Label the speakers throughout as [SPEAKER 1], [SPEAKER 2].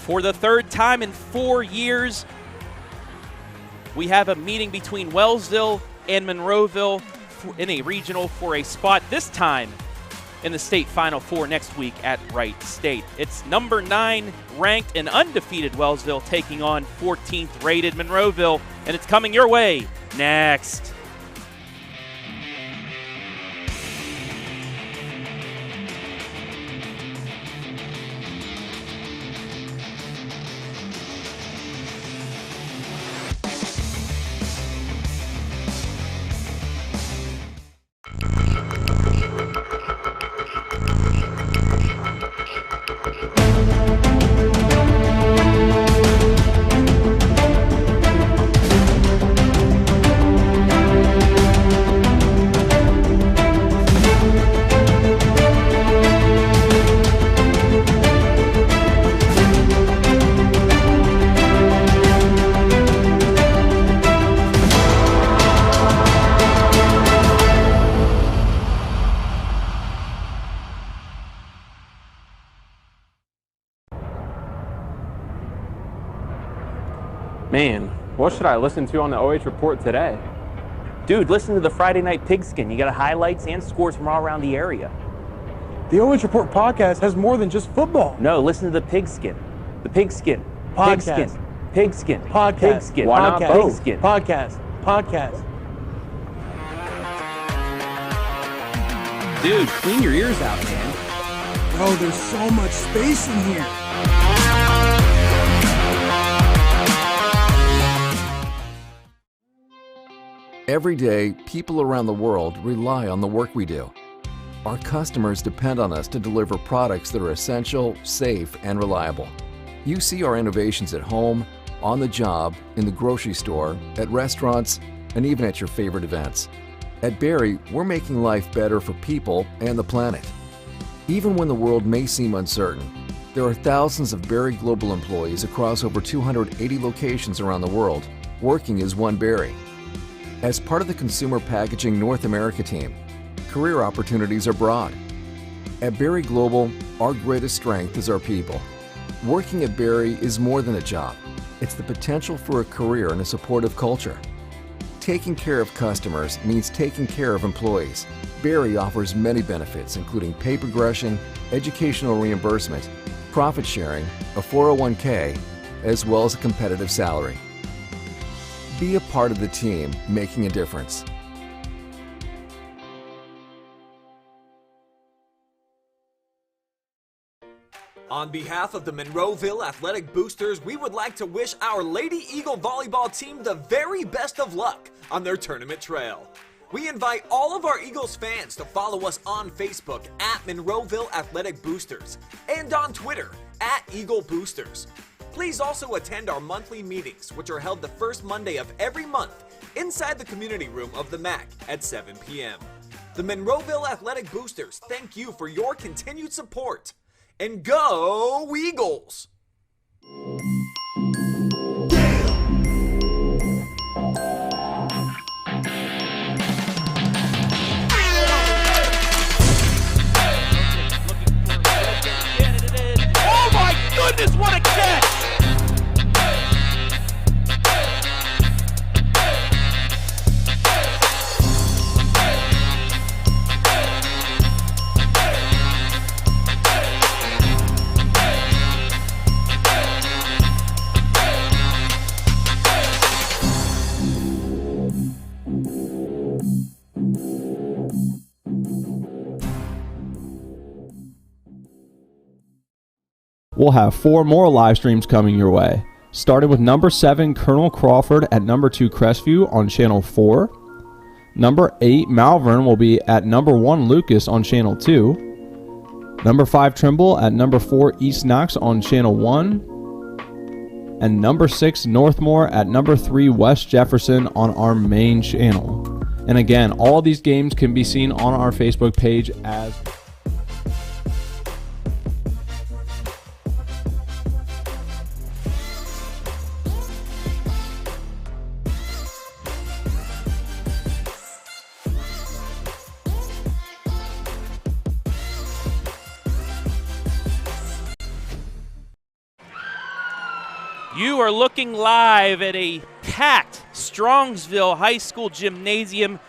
[SPEAKER 1] For the third time in 4 years, we have a meeting between Wellsville and Monroeville in a regional for a spot, this time in the state Final Four next week at Wright State. It's number 9 ranked and undefeated Wellsville taking on 14th rated Monroeville, and it's coming your way next.
[SPEAKER 2] Man, what should I listen to on the OH Report today?
[SPEAKER 3] Dude, listen to the Friday Night Pigskin. You got highlights and scores from all around the area.
[SPEAKER 4] The OH Report podcast has more than just football.
[SPEAKER 3] No, listen to the Pigskin. The Pigskin.
[SPEAKER 4] Podcast.
[SPEAKER 3] Pigskin. Pigskin.
[SPEAKER 4] Podcast.
[SPEAKER 3] Pigskin.
[SPEAKER 2] Why not
[SPEAKER 4] Podcast.
[SPEAKER 2] both?
[SPEAKER 3] Pigskin.
[SPEAKER 4] Podcast.
[SPEAKER 2] Dude, clean your ears out, man.
[SPEAKER 4] Bro, there's so much space in here.
[SPEAKER 5] Every day, people around the world rely on the work we do. Our customers depend on us to deliver products that are essential, safe, and reliable. You see our innovations at home, on the job, in the grocery store, at restaurants, and even at your favorite events. At Berry, we're making life better for people and the planet. Even when the world may seem uncertain, there are thousands of Berry Global employees across over 280 locations around the world, working as one Berry. As part of the Consumer Packaging North America team, career opportunities are broad. At Berry Global, our greatest strength is our people. Working at Berry is more than a job. It's the potential for a career and a supportive culture. Taking care of customers means taking care of employees. Berry offers many benefits, including pay progression, educational reimbursement, profit sharing, a 401k, as well as a competitive salary. Be a part of the team making a difference.
[SPEAKER 6] On behalf of the Monroeville Athletic Boosters, we would like to wish our Lady Eagle volleyball team the very best of luck on their tournament trail. We invite all of our Eagles fans to follow us on Facebook at Monroeville Athletic Boosters and on Twitter at Eagle Boosters. Please also attend our monthly meetings, which are held the first Monday of every month inside the community room of the MAC at 7 p.m. The Monroeville Athletic Boosters thank you for your continued support. And go Eagles!
[SPEAKER 1] Oh my goodness, what a catch!
[SPEAKER 7] We'll have 4 more live streams coming your way, starting with number 7 Colonel Crawford at number 2 Crestview on channel 4. Number 8 Malvern will be at number 1 Lucas on channel 2. Number 5 Trimble at number 4 East Knox on channel 1. And number 6 Northmore at number 3 West Jefferson on our main channel. And again, all of these games can be seen on our Facebook page as
[SPEAKER 1] You are looking live at a packed Strongsville High School gymnasium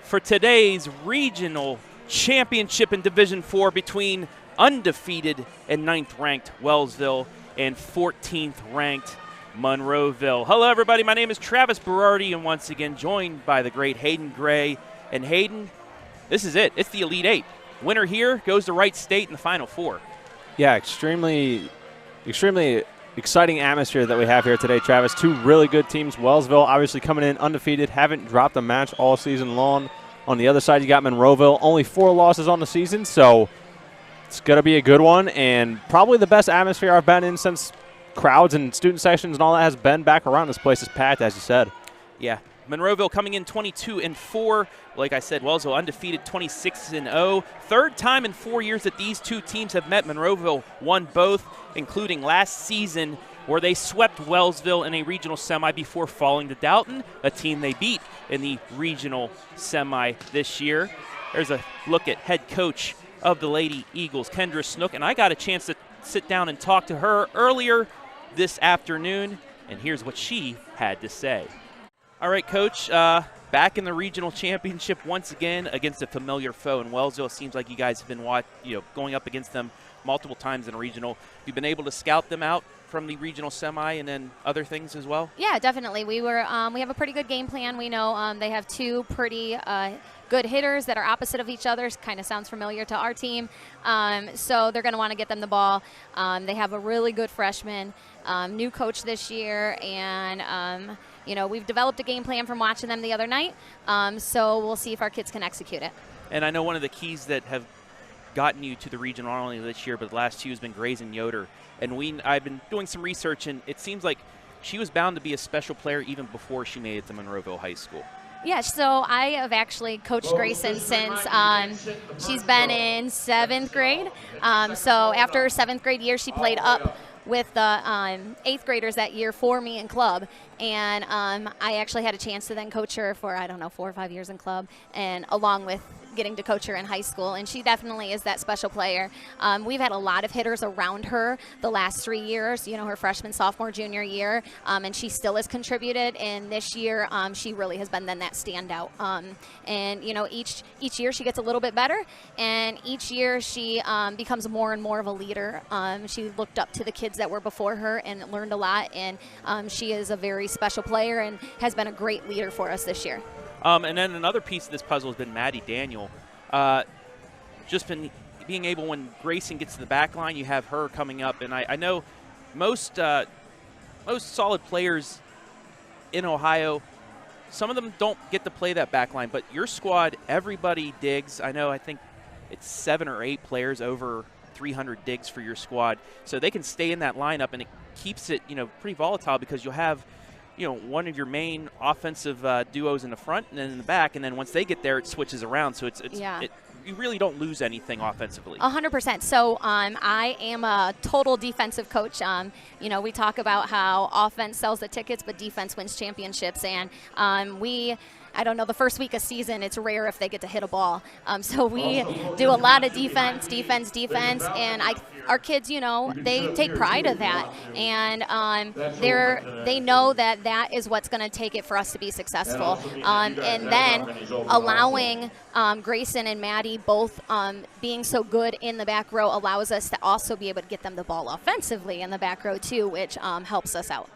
[SPEAKER 1] for today's regional championship in Division IV between undefeated and 9th-ranked Wellsville and 14th-ranked Monroeville. Hello, everybody. My name is Travis Berardi, and once again joined by the great Hayden Gray. And Hayden, this is it. It's the Elite Eight. Winner here goes to Wright State in the Final Four.
[SPEAKER 8] Yeah, extremely exciting atmosphere that we have here today, Travis. Two really good teams. Wellsville obviously coming in undefeated, haven't dropped a match all season long. On the other side, you got Monroeville, only 4 losses on the season, so it's going to be a good one and probably the best atmosphere I've been in since crowds and student sessions and all that has been back around. This place is packed, as you said.
[SPEAKER 1] Yeah. Monroeville coming in 22-4. Like I said, Wellsville undefeated 26-0. Third time in 4 years that these two teams have met. Monroeville won both, including last season where they swept Wellsville in a regional semi before falling to Dalton, a team they beat in the regional semi this year. There's a look at head coach of the Lady Eagles, Kendra Snook, and I got a chance to sit down and talk to her earlier this afternoon, and here's what she had to say. All right, Coach, back in the regional championship once again against a familiar foe in Wellsville. It seems like you guys have been going up against them multiple times in a regional. You've been able to scout them out from the regional semi and then other things as well?
[SPEAKER 9] Yeah, definitely. We have a pretty good game plan. We know they have two pretty good hitters that are opposite of each other. Kind of sounds familiar to our team. So they're going to want to get them the ball. They have a really good freshman, new coach this year, and we've developed a game plan from watching them the other night, so we'll see if our kids can execute it.
[SPEAKER 1] And I know one of the keys that have gotten you to the region not only this year but the last 2 has been Grayson Yoder. And I've been doing some research, and it seems like she was bound to be a special player even before she made it to Monroeville High School.
[SPEAKER 9] Yeah, so I have actually coached Grayson since she's been in 7th grade. So after her 7th grade year, she played up with the 8th graders that year for me in club. And I actually had a chance to then coach her for, 4 or 5 years in club, and along with getting to coach her in high school, and she definitely is that special player. We've had a lot of hitters around her the last 3 years, her freshman, sophomore, junior year, and she still has contributed, and this year she really has been then that standout. And each year she gets a little bit better, and each year she becomes more and more of a leader. She looked up to the kids that were before her and learned a lot, and she is a very special player and has been a great leader for us this year.
[SPEAKER 1] And then another piece of this puzzle has been Maddie Daniel. Just been being able, when Grayson gets to the back line, you have her coming up. And I know most solid players in Ohio, some of them don't get to play that back line. But your squad, everybody digs. I think it's 7 or 8 players over 300 digs for your squad. So they can stay in that lineup, and it keeps it pretty volatile because you'll have one of your main offensive duos in the front and then in the back, and then once they get there, it switches around. So you really don't lose anything offensively. 100%.
[SPEAKER 9] So I am a total defensive coach. We talk about how offense sells the tickets, but defense wins championships, and the first week of season, it's rare if they get to hit a ball. So we do a lot of defense, and our kids, they take pride of that, and they know that is what's going to take it for us to be successful. And then allowing Grayson and Maddie both being so good in the back row allows us to also be able to get them the ball offensively in the back row too, which helps us out.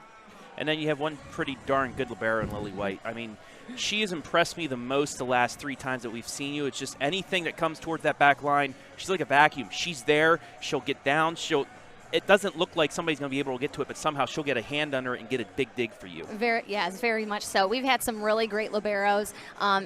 [SPEAKER 1] And then you have one pretty darn good libero in Lily White. She has impressed me the most the last 3 times that we've seen you. It's just anything that comes towards that back line, she's like a vacuum. She's there. She'll get down. It doesn't look like somebody's going to be able to get to it, but somehow she'll get a hand under it and get a big dig for you.
[SPEAKER 9] Very much so. We've had some really great liberos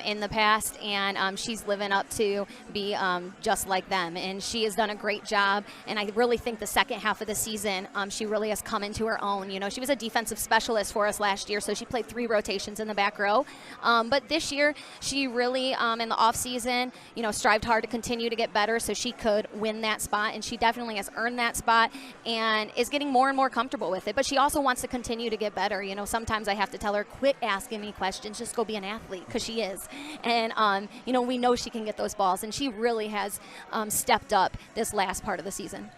[SPEAKER 9] in the past, and she's living up to be just like them. And she has done a great job, and I really think the second half of the season, she really has come into her own. She was a defensive specialist for us last year, so she played 3 rotations in the back row. But this year, she really, in the offseason, strived hard to continue to get better so she could win that spot, and she definitely has earned that spot and is getting more and more comfortable with it. But she also wants to continue to get better. Sometimes I have to tell her, quit asking me questions, just go be an athlete, because she is. And, we know she can get those balls, and she really has stepped up this last part of the season.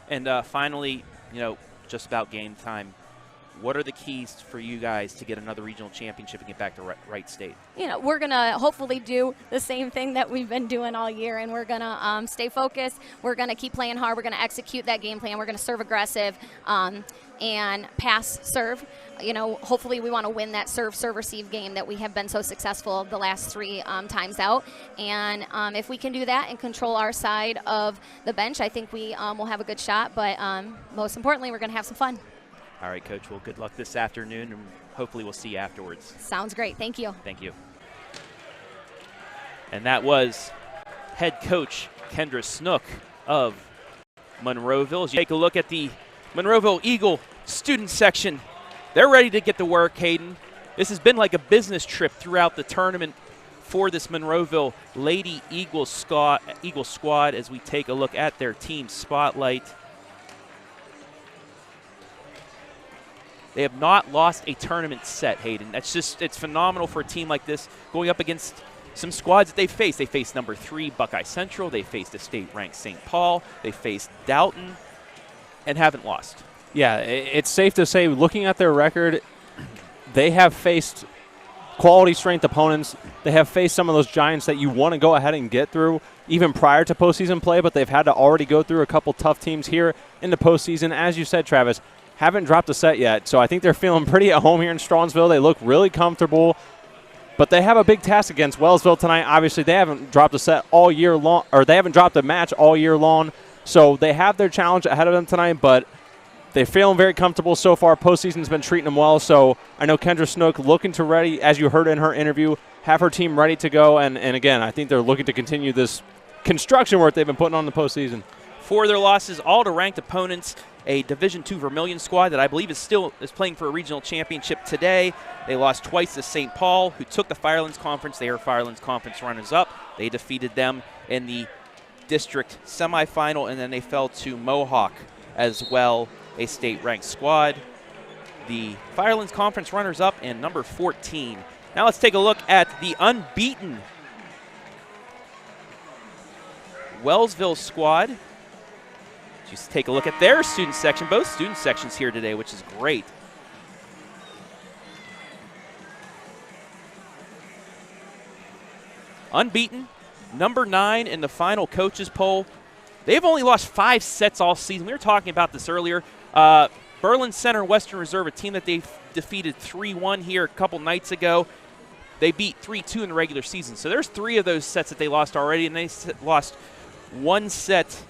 [SPEAKER 1] And finally, just about game time. what are the keys for you guys to get another regional championship and get back to Wright State?
[SPEAKER 9] You know, we're going to hopefully do the same thing that we've been doing all year, and we're going to stay focused. We're going to keep playing hard. We're going to execute that game plan. We're going to serve aggressive and pass serve. You know, hopefully we want to win that serve-receive game that we have been so successful the last 3 times out. And if we can do that and control our side of the bench, I think we will have a good shot. But most importantly, we're going to have some fun.
[SPEAKER 1] All right, Coach. Well, good luck this afternoon, and hopefully we'll see you afterwards.
[SPEAKER 9] Sounds great. Thank you.
[SPEAKER 1] Thank you. And that was head coach Kendra Snook of Monroeville. As you take a look at the Monroeville Eagle student section, they're ready to get to work, Hayden. This has been like a business trip throughout the tournament for this Monroeville Lady Eagle squad as we take a look at their team spotlight. They have not lost a tournament set, Hayden. That's just, it's phenomenal for a team like this going up against some squads that they faced. They faced number 3 Buckeye Central. They faced a state-ranked St. Paul. They faced Dalton and haven't lost.
[SPEAKER 8] Yeah, it's safe to say, looking at their record, they have faced quality strength opponents. They have faced some of those giants that you want to go ahead and get through even prior to postseason play, but they've had to already go through a couple tough teams here in the postseason. As you said, Travis, haven't dropped a set yet, so I think they're feeling pretty at home here in Strongsville. They look really comfortable, but they have a big task against Wellsville tonight. Obviously, they haven't dropped a set all year long, or they haven't dropped a match all year long, so they have their challenge ahead of them tonight, but they're feeling very comfortable so far. Postseason's been treating them well, so I know Kendra Snook looking to ready, as you heard in her interview, have her team ready to go, and again, I think they're looking to continue this construction work they've been putting on the postseason.
[SPEAKER 1] For their losses, all to ranked opponents, a Division II Vermilion squad that I believe is playing for a regional championship today. They lost twice to St. Paul, who took the Firelands Conference. They are Firelands Conference runners-up. They defeated them in the district semifinal, and then they fell to Mohawk as well, a state-ranked squad. The Firelands Conference runners-up and number 14. Now let's take a look at the unbeaten Wellsville squad. Just take a look at their student section. Both student sections here today, which is great. Unbeaten, number 9 in the final coaches poll. They've only lost 5 sets all season. We were talking about this earlier. Berlin Center Western Reserve, a team that they defeated 3-1 here a couple nights ago. They beat 3-2 in the regular season. So there's 3 of those sets that they lost already, and they lost 1 set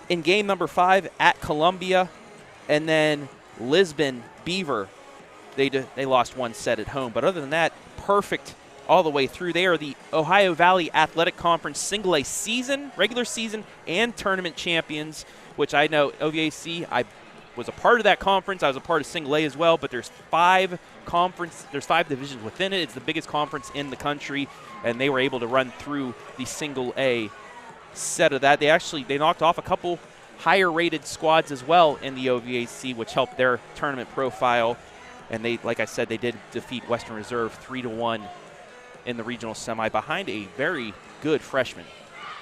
[SPEAKER 1] in game number 5 at Columbia, and then Lisbon Beaver, they lost 1 set at home. But other than that, perfect all the way through. They are the Ohio Valley Athletic Conference Single A season, regular season, and tournament champions, which I know OVAC, I was a part of that conference. I was a part of Single A as well, but there's 5 divisions within it. It's the biggest conference in the country, and they were able to run through the Single A set of that. They knocked off a couple higher rated squads as well in the OVAC, which helped their tournament profile. And they, like I said, they did defeat Western Reserve 3-1 in the regional semi behind a very good freshman.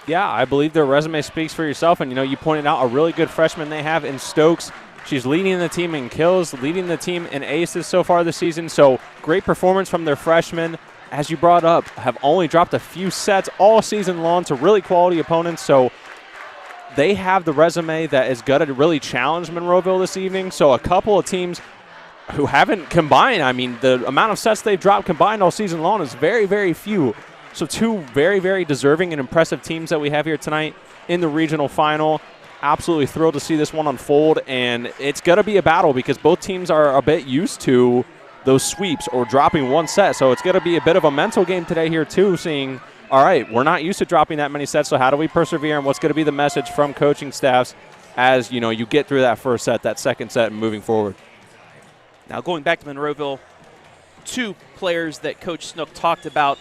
[SPEAKER 8] Yeah, I believe their resume speaks for yourself. And, you know, you pointed out a really good freshman they have in Stokes. She's leading the team in kills, leading the team in aces so far this season. So great performance from their freshmen. As you brought up, have only dropped a few sets all season long to really quality opponents. So they have the resume that is going to really challenge Monroeville this evening. So a couple of teams who haven't combined, I mean, the amount of sets they've dropped combined all season long is very, very few. So 2 very, very deserving and impressive teams that we have here tonight in the regional final. Absolutely thrilled to see this one unfold. And it's going to be a battle because both teams are a bit used to those sweeps or dropping 1 set. So it's going to be a bit of a mental game today here too, seeing, all right, we're not used to dropping that many sets, so how do we persevere, and what's going to be the message from coaching staffs as, you know, you get through that first set, that second set, and moving forward.
[SPEAKER 1] Now going back to Monroeville, 2 players that Coach Snook talked about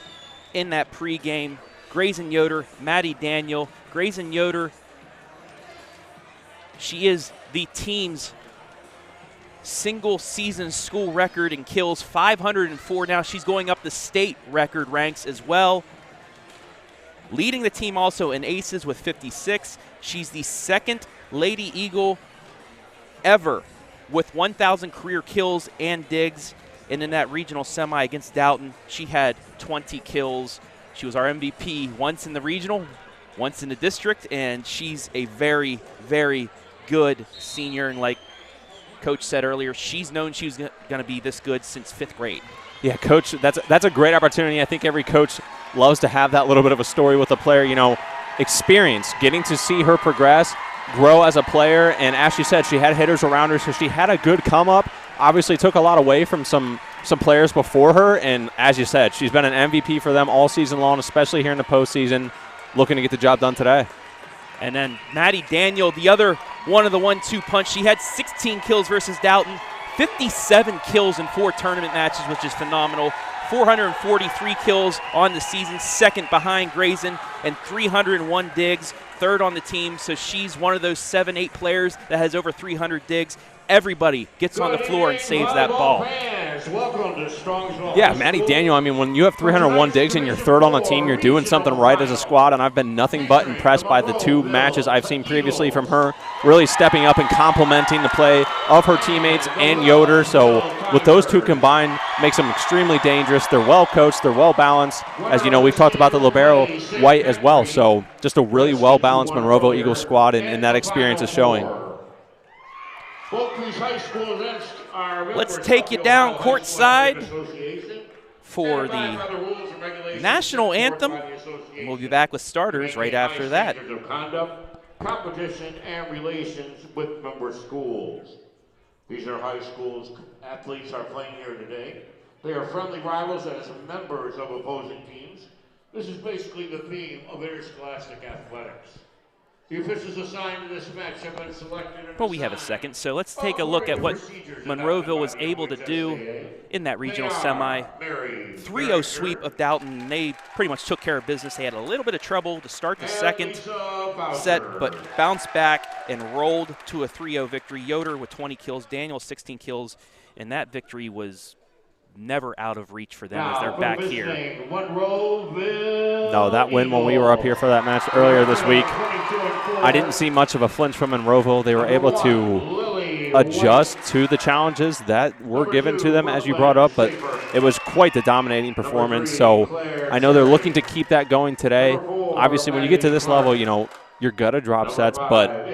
[SPEAKER 1] in that pregame, Grayson Yoder, Maddie Daniel. Grayson Yoder, she is the team's single season school record in kills, 504. Now she's going up the state record ranks as well. Leading the team also in aces with 56. She's the 2nd Lady Eagle ever with 1,000 career kills and digs. And in that regional semi against Dalton, she had 20 kills. She was our MVP once in the regional, once in the district, and she's a very, very good senior. And like Coach said earlier, she's known she was going to be this good since 5th grade.
[SPEAKER 8] Yeah, Coach, that's a great opportunity. I think every coach loves to have that little bit of a story with a player, you know, experience, getting to see her progress, grow as a player. And as she said, she had hitters around her, so she had a good come up. Obviously took a lot away from some players before her, and as you said, she's been an MVP for them all season long, especially here in the postseason, looking to get the job done today.
[SPEAKER 1] And then Maddie Daniel, the other one of the 1-2 punch. She had 16 kills versus Dalton, 57 kills in 4 tournament matches, which is phenomenal. 443 kills on the season, second behind Grayson, and 301 digs, third on the team. So she's one of those 7-8 players that has over 300 digs. Everybody gets on the floor and saves that ball.
[SPEAKER 8] Yeah, Maddie Daniel, I mean, when you have 301 digs and you're third on the team, you're doing something right as a squad, and I've been nothing but impressed by the 2 matches I've seen previously from her, really stepping up and complementing the play of her teammates and Yoder. So with those 2 combined, makes them extremely dangerous. They're well coached, they're well balanced. As you know, we've talked about the libero White as well, so just a really well-balanced Monroeville Eagles squad, and that experience is showing.
[SPEAKER 1] Let's take you down courtside for the national anthem. We'll be back with starters right after that.
[SPEAKER 10] Competition and relations with member schools. These are high schools. Athletes are playing here today. They are friendly rivals as members of opposing teams. This is basically the theme of interscholastic athletics. The officials assigned to this match have been selected.
[SPEAKER 1] But we have a second, so let's take a look at what Monroeville was able to do in that regional semi. 3-0 sweep of Dalton. They pretty much took care of business. They had a little bit of trouble to start the second set, but bounced back and rolled to a 3-0 victory. Yoder with 20 kills, Daniel 16 kills, and that victory was never out of reach for them as they're back here.
[SPEAKER 8] No, that win when we were up here for that match earlier this week, I didn't see much of a flinch from Monroeville. They were able to adjust to the challenges that were given to them, as you brought up, but it was quite the dominating performance. So I know they're looking to keep that going today. Obviously, when you get to this level, you know, you're going to drop sets, but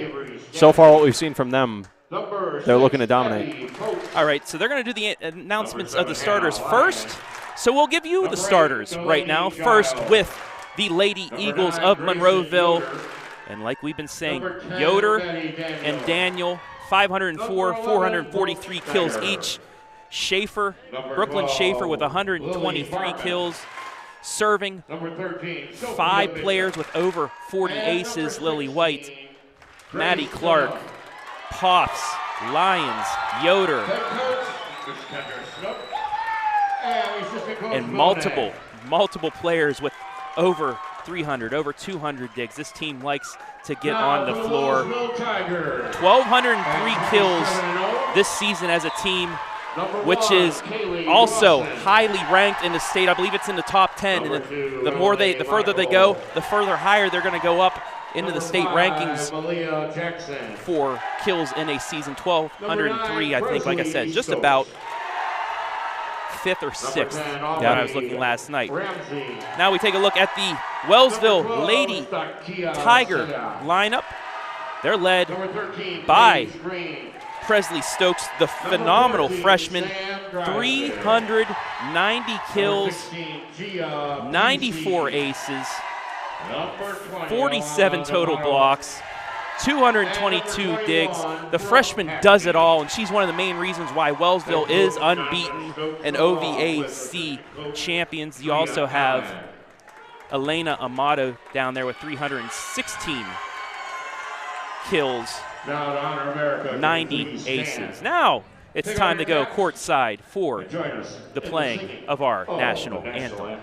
[SPEAKER 8] so far what we've seen from them, they're looking to dominate.
[SPEAKER 1] All right, so they're going to do the announcements of the starters first. So we'll give you the starters right now. First with the Lady Eagles of Monroeville. And like we've been saying, Yoder and Daniel, 504, 443 kills each. Schaefer, Brooklyn Schaefer with 123 kills. Serving, 5 players with over 40 aces, Lily White, Maddie Clark, Poffs, Lyons, Yoder, and multiple players with over 300, over 200 digs. This team likes to get on the floor. 1,203 kills this season as a team, which is also highly ranked in the state. I believe it's in the top 10. And the further they go, the further higher they're going to go up into the state rankings for kills in a season. 1,203, I think, like I said, just about 5th or 6th when I was looking last night. Now we take a look at the Wellsville Lady Tiger lineup. They're led by Presley Stokes, the phenomenal freshman. 390 kills, 94 aces, 47 total blocks, 222 digs. The freshman does it all, and she's one of the main reasons why Wellsville is unbeaten and OVAC champions. You also have Elena Amato down there with 316 kills, 90 aces. Now it's time to go courtside for the playing of our national anthem.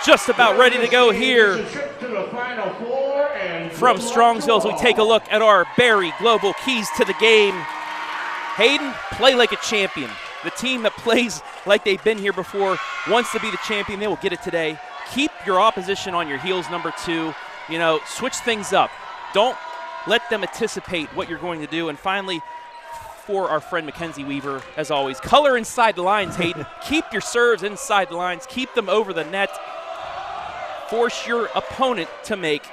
[SPEAKER 1] just about ready to go here
[SPEAKER 10] To the Final Four and
[SPEAKER 1] from Strongsville as we take a look at our Berry Global keys to the game. Hayden, play like a champion. The team that plays like they've been here before wants to be the champion. They will get it today. Keep your opposition on your heels, number 2. You know, switch things up. Don't let them anticipate what you're going to do. And finally, for our friend Mackenzie Weaver, as always, color inside the lines, Hayden. Keep your serves inside the lines. Keep them over the net. Force your opponent to make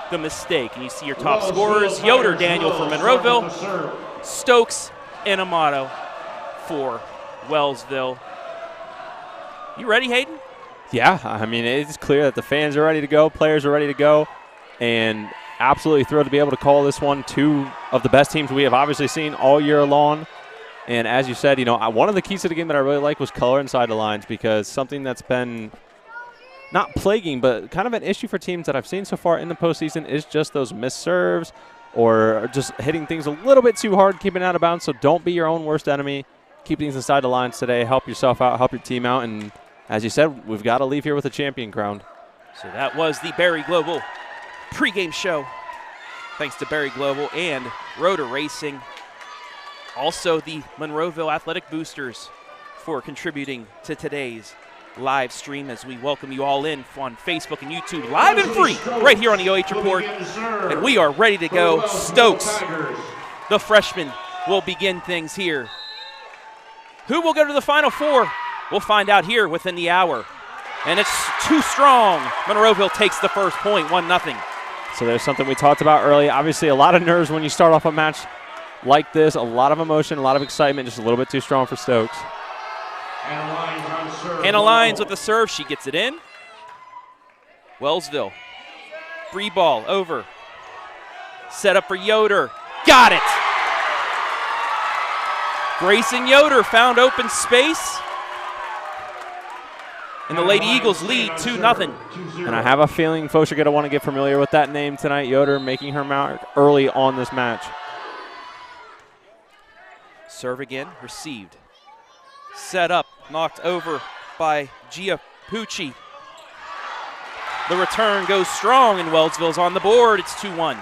[SPEAKER 1] the mistake. And you see your top scorers, Yoder Daniel for Monroeville, Stokes and Amato for Wellsville. You ready, Hayden?
[SPEAKER 8] Yeah, I mean, it's clear that the fans are ready to go, players are ready to go, and absolutely thrilled to be able to call this one 2 of the best teams we have obviously seen all year long. And as you said, you know, one of the keys to the game that I really like was color inside the lines, because something that's been not plaguing, but kind of an issue for teams that I've seen so far in the postseason is just those missed serves or just hitting things a little bit too hard, keeping it out of bounds. So don't be your own worst enemy. Keep things inside the lines today. Help yourself out, help your team out, and as you said, we've got to leave here with a champion crowned.
[SPEAKER 1] So that was the Berry Global pregame show. Thanks to Berry Global and Rotor Racing. Also the Monroeville Athletic Boosters for contributing to today's live stream as we welcome you all in on Facebook and YouTube, live and free, right here on the OH Report. And we are ready to go. Stokes, the freshman, will begin things here. Who will go to the Final Four? We'll find out here within the hour. And it's too strong. Monroeville takes the first point, 1-0.
[SPEAKER 8] So there's something we talked about early. Obviously, a lot of nerves when you start off a match like this. A lot of emotion, a lot of excitement, just a little bit too strong for Stokes.
[SPEAKER 1] Hannah Lyons with the serve. She gets it in. Wellsville. Free ball over. Set up for Yoder. Got it. Grayson Yoder found open space. And the Lady Eagles lead 2-0.
[SPEAKER 8] And I have a feeling folks are going to want to get familiar with that name tonight. Yoder making her mark early on this match.
[SPEAKER 1] Serve again, received. Set up, knocked over by Gia Pucci. The return goes strong, and Wellsville's on the board. It's 2-1.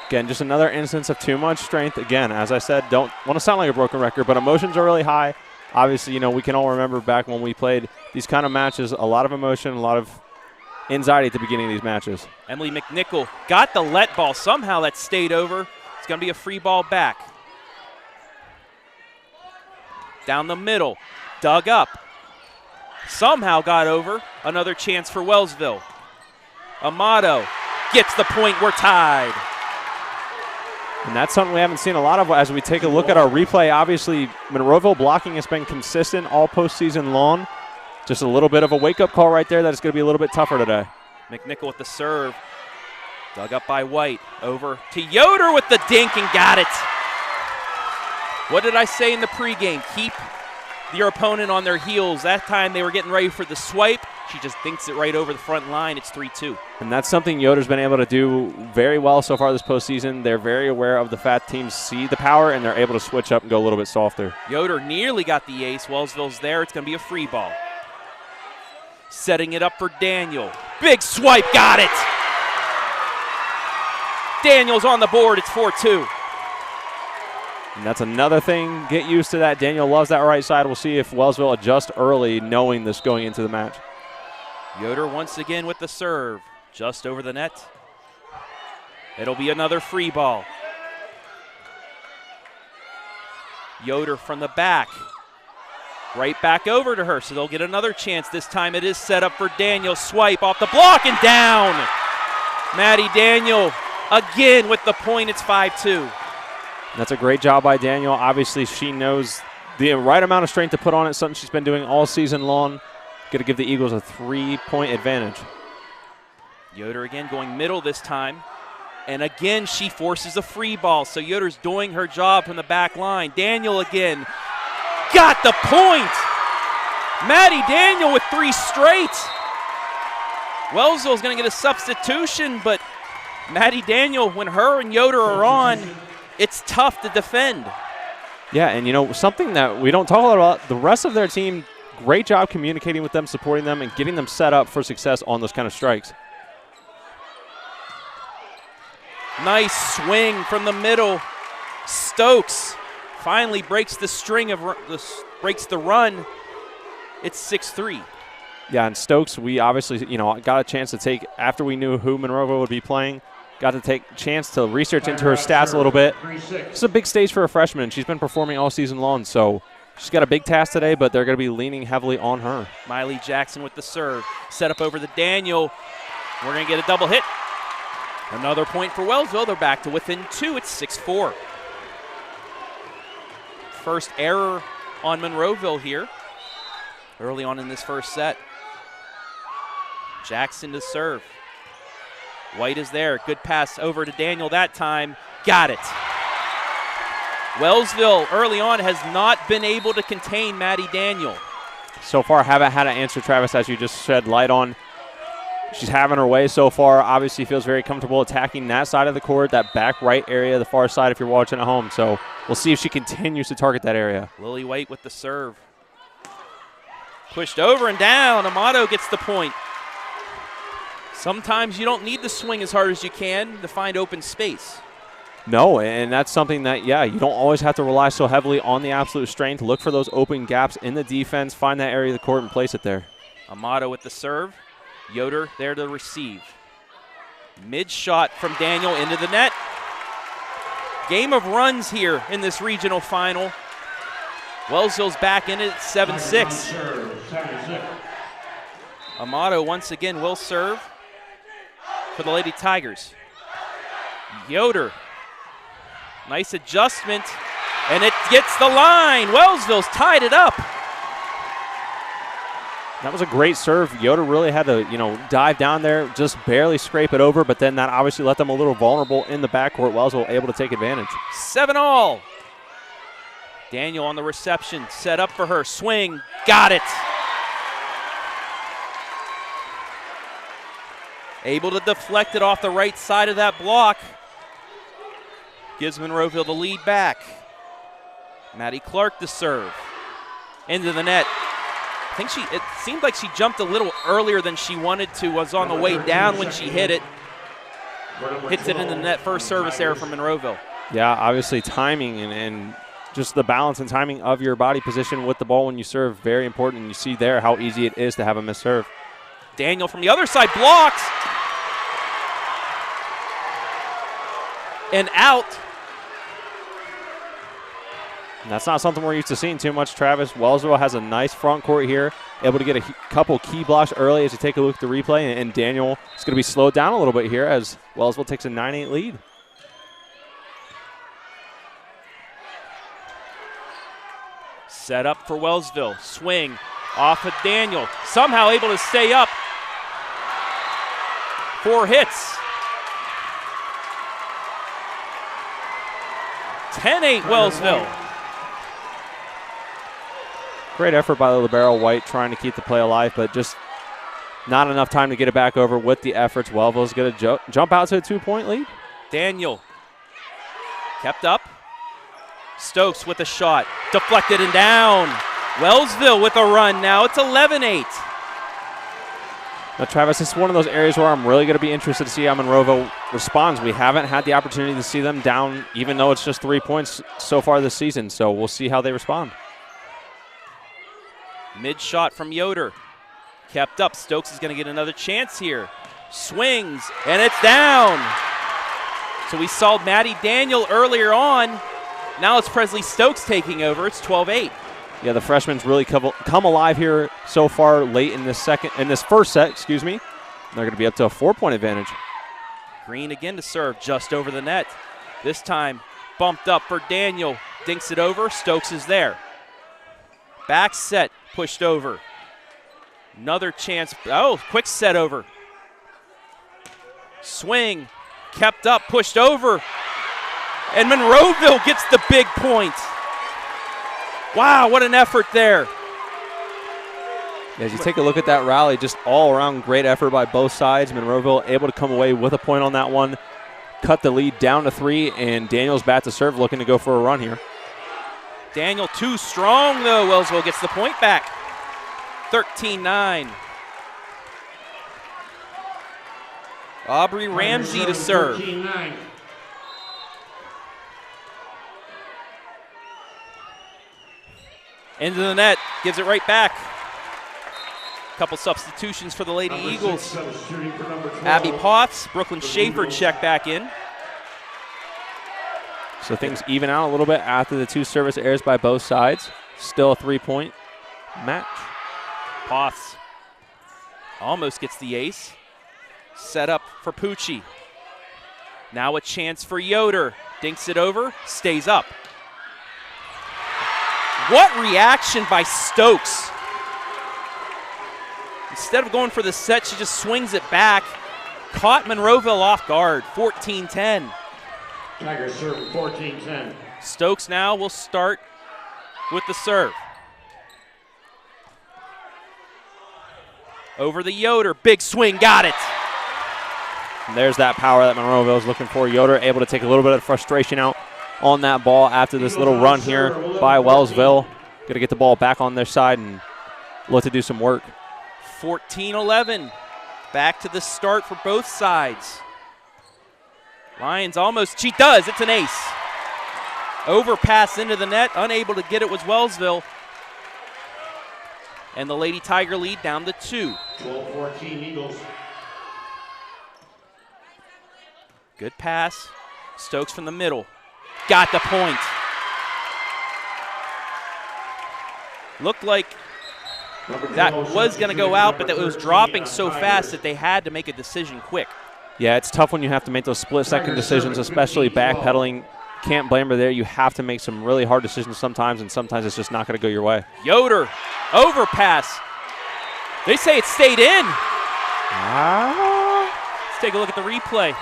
[SPEAKER 8] Again, just another instance of too much strength. Again, as I said, don't want to sound like a broken record, but emotions are really high. Obviously, you know, we can all remember back when we played these kind of matches, a lot of emotion, a lot of anxiety at the beginning of these matches.
[SPEAKER 1] Emily McNichol got the let ball. Somehow that stayed over. It's going to be a free ball back. Down the middle, dug up. Somehow got over. Another chance for Wellsville. Amato gets the point. We're tied.
[SPEAKER 8] And that's something we haven't seen a lot of as we take a look at our replay. Obviously, Monroeville blocking has been consistent all postseason long. Just a little bit of a wake-up call right there that it's going to be a little bit tougher today.
[SPEAKER 1] McNichol with the serve. Dug up by White. Over to Yoder with the dink and got it. What did I say in the pregame? Keep your opponent on their heels. That time they were getting ready for the swipe. She just dinks it right over the front line. It's 3-2.
[SPEAKER 8] And that's something Yoder's been able to do very well so far this postseason. They're very aware of the fact teams see the power, and they're able to switch up and go a little bit softer.
[SPEAKER 1] Yoder nearly got the ace. Wellsville's there. It's going to be a free ball. Setting it up for Daniel. Big swipe. Got it. Daniel's on the board. It's 4-2.
[SPEAKER 8] And that's another thing. Get used to that. Daniel loves that right side. We'll see if Wellsville adjusts early, knowing this going into the match.
[SPEAKER 1] Yoder once again with the serve. Just over the net. It'll be another free ball. Yoder from the back. Right back over to her, so they'll get another chance. This time it is set up for Daniel. Swipe off the block and down. Maddie Daniel again with the point. It's 5-2.
[SPEAKER 8] That's a great job by Daniel. Obviously, she knows the right amount of strength to put on it, something she's been doing all season long. Going to give the Eagles a 3-point advantage.
[SPEAKER 1] Yoder again going middle this time. And again, she forces a free ball. So Yoder's doing her job from the back line. Daniel again. Got the point. Maddie Daniel with 3 straight. Wellsville's going to get a substitution, but Maddie Daniel, when her and Yoder are on, it's tough to defend.
[SPEAKER 8] Yeah, and you know, something that we don't talk a lot about, the rest of their team great job communicating with them, supporting them, and getting them set up for success on those kind of strikes.
[SPEAKER 1] Nice swing from the middle. Stokes finally breaks the string of breaks the run. It's 6-3.
[SPEAKER 8] Yeah, and Stokes, we obviously, got a chance to take, after we knew who Monroeville would be playing, got to take a chance to research into her stats a little bit. It's a big stage for a freshman. She's been performing all season long, so she's got a big task today, but they're going to be leaning heavily on her.
[SPEAKER 1] Miley Jackson with the serve. Set up over to Daniel. We're going to get a double hit. Another point for Wellsville. They're back to within 2. It's 6-4. First error on Monroeville here early on in this first set. Jackson to serve. White is there. Good pass over to Daniel that time. Got it. Wellsville early on has not been able to contain Maddie Daniel.
[SPEAKER 8] So far, haven't had an answer, Travis, as you just shed light on. She's having her way so far. Obviously feels very comfortable attacking that side of the court, that back right area, the far side if you're watching at home. So we'll see if she continues to target that area.
[SPEAKER 1] Lily White with the serve. Pushed over and down. Amato gets the point. Sometimes you don't need to swing as hard as you can to find open space.
[SPEAKER 8] No, and that's something that, you don't always have to rely so heavily on the absolute strength. Look for those open gaps in the defense, find that area of the court and place it there.
[SPEAKER 1] Amato with the serve. Yoder there to receive. Mid shot from Daniel into the net. Game of runs here in this regional final. Wellsville's back in it at 7-6. Amato once again will serve for the Lady Tigers. Yoder. Nice adjustment, and it gets the line. Wellsville's tied it up.
[SPEAKER 8] That was a great serve. Yoder really had to, dive down there, just barely scrape it over, but then that obviously left them a little vulnerable in the backcourt. Wellsville able to take advantage.
[SPEAKER 1] 7-all. Daniel on the reception, set up for her. Swing, got it. Able to deflect it off the right side of that block. Gives Monroeville the lead back. Maddie Clark to serve. Into the net. I think it seemed like she jumped a little earlier than she wanted to, was on the way down when she hit it. Hits it in the net. First service error from Monroeville.
[SPEAKER 8] Yeah, obviously timing and just the balance and timing of your body position with the ball when you serve, very important. And you see there how easy it is to have a missed serve.
[SPEAKER 1] Daniel from the other side blocks. And out.
[SPEAKER 8] And that's not something we're used to seeing too much, Travis. Wellsville has a nice front court here, able to get a couple key blocks early as you take a look at the replay. And Daniel is going to be slowed down a little bit here as Wellsville takes a 9-8 lead.
[SPEAKER 1] Set up for Wellsville. Swing off of Daniel. Somehow able to stay up. 4 hits. 10-8 Wellsville.
[SPEAKER 8] Great effort by the libero White trying to keep the play alive, but just not enough time to get it back over with the efforts. Wellsville's going to jump out to a 2-point lead.
[SPEAKER 1] Daniel kept up. Stokes with a shot. Deflected and down. Wellsville with a run now. It's 11-8.
[SPEAKER 8] Now, Travis, it's one of those areas where I'm really going to be interested to see how Monroeville responds. We haven't had the opportunity to see them down, even though it's just 3 points so far this season, so we'll see how they respond.
[SPEAKER 1] Mid shot from Yoder. Kept up. Stokes is going to get another chance here. Swings, and it's down. So we saw Maddie Daniel earlier on. Now it's Presley Stokes taking over. It's 12-8.
[SPEAKER 8] Yeah, the freshmen's really come alive here so far late in this first set, excuse me. They're going to be up to a 4-point advantage.
[SPEAKER 1] Green again to serve just over the net. This time bumped up for Daniel. Dinks it over. Stokes is there. Back set pushed over. Another chance. Oh, quick set over. Swing. Kept up. Pushed over. And Monroeville gets the big point. Wow, what an effort there.
[SPEAKER 8] As you take a look at that rally, just all around great effort by both sides. Monroeville able to come away with a point on that one. Cut the lead down to 3, and Daniel's bat to serve looking to go for a run here.
[SPEAKER 1] Daniel too strong, though. Wellsville gets the point back. 13-9. Aubrey Ramsey to serve.
[SPEAKER 10] 14-9.
[SPEAKER 1] Into the net, gives it right back. Couple substitutions for the Lady Eagles. Abby Potts, Brooklyn Schaefer check back in.
[SPEAKER 8] So things even out a little bit after the 2 service errors by both sides. Still a 3-point match.
[SPEAKER 1] Potts almost gets the ace. Set up for Pucci. Now a chance for Yoder. Dinks it over, stays up. What reaction by Stokes. Instead of going for the set, she just swings it back. Caught Monroeville off guard, 14-10.
[SPEAKER 10] Tigers serve 14-10.
[SPEAKER 1] Stokes now will start with the serve. Over the Yoder, big swing, got it.
[SPEAKER 8] And there's that power that Monroeville is looking for. Yoder able to take a little bit of frustration out on that ball after this little run here by Wellsville. Going to get the ball back on their side and look to do some work.
[SPEAKER 1] 14-11. Back to the start for both sides. Lions almost, she does, it's an ace. Overpass into the net, unable to get it was Wellsville. And the Lady Tiger lead down to 2.
[SPEAKER 10] 12-14 Eagles.
[SPEAKER 1] Good pass. Stokes from the middle. Got the point. Looked like that was going to go out, but that it was dropping so fast that they had to make a decision quick.
[SPEAKER 8] Yeah, it's tough when you have to make those split-second decisions, especially backpedaling. Can't blame her there. You have to make some really hard decisions sometimes, and sometimes it's just not going to go your way.
[SPEAKER 1] Yoder, overpass. They say it stayed in. Let's take a look at the replay.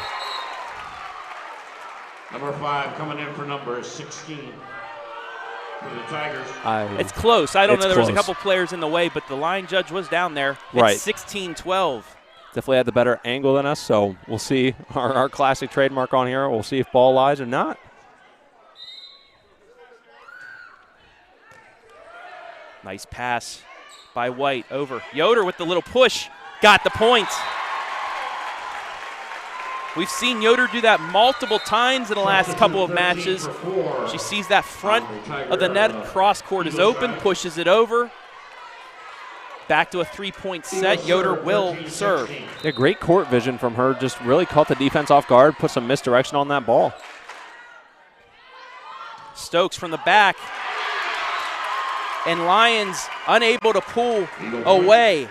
[SPEAKER 10] Number 5 coming in for number 16 for the Tigers.
[SPEAKER 1] It's close. I don't know. There was a
[SPEAKER 8] close.
[SPEAKER 1] couple players in the way, but the line judge was down there.
[SPEAKER 8] Right.
[SPEAKER 1] It's 16-12.
[SPEAKER 8] Definitely had the better angle than us, so we'll see our classic trademark on here. We'll see if ball lies or not.
[SPEAKER 1] Nice pass by White over. Yoder with the little push. Got the point. We've seen Yoder do that multiple times in the last couple of matches. She sees that front of the net, cross court is open, pushes it over. Back to a 3-point set. Yoder will serve.
[SPEAKER 8] Yeah, great court vision from her. Just really caught the defense off guard, put some misdirection on that ball.
[SPEAKER 1] Stokes from the back. And Lions unable to pull away.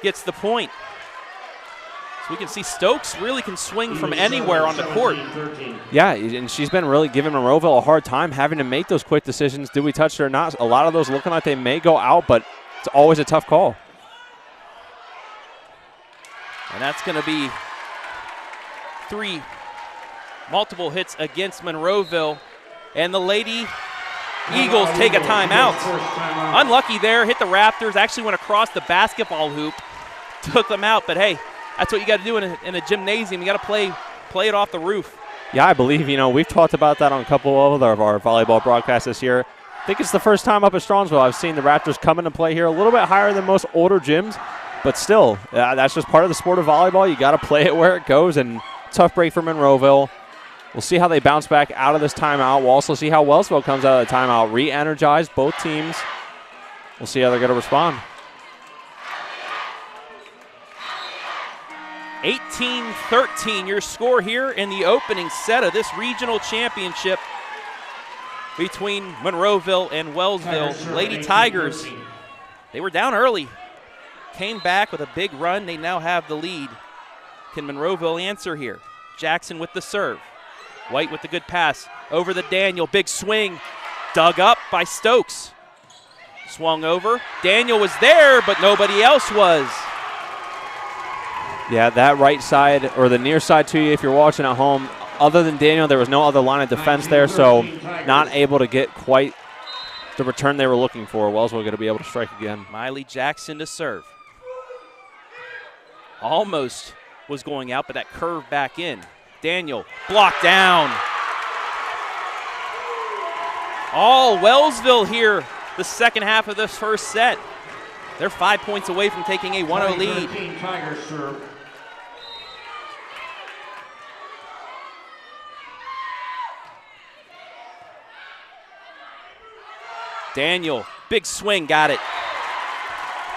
[SPEAKER 1] Gets the point. So we can see Stokes really can swing from anywhere on the court.
[SPEAKER 8] Yeah, and she's been really giving Monroeville a hard time having to make those quick decisions. Do we touch her or not? A lot of those looking like they may go out, but it's always a tough call.
[SPEAKER 1] And that's going to be 3 multiple hits against Monroeville. And the Lady Eagles take a timeout. Unlucky there, hit the Raptors, actually went across the basketball hoop, took them out, but hey, that's what you got to do in a gymnasium. You got to play it off the roof.
[SPEAKER 8] Yeah, I believe, we've talked about that on a couple of our volleyball broadcasts this year. I think it's the first time up at Strongsville I've seen the Raptors come into play here a little bit higher than most older gyms, but still, that's just part of the sport of volleyball. You got to play it where it goes, and tough break for Monroeville. We'll see how they bounce back out of this timeout. We'll also see how Wellsville comes out of the timeout. Re-energized, both teams. We'll see how they're going to respond.
[SPEAKER 1] 18-13, your score here in the opening set of this regional championship between Monroeville and Wellsville. Lady Tigers, they were down early, came back with a big run. They now have the lead. Can Monroeville answer here? Jackson with the serve. White with the good pass. Over the Daniel, big swing. Dug up by Stokes. Swung over. Daniel was there, but nobody else was.
[SPEAKER 8] Yeah, that right side, or the near side to you if you're watching at home, other than Daniel, there was no other line of defense there, so not able to get quite the return they were looking for. Wellsville going to be able to strike again.
[SPEAKER 1] Miley Jackson to serve. Almost was going out, but that curve back in. Daniel blocked down. All Wellsville here the second half of this first set. They're 5 points away from taking a 1-0 lead.
[SPEAKER 10] Tigers serve.
[SPEAKER 1] Daniel, big swing, got it.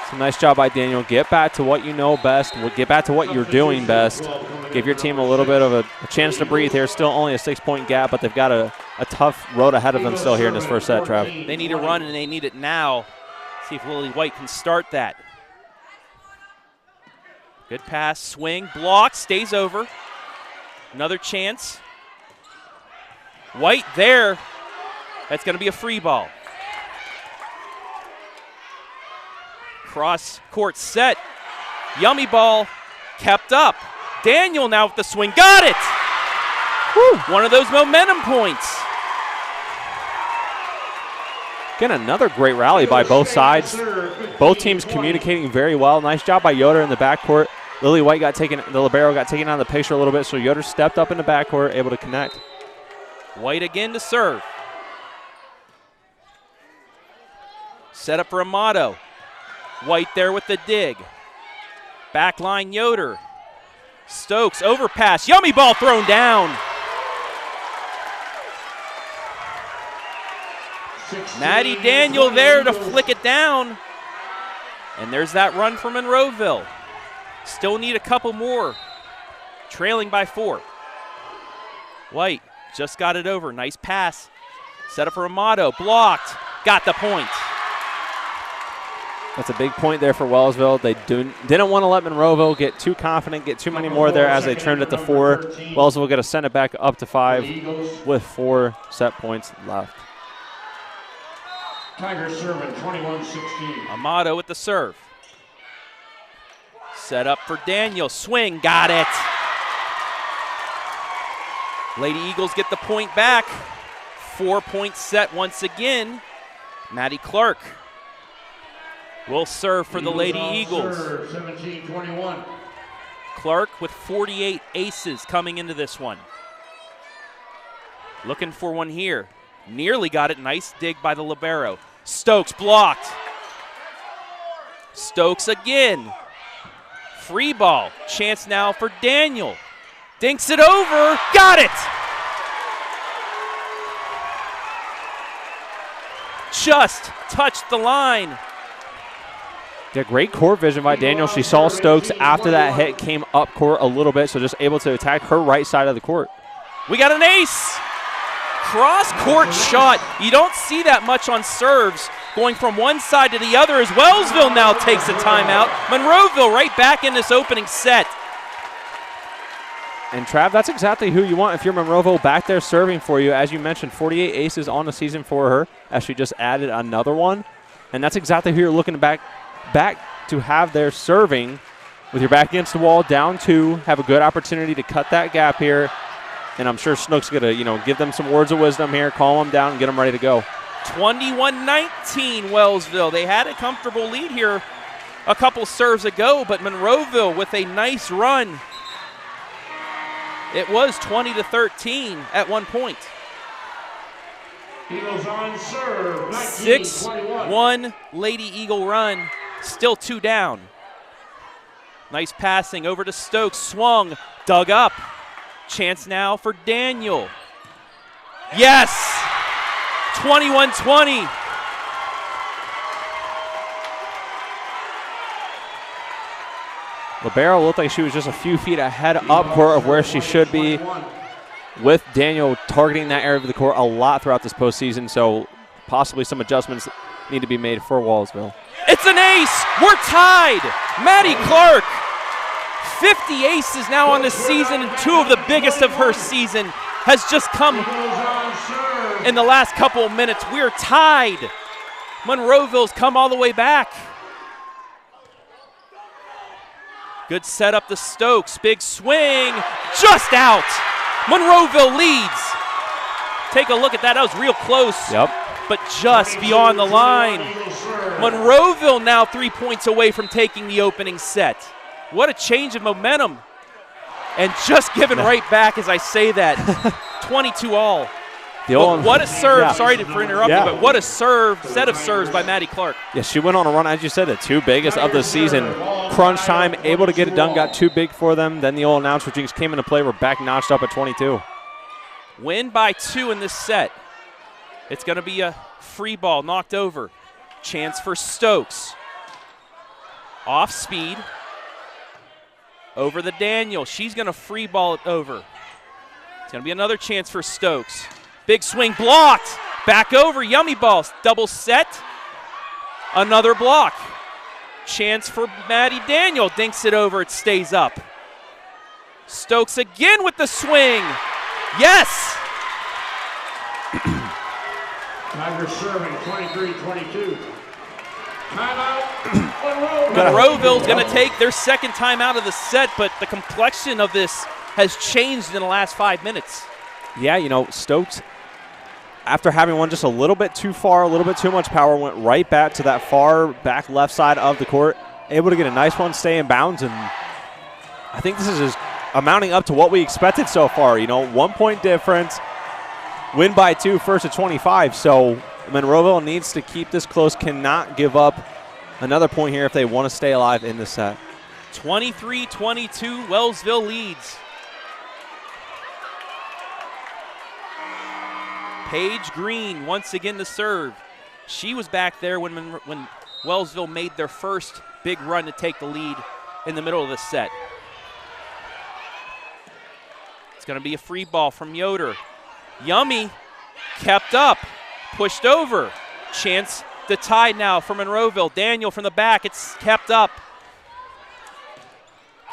[SPEAKER 8] It's a nice job by Daniel. Get back to what you know best. Get back to what you're doing best. Give your team a little bit of a chance to breathe here. Still only a 6-point gap, but they've got a tough road ahead of them still here in this first set, Trav.
[SPEAKER 1] They need a run, and they need it now. See if Lily White can start that. Good pass, swing, block, stays over. Another chance. White there. That's going to be a free ball. Cross court set. Yummy ball kept up. Daniel now with the swing. Got it! Woo. One of those momentum points.
[SPEAKER 8] Again, another great rally by both sides. Both teams communicating very well. Nice job by Yoder in the backcourt. Lily White got taken, the libero got taken out of the picture a little bit, so Yoder stepped up in the backcourt, able to connect.
[SPEAKER 1] White again to serve. Set up for Amato. White there with the dig. Backline Yoder. Stokes overpass. Yummy ball thrown down. Maddie Daniel there to flick it down. And there's that run for Monroeville. Still need a couple more. Trailing by 4. White just got it over. Nice pass. Set up for Amato. Blocked. Got the point.
[SPEAKER 8] That's a big point there for Wellsville. They didn't want to let Monroeville get too confident, get too many more there as they trimmed it to 4. Wellsville got to send it back up to 5 with 4 set points left.
[SPEAKER 10] Tigers serving 21-16.
[SPEAKER 1] Amato with the serve. Set up for Daniel. Swing. Got it. Lady Eagles get the point back. 4-point set once again. Maddie Clark will serve for the Lady Eagles.
[SPEAKER 10] 17-21.
[SPEAKER 1] Clark with 48 aces coming into this one. Looking for one here. Nearly got it. Nice dig by the libero. Stokes blocked. Stokes again. Free ball. Chance now for Daniel. Dinks it over. Got it! Just touched the line.
[SPEAKER 8] Yeah, great court vision by Daniel. She saw Stokes after that hit, came up court a little bit, so just able to attack her right side of the court.
[SPEAKER 1] We got an ace. Cross-court shot. You don't see that much on serves. Going from one side to the other as Wellsville now takes a timeout. Monroeville right back in this opening set.
[SPEAKER 8] And Trav, that's exactly who you want if you're Monroeville back there serving for you. As you mentioned, 48 aces on the season for her as she just added another one. And that's exactly who you're looking back to have there serving with your back against the wall, down 2, have a good opportunity to cut that gap here. And I'm sure Snook's going to, give them some words of wisdom here, calm them down, and get them ready to go.
[SPEAKER 1] 21-19 Wellsville. They had a comfortable lead here a couple serves ago, but Monroeville with a nice run. It was 20-13 at one point.
[SPEAKER 10] Eagles on serve.
[SPEAKER 1] 6-1 Lady Eagle run. Still 2 down. Nice passing over to Stokes. Swung, dug up. Chance now for Daniel. Yes! 21-20.
[SPEAKER 8] Libero looked like she was just a few feet ahead up court of where she should be, with Daniel targeting that area of the court a lot throughout this postseason, so possibly some adjustments need to be made for Wellsville.
[SPEAKER 1] It's an ace! We're tied! Maddie Clark, 50 aces now on the season, and 2 of the biggest of her season has just come in the last couple of minutes. We're tied. Monroeville's come all the way back. Good setup to Stokes. Big swing. Just out. Monroeville leads. Take a look at that. That was real close.
[SPEAKER 8] Yep.
[SPEAKER 1] But just beyond the line. Monroeville now 3 points away from taking the opening set. What a change in momentum. And just given right back as I say that. 22 all. What a serve. Sorry for interrupting, but what a set of serves by Maddie Clark.
[SPEAKER 8] Yeah, she went on a run, as you said, the 2 biggest of the season. Crunch time, able to get it done, got too big for them. Then the old announcer jinx came into play. We're back notched up at 22.
[SPEAKER 1] Win by 2 in this set. It's going to be a free ball knocked over. Chance for Stokes. Off speed. Over the Daniel. She's going to free ball it over. It's going to be another chance for Stokes. Big swing blocked. Back over. Yummy balls. Double set. Another block. Chance for Maddie Daniel. Dinks it over. It stays up. Stokes again with the swing. Yes.
[SPEAKER 10] Tigers serving 23-22. Timeout.
[SPEAKER 1] Monroeville's going to take their second timeout of the set, but the complexion of this has changed in the last 5 minutes.
[SPEAKER 8] Yeah, you know, Stokes, after having one just a little bit too far, a little bit too much power, went right back to that far back left side of the court, able to get a nice one, stay in bounds, and I think this is just amounting up to what we expected so far. You know, 1 point difference, win by 2, first to 25, so Monroeville needs to keep this close, cannot give up another point here if they want to stay alive in the set.
[SPEAKER 1] 23-22, Wellsville leads. Paige Green once again to serve. She was back there when Wellsville made their first big run to take the lead in the middle of the set. It's going to be a free ball from Yoder. Yummy, kept up, pushed over. Chance to tie now for Monroeville. Daniel from the back, it's kept up.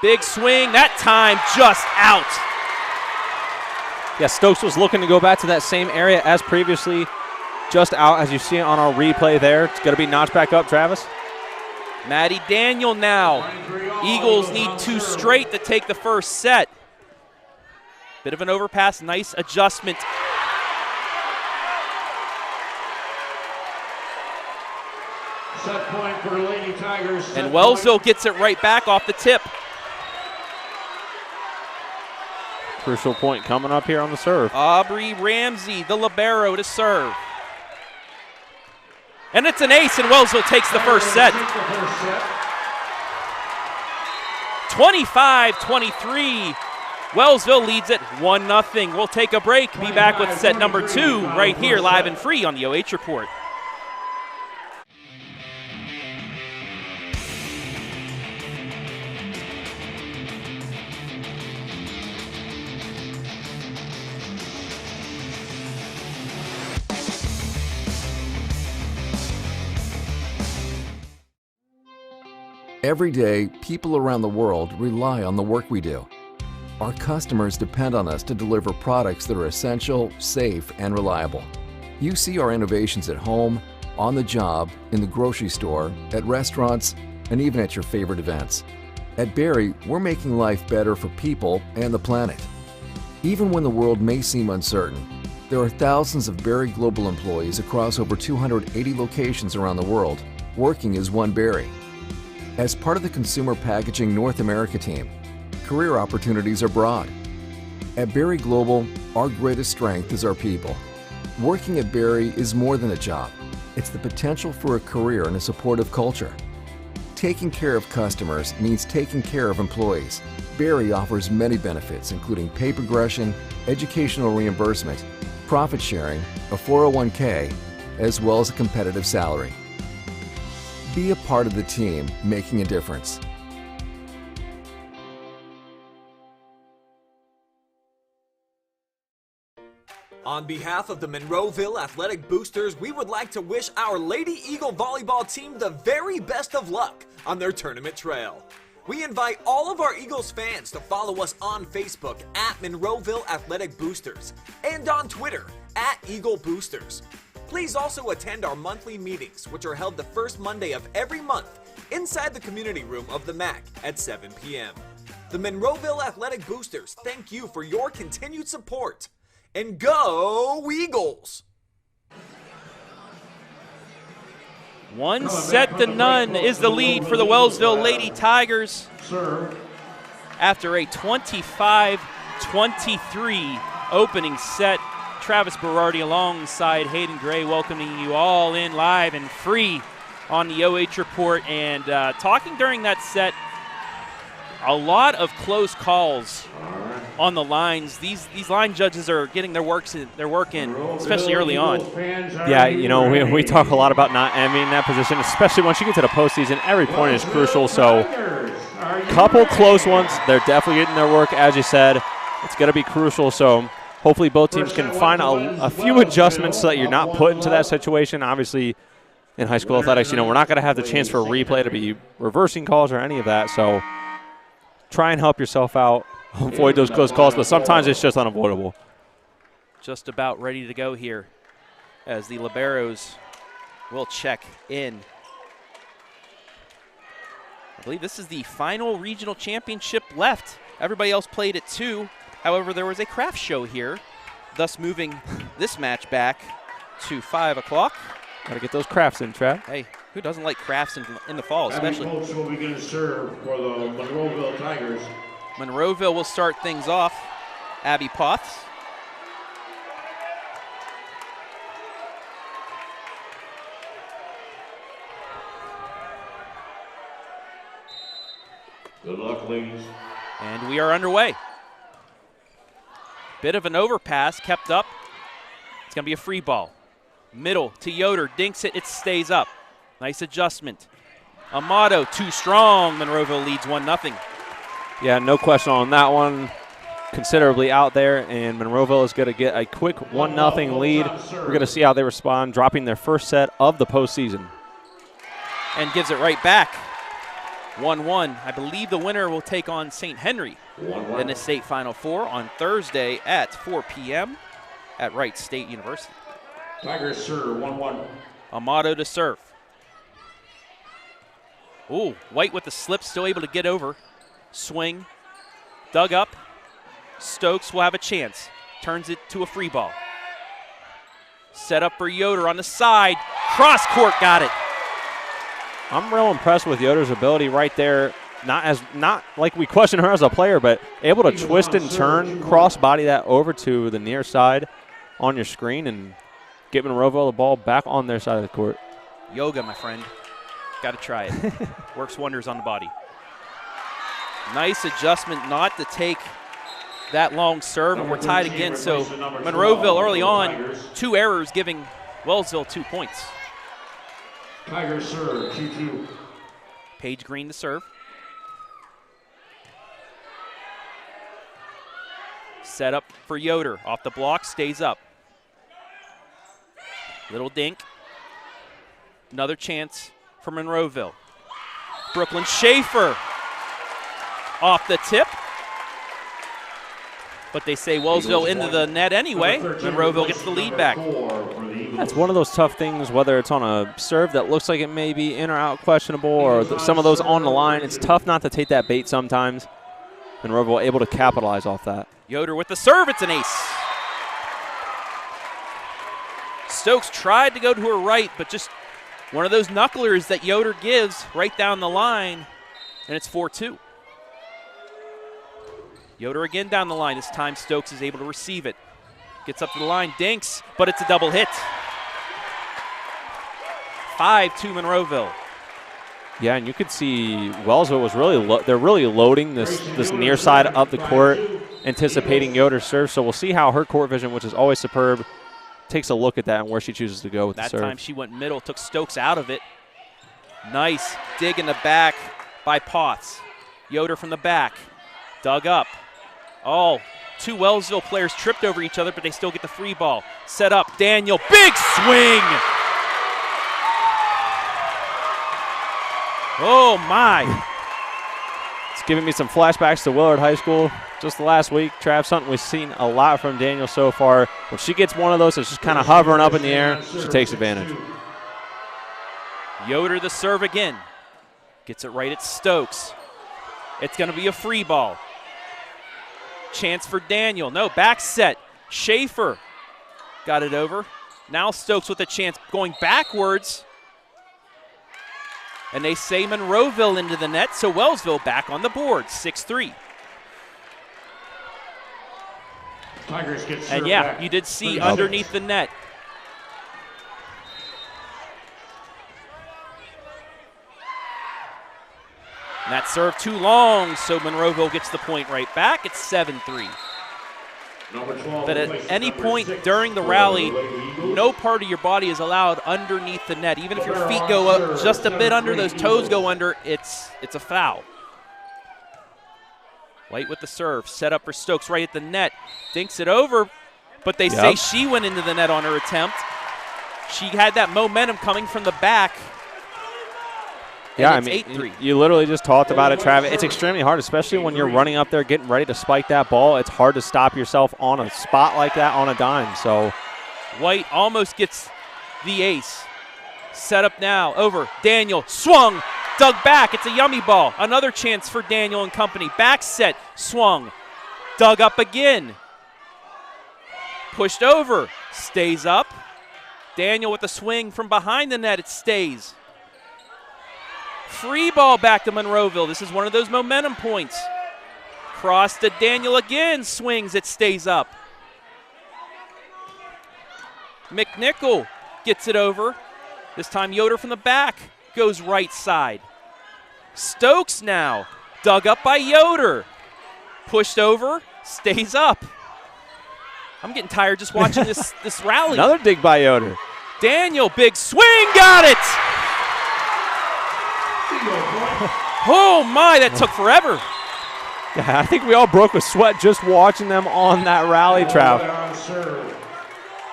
[SPEAKER 1] Big swing, that time just out.
[SPEAKER 8] Yeah, Stokes was looking to go back to that same area as previously, just out as you see it on our replay there. It's going to be notched back up, Travis.
[SPEAKER 1] Maddie Daniel now. Eagles need 2 straight to take the first set. Bit of an overpass, nice adjustment.
[SPEAKER 10] Set point for Lady Tigers.
[SPEAKER 1] And Wellsville gets it right back off the tip.
[SPEAKER 8] Crucial point coming up here on the serve.
[SPEAKER 1] Aubrey Ramsey, the libero, to serve. And it's an ace, and Wellsville takes the first set. 25-23. Wellsville leads it 1-0. We'll take a break. Be back with set number 2 right here, live and free on the OH Report.
[SPEAKER 5] Every day, people around the world rely on the work we do. Our customers depend on us to deliver products that are essential, safe, and reliable. You see our innovations at home, on the job, in the grocery store, at restaurants, and even at your favorite events. At Berry, we're making life better for people and the planet. Even when the world may seem uncertain, there are thousands of Berry Global employees across over 280 locations around the world, working as one Berry. As part of the Consumer Packaging North America team, career opportunities are broad. At Berry Global, our greatest strength is our people. Working at Berry is more than a job. It's the potential for a career and a supportive culture. Taking care of customers means taking care of employees. Berry offers many benefits, including pay progression, educational reimbursement, profit sharing, a 401k, as well as a competitive salary. Be a part of the team making a difference.
[SPEAKER 6] On behalf of the Monroeville Athletic Boosters, we would like to wish our Lady Eagle Volleyball team the very best of luck on their tournament trail. We invite all of our Eagles fans to follow us on Facebook at Monroeville Athletic Boosters and on Twitter at Eagle Boosters. Please also attend our monthly meetings, which are held the first Monday of every month inside the community room of the MAC at 7 p.m. The Monroeville Athletic Boosters thank you for your continued support. And go Eagles!
[SPEAKER 1] 1-0 is the lead for the Wellsville Lady Tigers after a 25-23 opening set. Travis Berardi alongside Hayden Gray, welcoming you all in live and free on the OH Report. And talking during that set, a lot of close calls on the lines. These line judges are getting their work in, especially early on.
[SPEAKER 8] Yeah, you know, we talk a lot about not ending that position, especially once you get to the postseason. Every point is crucial, so couple close ones. They're definitely getting their work, as you said. It's going to be crucial, so hopefully both teams can find a few adjustments so that you're not put into that situation. Obviously, in high school athletics, you know, we're not going to have the chance for a replay to be reversing calls or any of that, so try and help yourself out. Avoid those close calls, but sometimes it's just unavoidable.
[SPEAKER 1] Just about ready to go here as the liberos will check in. I believe this is the final regional championship left. Everybody else played at 2. However, there was a craft show here, thus moving this match back to 5 o'clock.
[SPEAKER 8] Got to get those crafts in, Trav.
[SPEAKER 1] Hey, who doesn't like crafts in the fall, especially?
[SPEAKER 10] Abby Coach will begin to serve for the Monroeville Tigers.
[SPEAKER 1] Monroeville will start things off. Abby Potts.
[SPEAKER 10] Good luck, ladies.
[SPEAKER 1] And we are underway. Bit of an overpass kept up. It's going to be a free ball. Middle to Yoder, dinks it, it stays up. Nice adjustment. Amato, too strong. Monroeville leads 1-0.
[SPEAKER 8] Yeah, no question on that one. Considerably out there, and Monroeville is going to get a quick 1-0 lead. We're going to see how they respond, dropping their first set of the postseason.
[SPEAKER 1] And gives it right back. 1-1. I believe the winner will take on St. Henry in the state Final Four on Thursday at 4 p.m. at Wright State University.
[SPEAKER 10] Tigers serve 1-1.
[SPEAKER 1] Amato to serve. Ooh, White with the slip, still able to get over. Swing, dug up. Stokes will have a chance. Turns it to a free ball. Set up for Yoder on the side. Cross court, got it.
[SPEAKER 8] I'm real impressed with Yoder's ability right there. Not like we question her as a player, but able to twist and turn, cross body that over to the near side on your screen and get Monroeville the ball back on their side of the court.
[SPEAKER 1] Yoga, my friend. Got to try it. Works wonders on the body. Nice adjustment not to take that long serve, and we're tied again. So Monroeville early on, 2 errors giving Wellsville 2 points.
[SPEAKER 10] Tigers serve 2-2.
[SPEAKER 1] Paige Green to serve. Set up for Yoder. Off the block, stays up. Little dink. Another chance for Monroeville. Brooklyn Schaefer off the tip. But they say Wellsville into the net anyway. Monroeville gets the lead back.
[SPEAKER 8] That's one of those tough things, whether it's on a serve that looks like it may be in or out questionable, or some of those on the line. It's tough not to take that bait sometimes. Monroeville able to capitalize off that.
[SPEAKER 1] Yoder with the serve, it's an ace. Stokes tried to go to her right, but just one of those knucklers that Yoder gives right down the line, and it's 4-2. Yoder again down the line. This time Stokes is able to receive it. Gets up to the line, dinks, but it's a double hit. 5-2 Monroeville.
[SPEAKER 8] Yeah, and you could see Wellsville was really they're really loading this near side of the court, anticipating Yoder's serve. So we'll see how her court vision, which is always superb, takes a look at that and where she chooses to go with the serve.
[SPEAKER 1] That time she went middle, took Stokes out of it. Nice dig in the back by Potts. Yoder from the back, dug up. Oh, 2 Wellsville players tripped over each other, but they still get the free ball. Set up, Daniel, big swing! Oh my!
[SPEAKER 8] It's giving me some flashbacks to Willard High School just last week. Trav, something we've seen a lot from Daniel so far. When she gets one of those that's just kind of hovering up in the air, she takes advantage.
[SPEAKER 1] Yoder the serve again. Gets it right at Stokes. It's going to be a free ball. Chance for Daniel. No, back set. Schaefer got it over. Now Stokes with a chance going backwards. And they say Monroeville into the net, so Wellsville back on the board, 6-3.
[SPEAKER 10] Tigers get
[SPEAKER 1] And
[SPEAKER 10] served
[SPEAKER 1] yeah,
[SPEAKER 10] back.
[SPEAKER 1] you did see
[SPEAKER 10] 36.
[SPEAKER 1] underneath the net. And that serve too long, so Monroeville gets the point right back. It's 7-3.
[SPEAKER 10] Number 12,
[SPEAKER 1] But at
[SPEAKER 10] replaces
[SPEAKER 1] any
[SPEAKER 10] number
[SPEAKER 1] point
[SPEAKER 10] 6
[SPEAKER 1] during the
[SPEAKER 10] for
[SPEAKER 1] rally,
[SPEAKER 10] Lady Eagles.
[SPEAKER 1] no part of your body is allowed underneath the net. Even if your feet go up just a bit under, those toes go under, it's a foul. White with the serve, set up for Stokes right at the net. Dinks it over, but they say she went into the net on her attempt. She had that momentum coming from the back.
[SPEAKER 8] Yeah, I
[SPEAKER 1] it's
[SPEAKER 8] mean,
[SPEAKER 1] 8-3.
[SPEAKER 8] you literally just talked about it, Travis. It's extremely hard, especially when you're running up there getting ready to spike that ball. It's hard to stop yourself on a spot like that on a dime. So
[SPEAKER 1] White almost gets the ace. Set up now, over. Daniel, swung, dug back. It's a yummy ball. Another chance for Daniel and company. Back set, swung, dug up again. Pushed over, stays up. Daniel with the swing from behind the net, it stays. Free ball back to Monroeville. This is one of those momentum points. Cross to Daniel again, swings, it stays up. McNichol gets it over. This time Yoder from the back goes right side. Stokes now, dug up by Yoder. Pushed over, stays up. I'm getting tired just watching this rally.
[SPEAKER 8] another dig by Yoder.
[SPEAKER 1] Daniel, big swing, got it! Oh my, that took forever.
[SPEAKER 8] Yeah, I think we all broke with sweat just watching them on that rally, Trav.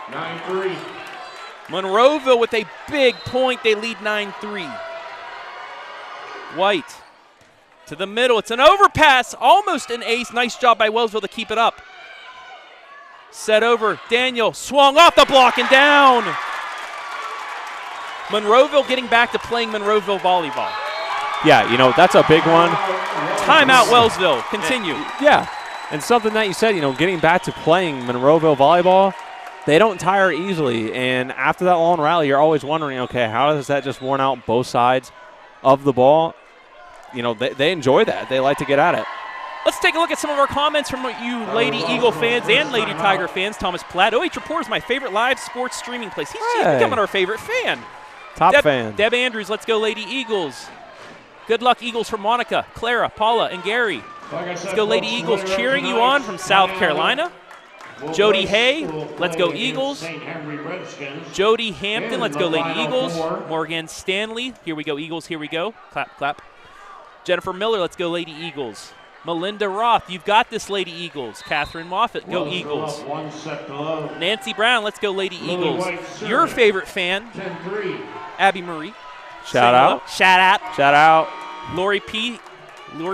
[SPEAKER 10] 9-3.
[SPEAKER 1] Monroeville with a big point. They lead 9-3. White to the middle. It's an overpass. Almost an ace. Nice job by Wellsville to keep it up. Set over. Daniel swung off the block and down. Monroeville getting back to playing Monroeville volleyball.
[SPEAKER 8] Yeah, you know, that's a big one.
[SPEAKER 1] Timeout, Wellsville. Continue.
[SPEAKER 8] Yeah, and something that you said, you know, getting back to playing Monroeville volleyball, they don't tire easily. And after that long rally, you're always wondering, okay, how does that just worn out both sides of the ball? You know, they enjoy that. They like to get at it.
[SPEAKER 1] Let's take a look at some of our comments from you Lady Eagle fans and Lady Tiger fans. Thomas Platt, OH Report is my favorite live sports streaming place. She's becoming our favorite fan.
[SPEAKER 8] Top fan.
[SPEAKER 1] Deb Andrews, let's go Lady Eagles. Good luck, Eagles, from Monica, Clara, Paula, and Gary. Let's go Lady Eagles, cheering you on from South Carolina. Jody Hay, let's go Eagles. Jody Hampton, let's go Lady Eagles. Morgan Stanley, here we go Eagles, here we go. Clap, clap. Jennifer Miller, let's go Lady Eagles. Melinda Roth, you've got this Lady Eagles. Catherine Moffett, go Eagles. Nancy Brown, let's go Lady Eagles. Your favorite fan, Abby Marie.
[SPEAKER 8] Shout out.
[SPEAKER 1] Shout out.
[SPEAKER 8] Shout out.
[SPEAKER 1] Lori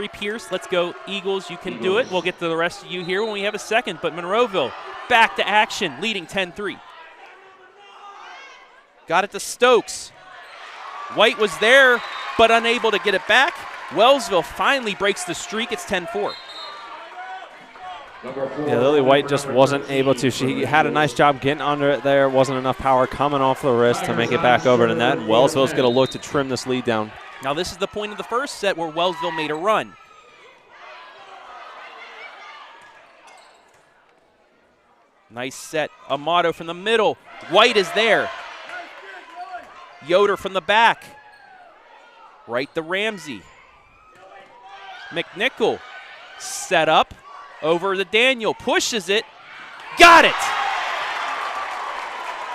[SPEAKER 1] Pierce, let's go Eagles. You can do it. We'll get to the rest of you here when we have a second. But Monroeville back to action, leading 10-3. Got it to Stokes. White was there, but unable to get it back. Wellsville finally breaks the streak. It's 10-4.
[SPEAKER 8] Yeah, Lily White just wasn't able to. She had a nice job getting under it there. Wasn't enough power coming off the wrist to make it back over to the net. Wellsville's going to look to trim this lead down.
[SPEAKER 1] Now this is the point of the first set where Wellsville made a run. Nice set. Amato from the middle. White is there. Yoder from the back. Right to Ramsey. McNichol set up. Over to Daniel, pushes it, got it!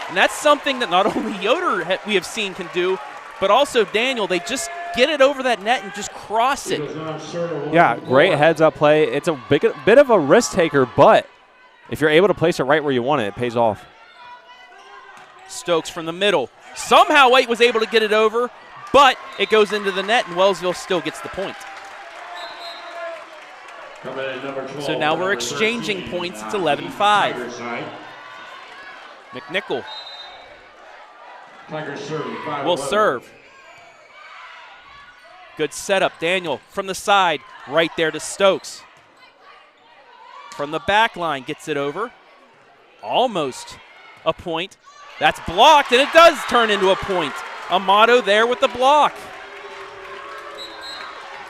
[SPEAKER 1] And that's something that not only Yoder we have seen can do, but also Daniel. They just get it over that net and just cross it.
[SPEAKER 8] Yeah, great heads-up play. It's a bit of a risk taker, but if you're able to place it right where you want it, it pays off.
[SPEAKER 1] Stokes from the middle. Somehow White was able to get it over, but it goes into the net, and Wellsville still gets the point. So now we're exchanging points. It's 11-5. McNichol will serve. Good setup. Daniel from the side, right there to Stokes. From the back line, gets it over. Almost a point. That's blocked, and it does turn into a point. Amato there with the block.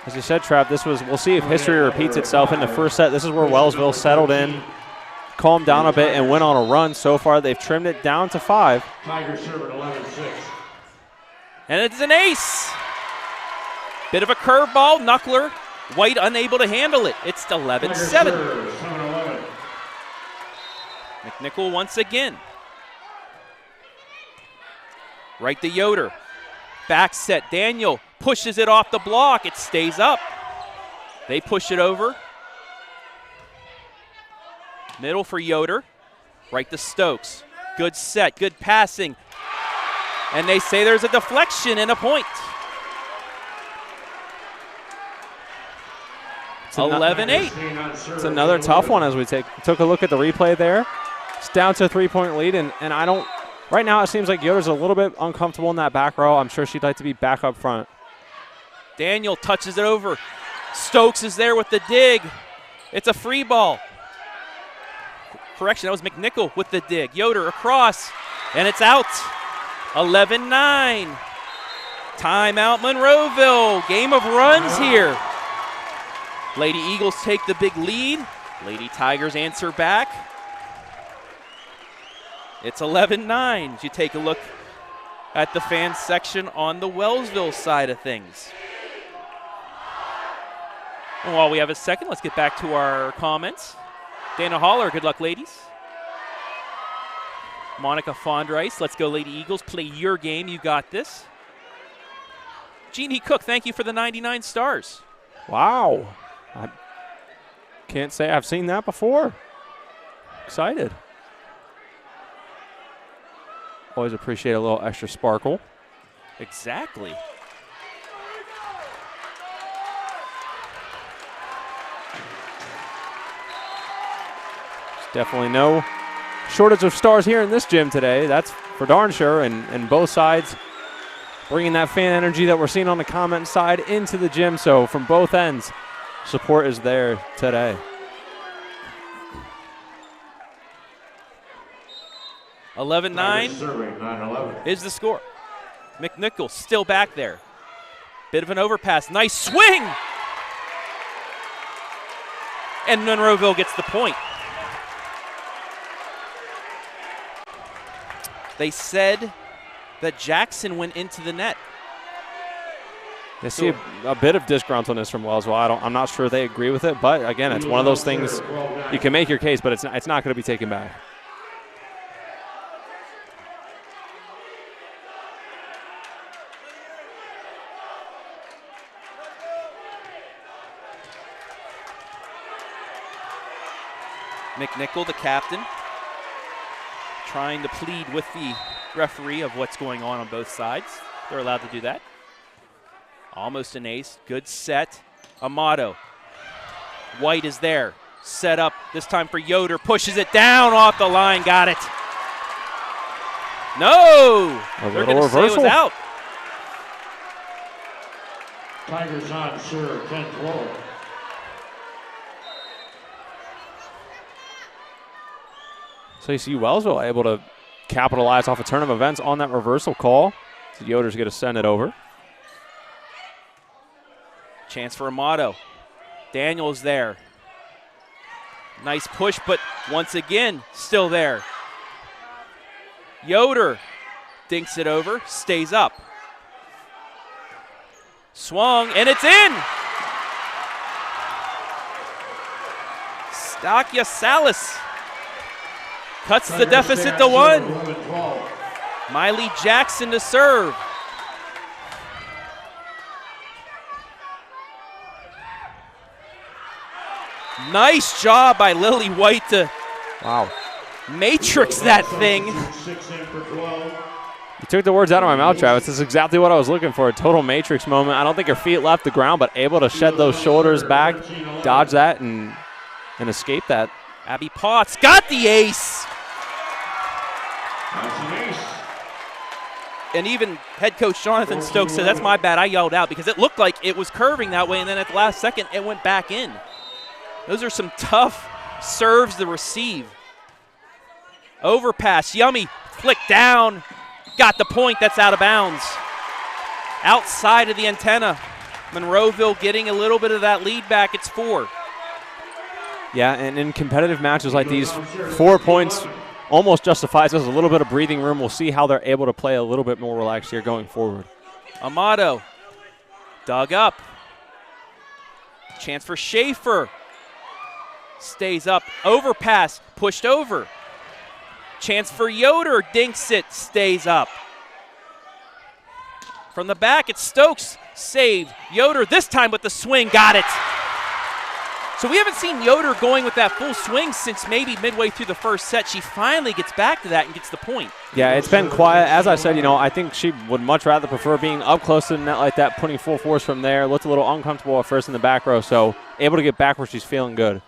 [SPEAKER 8] As you said, Trav, we'll see if history repeats itself in the first set. This is where Wellsville settled in, calmed down a bit and went on a run. So far, they've trimmed it down to 5.
[SPEAKER 10] Tigers serving 11-6.
[SPEAKER 1] And it's an ace. Bit of a curveball, knuckler. White unable to handle it. It's 11-7. McNichol once again. Right to Yoder. Back set. Daniel pushes it off the block. It stays up. They push it over. Middle for Yoder. Right to Stokes. Good set. Good passing. And they say there's a deflection and a point. 11-8.
[SPEAKER 8] It's another tough one as we took a look at the replay there. It's down to a 3-point lead, and I don't – right now it seems like Yoder's a little bit uncomfortable in that back row. I'm sure she'd like to be back up front.
[SPEAKER 1] Daniel touches it over. Stokes is there with the dig. It's a free ball. Correction, that was McNichol with the dig. Yoder across, and it's out. 11-9. Timeout Monroeville. Game of runs here. Lady Eagles take the big lead. Lady Tigers answer back. It's 11-9 as you take a look at the fan section on the Wellsville side of things. And while we have a second, let's get back to our comments. Dana Haller, good luck, ladies. Monica Fondrice, let's go, Lady Eagles. Play your game. You got this. Jeannie Cook, thank you for the 99 stars.
[SPEAKER 8] Wow. I can't say I've seen that before. Excited. Always appreciate a little extra sparkle.
[SPEAKER 1] Exactly.
[SPEAKER 8] There's definitely no shortage of stars here in this gym today. That's for darn sure. And both sides bringing that fan energy that we're seeing on the comment side into the gym. So from both ends, support is there today.
[SPEAKER 1] 11-9 is the score. McNichol still back there. Bit of an overpass. Nice swing! And Monroeville gets the point. They said that Jackson went into the net.
[SPEAKER 8] They see a bit of disgruntledness from Wellsville. I'm not sure they agree with it, but again, it's one of those things you can make your case, but it's not going to be taken back.
[SPEAKER 1] McNichol, the captain, trying to plead with the referee of what's going on both sides. They're allowed to do that. Almost an ace. Good set. Amato. White is there. Set up this time for Yoder. Pushes it down off the line. Got it. No! They're going to say it was out.
[SPEAKER 10] Tigers on serve, 10-12.
[SPEAKER 8] So you see Wellsville able to capitalize off a turn of events on that reversal call. So Yoder's going to send it over.
[SPEAKER 1] Chance for Amato. Daniel's there. Nice push, but once again, still there. Yoder dinks it over, stays up. Swung, and it's in! Stakia Salas cuts the deficit to 1. Miley Jackson to serve. Nice job by Lily White to matrix that thing.
[SPEAKER 8] You took the words out of my mouth, Travis. This is exactly what I was looking for, a total matrix moment. I don't think her feet left the ground, but able to shed those shoulders back, dodge that, and escape that.
[SPEAKER 1] Abby Potts got the ace. And even head coach Jonathan Stokes said, that's my bad, I yelled out, because it looked like it was curving that way, and then at the last second, it went back in. Those are some tough serves to receive. Overpass, Yummy, flick down, got the point, that's out of bounds. Outside of the antenna, Monroeville getting a little bit of that lead back, it's 4.
[SPEAKER 8] Yeah, and in competitive matches like these, 4 points almost justifies us a little bit of breathing room. We'll see how they're able to play a little bit more relaxed here going forward.
[SPEAKER 1] Amato dug up. Chance for Schaefer. Stays up. Overpass. Pushed over. Chance for Yoder. Dinks it. Stays up. From the back, it's Stokes. Saved. Yoder this time with the swing. Got it. So we haven't seen Yoder going with that full swing since maybe midway through the first set. She finally gets back to that and gets the point.
[SPEAKER 8] Yeah, it's been quiet. As I said, I think she would much rather prefer being up close to the net like that, putting full force from there. Looked a little uncomfortable at first in the back row, so able to get back where she's feeling good.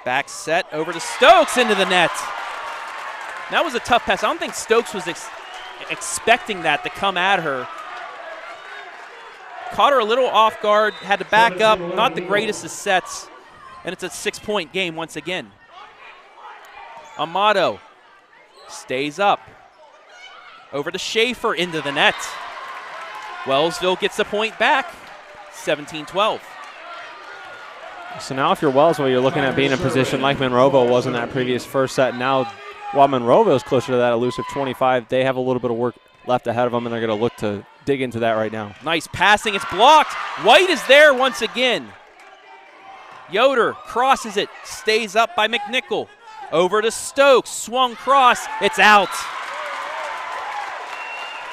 [SPEAKER 1] Back set over to Stokes into the net. That was a tough pass. I don't think Stokes was expecting that to come at her. Caught her a little off guard, had to back up, not the greatest of sets, and it's a 6-point game once again. Amato stays up. Over to Schaefer into the net. Wellsville gets the point back, 17-12.
[SPEAKER 8] So now if you're Wellsville, you're looking at being in a position like Monroeville was in that previous first set. Now, while Monroeville is closer to that elusive 25, they have a little bit of work left ahead of them, and they're going to look to dig into that right now.
[SPEAKER 1] Nice passing. It's blocked. White is there once again. Yoder crosses it. Stays up by McNichol. Over to Stokes. Swung cross. It's out.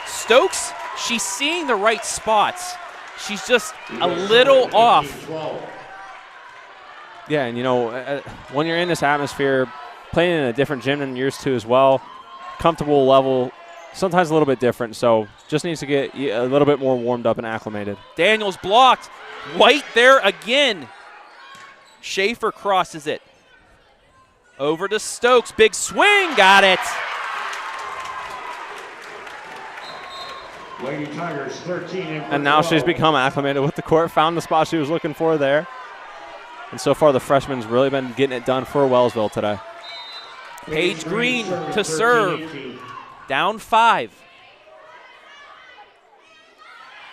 [SPEAKER 1] Stokes, she's seeing the right spots. She's just a little off.
[SPEAKER 8] Yeah, and when you're in this atmosphere, playing in a different gym than you're used to as well, comfortable level, sometimes a little bit different, so just needs to get a little bit more warmed up and acclimated.
[SPEAKER 1] Daniels blocked. White there again. Schaefer crosses it. Over to Stokes. Big swing. Got it.
[SPEAKER 10] Lady Tigers 13.
[SPEAKER 8] And now she's become acclimated with the court, found the spot she was looking for there. And so far the freshman's really been getting it done for Wellsville today.
[SPEAKER 1] Paige Green to serve. Down 5.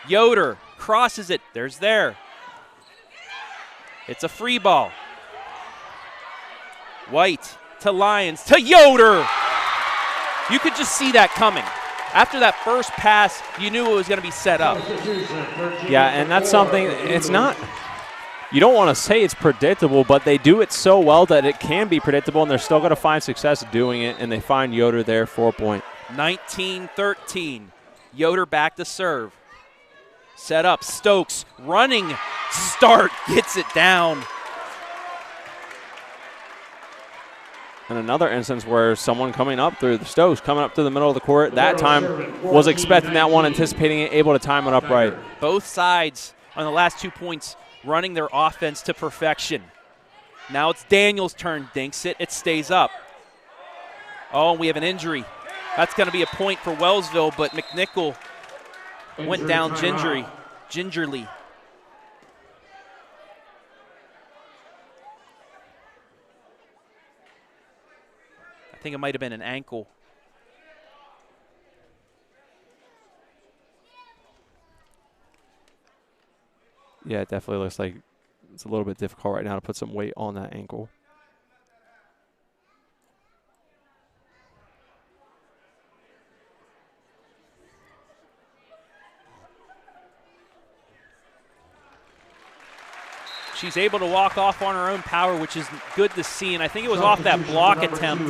[SPEAKER 1] Yoder crosses it. There's there. It's a free ball. White to Lyons to Yoder. You could just see that coming. After that first pass, you knew it was going to be set up.
[SPEAKER 8] Yeah, and that's something, it's not, you don't want to say it's predictable, but they do it so well that it can be predictable, and they're still going to find success doing it, and they find Yoder there for a point.
[SPEAKER 1] 19-13. Yoder back to serve. Set up. Stokes running. Start. Gets it down.
[SPEAKER 8] And another instance where someone coming up through the Stokes, coming up to the middle of the court, that time was expecting that one, anticipating it, able to time it up right.
[SPEAKER 1] Both sides on the last 2 points running their offense to perfection. Now it's Daniels' turn. Dinks it. It stays up. Oh, we have an injury. That's going to be a point for Wellsville, but McNichol went down gingerly. I think it might have been an ankle.
[SPEAKER 8] Yeah, it definitely looks like it's a little bit difficult right now to put some weight on that ankle.
[SPEAKER 1] She's able to walk off on her own power, which is good to see, and I think it was off that block attempt.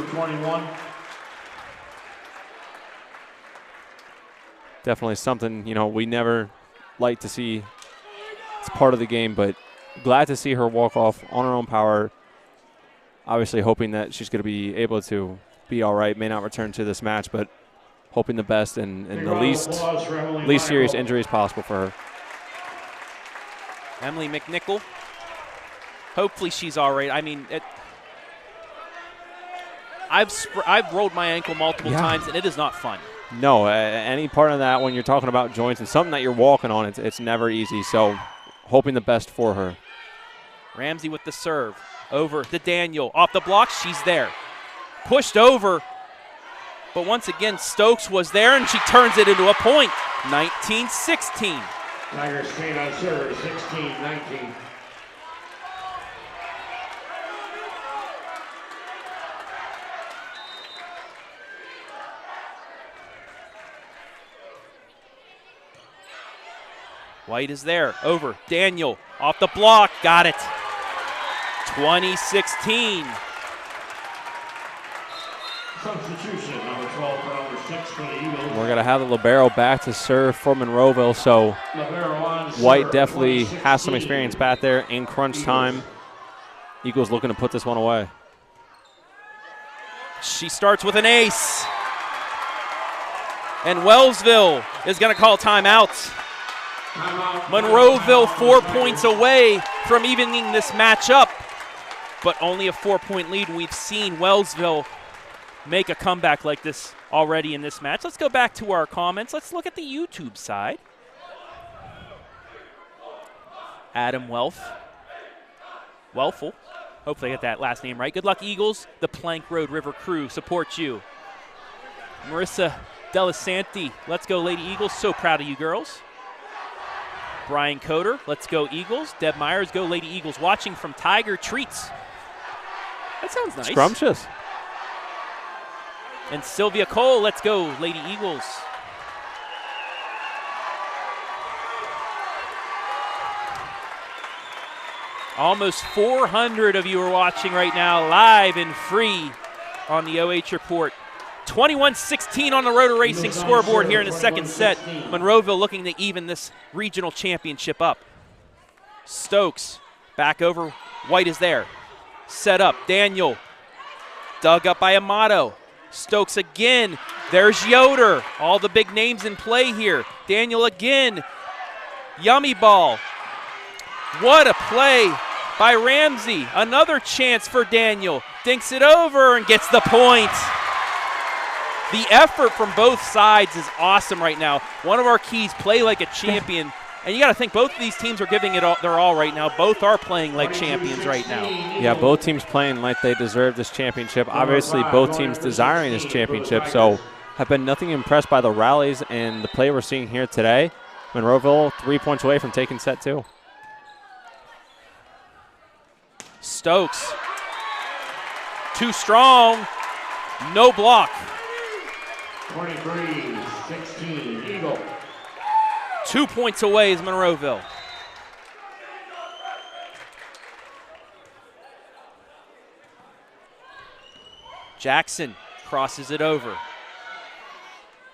[SPEAKER 8] Definitely something, we never like to see. It's part of the game, but glad to see her walk off on her own power. Obviously hoping that she's going to be able to be all right. May not return to this match, but hoping the best and the least serious injuries possible for her.
[SPEAKER 1] Emily McNichol. Hopefully she's all right. I mean, I've rolled my ankle multiple times, and it is not fun.
[SPEAKER 8] No, any part of that when you're talking about joints and something that you're walking on, it's never easy. So hoping the best for her.
[SPEAKER 1] Ramsey with the serve. Over to Daniel. Off the block, she's there. Pushed over. But once again, Stokes was there, and she turns it into a point. 19-16.
[SPEAKER 10] Tigers straight on serve, 16-19.
[SPEAKER 1] White is there. Over. Daniel off the block. Got it. 20-16.
[SPEAKER 10] Substitution, number 12 for number 6 for the Eagles.
[SPEAKER 8] We're going to have the libero back to serve for Monroeville, so White definitely has some experience back there in crunch time. Eagles looking to put this one away.
[SPEAKER 1] She starts with an ace. And Wellsville is going to call timeout. Monroeville 4 points away from evening this match up, but only a 4-point lead. We've seen Wellsville make a comeback like this already in this match. Let's go back to our comments. Let's look at the YouTube side. Adam Welfel. Hopefully I get that last name right. Good luck, Eagles. The Plank Road River crew supports you. Marissa Delasanti, let's go, Lady Eagles. So proud of you girls. Brian Coder, let's go, Eagles. Deb Myers, go, Lady Eagles. Watching from Tiger Treats. That sounds nice.
[SPEAKER 8] Scrumptious.
[SPEAKER 1] And Sylvia Cole, let's go, Lady Eagles. Almost 400 of you are watching right now, live and free on the OH Report. 21-16 on the Rotor Racing scoreboard here in the second set. Monroeville looking to even this regional championship up. Stokes back over. White is there. Set up. Daniel dug up by Amato. Stokes again. There's Yoder. All the big names in play here. Daniel again. Yummy ball. What a play by Ramsey. Another chance for Daniel. Dinks it over and gets the point. The effort from both sides is awesome right now. One of our keys, play like a champion. And you got to think both of these teams are giving it all, their all right now. Both are playing like champions right now.
[SPEAKER 8] Yeah, both teams playing like they deserve this championship. Obviously, both teams desiring this championship, so have been nothing impressed by the rallies and the play we're seeing here today. Monroeville 3 points away from taking set 2.
[SPEAKER 1] Stokes. Too strong. No block.
[SPEAKER 10] 23-16, Eagle.
[SPEAKER 1] 2 points away is Monroeville. Jackson crosses it over.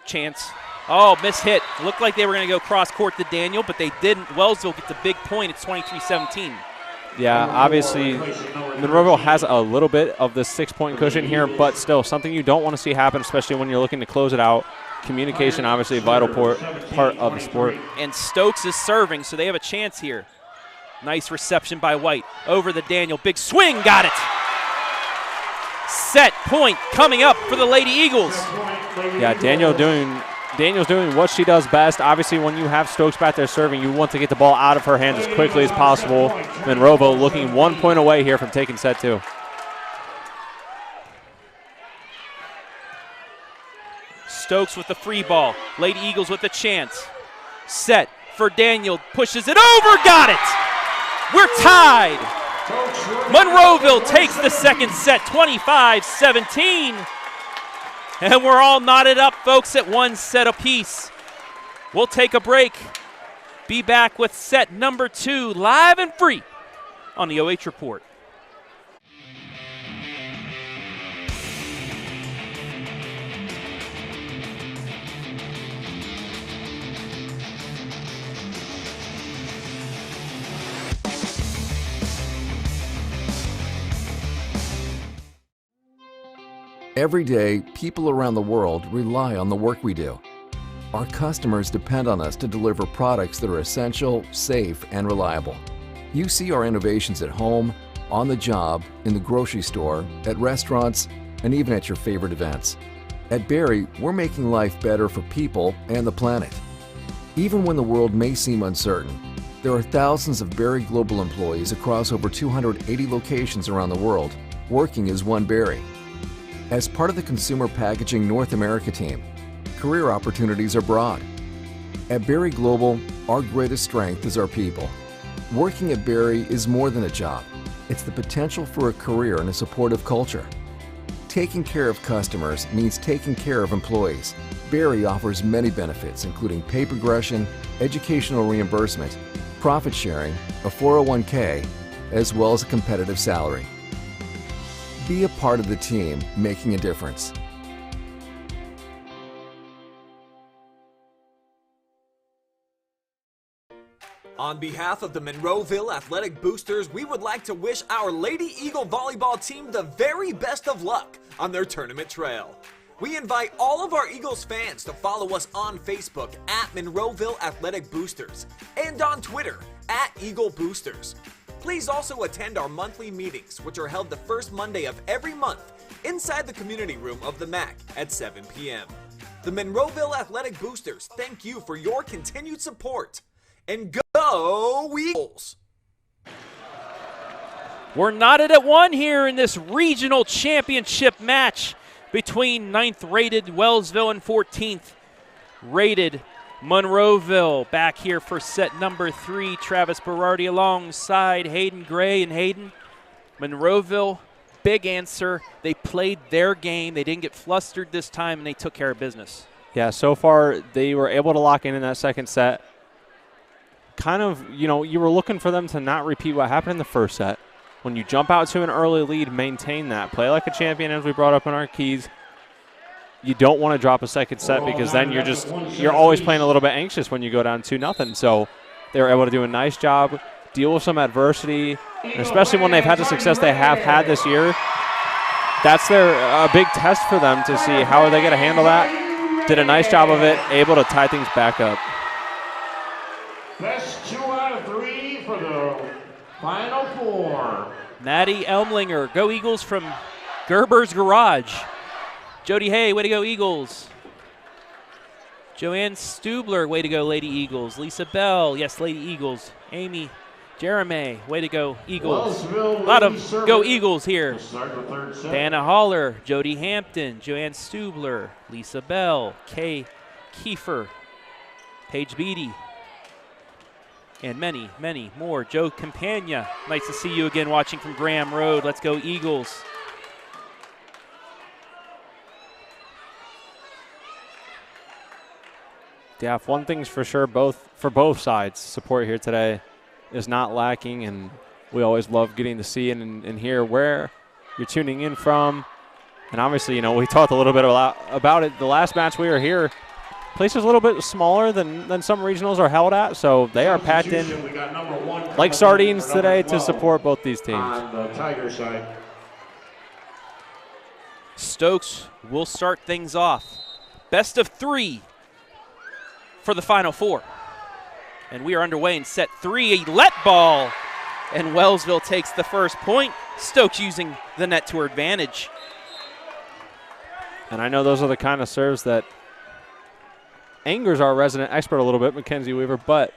[SPEAKER 1] Chance. Oh, miss hit. Looked like they were going to go cross court to Daniel, but they didn't. Wellsville gets a big point. It's 23-17.
[SPEAKER 8] Yeah, obviously, Monroeville has a little bit of the 6-point cushion here, but still something you don't want to see happen, especially when you're looking to close it out. Communication, obviously, a vital part of the sport.
[SPEAKER 1] And Stokes is serving, so they have a chance here. Nice reception by White. Over the Daniel. Big swing. Got it. Set point coming up for the Lady Eagles.
[SPEAKER 8] Yeah, Daniel's doing what she does best. Obviously, when you have Stokes back there serving, you want to get the ball out of her hands as quickly as possible. Monroeville looking 1 point away here from taking set 2.
[SPEAKER 1] Stokes with the free ball. Lady Eagles with the chance. Set for Daniel. Pushes it over. Got it. We're tied. Monroeville takes the second set, 25-17. And we're all knotted up, folks, at 1 set apiece. We'll take a break. Be back with set number 2, live and free on the OH Report.
[SPEAKER 5] Every day, people around the world rely on the work we do. Our customers depend on us to deliver products that are essential, safe, and reliable. You see our innovations at home, on the job, in the grocery store, at restaurants, and even at your favorite events. At Berry, we're making life better for people and the planet. Even when the world may seem uncertain, there are thousands of Berry Global employees across over 280 locations around the world, working as one Berry. As part of the Consumer Packaging North America team, career opportunities are broad. At Berry Global, our greatest strength is our people. Working at Berry is more than a job. It's the potential for a career and a supportive culture. Taking care of customers means taking care of employees. Berry offers many benefits, including pay progression, educational reimbursement, profit sharing, a 401k, as well as a competitive salary. Be a part of the team making a difference.
[SPEAKER 6] On behalf of the Monroeville Athletic Boosters, we would like to wish our Lady Eagle volleyball team the very best of luck on their tournament trail. We invite all of our Eagles fans to follow us on Facebook at Monroeville Athletic Boosters and on Twitter at Eagle Boosters. Please also attend our monthly meetings, which are held the first Monday of every month inside the community room of the MAC at 7 p.m. The Monroeville Athletic Boosters thank you for your continued support. And go Eagles!
[SPEAKER 1] We're knotted at one here in this regional championship match between 9th-rated Wellsville and 14th-rated Monroeville. Back here for set number 3, Travis Berardi alongside Hayden Gray. And Hayden, Monroeville, big answer. They played their game. They didn't get flustered this time, and they took care of business.
[SPEAKER 8] Yeah, so far they were able to lock in that second set. Kind of, you were looking for them to not repeat what happened in the first set. When you jump out to an early lead, maintain that. Play like a champion, as we brought up in our keys. You don't want to drop a second set because then you're always playing a little bit anxious when you go down 2-0. So they were able to do a nice job, deal with some adversity, and especially when they've had the success they have had this year. That's a big test for them to see how are they going to handle that. Did a nice job of it, able to tie things back up.
[SPEAKER 10] Best 2 out of 3 for the final 4.
[SPEAKER 1] Maddie Elmlinger, go Eagles from Gerber's Garage. Jody Hay, way to go Eagles. Joanne Stubler, way to go Lady Eagles. Lisa Bell, yes, Lady Eagles. Amy Jeremy, way to go Eagles. A lot of go Eagles here. Dana Holler, Jody Hampton, Joanne Stubler, Lisa Bell, Kay Kiefer, Paige Beatty, and many, many more. Joe Campagna, nice to see you again watching from Graham Road. Let's go Eagles.
[SPEAKER 8] Yeah, one thing's for sure, for both sides, support here today is not lacking, and we always love getting to see and hear where you're tuning in from. And obviously, we talked a little bit about it. The last match we were here, place is a little bit smaller than some regionals are held at, so they are packed in like sardines today to support both these teams.
[SPEAKER 10] On the Tiger side.
[SPEAKER 1] Stokes will start things off. Best of 3 for the final 4. And we are underway in set 3. A let ball, and Wellsville takes the first point. Stokes using the net to her advantage.
[SPEAKER 8] And I know those are the kind of serves that angers our resident expert a little bit, Mackenzie Weaver, but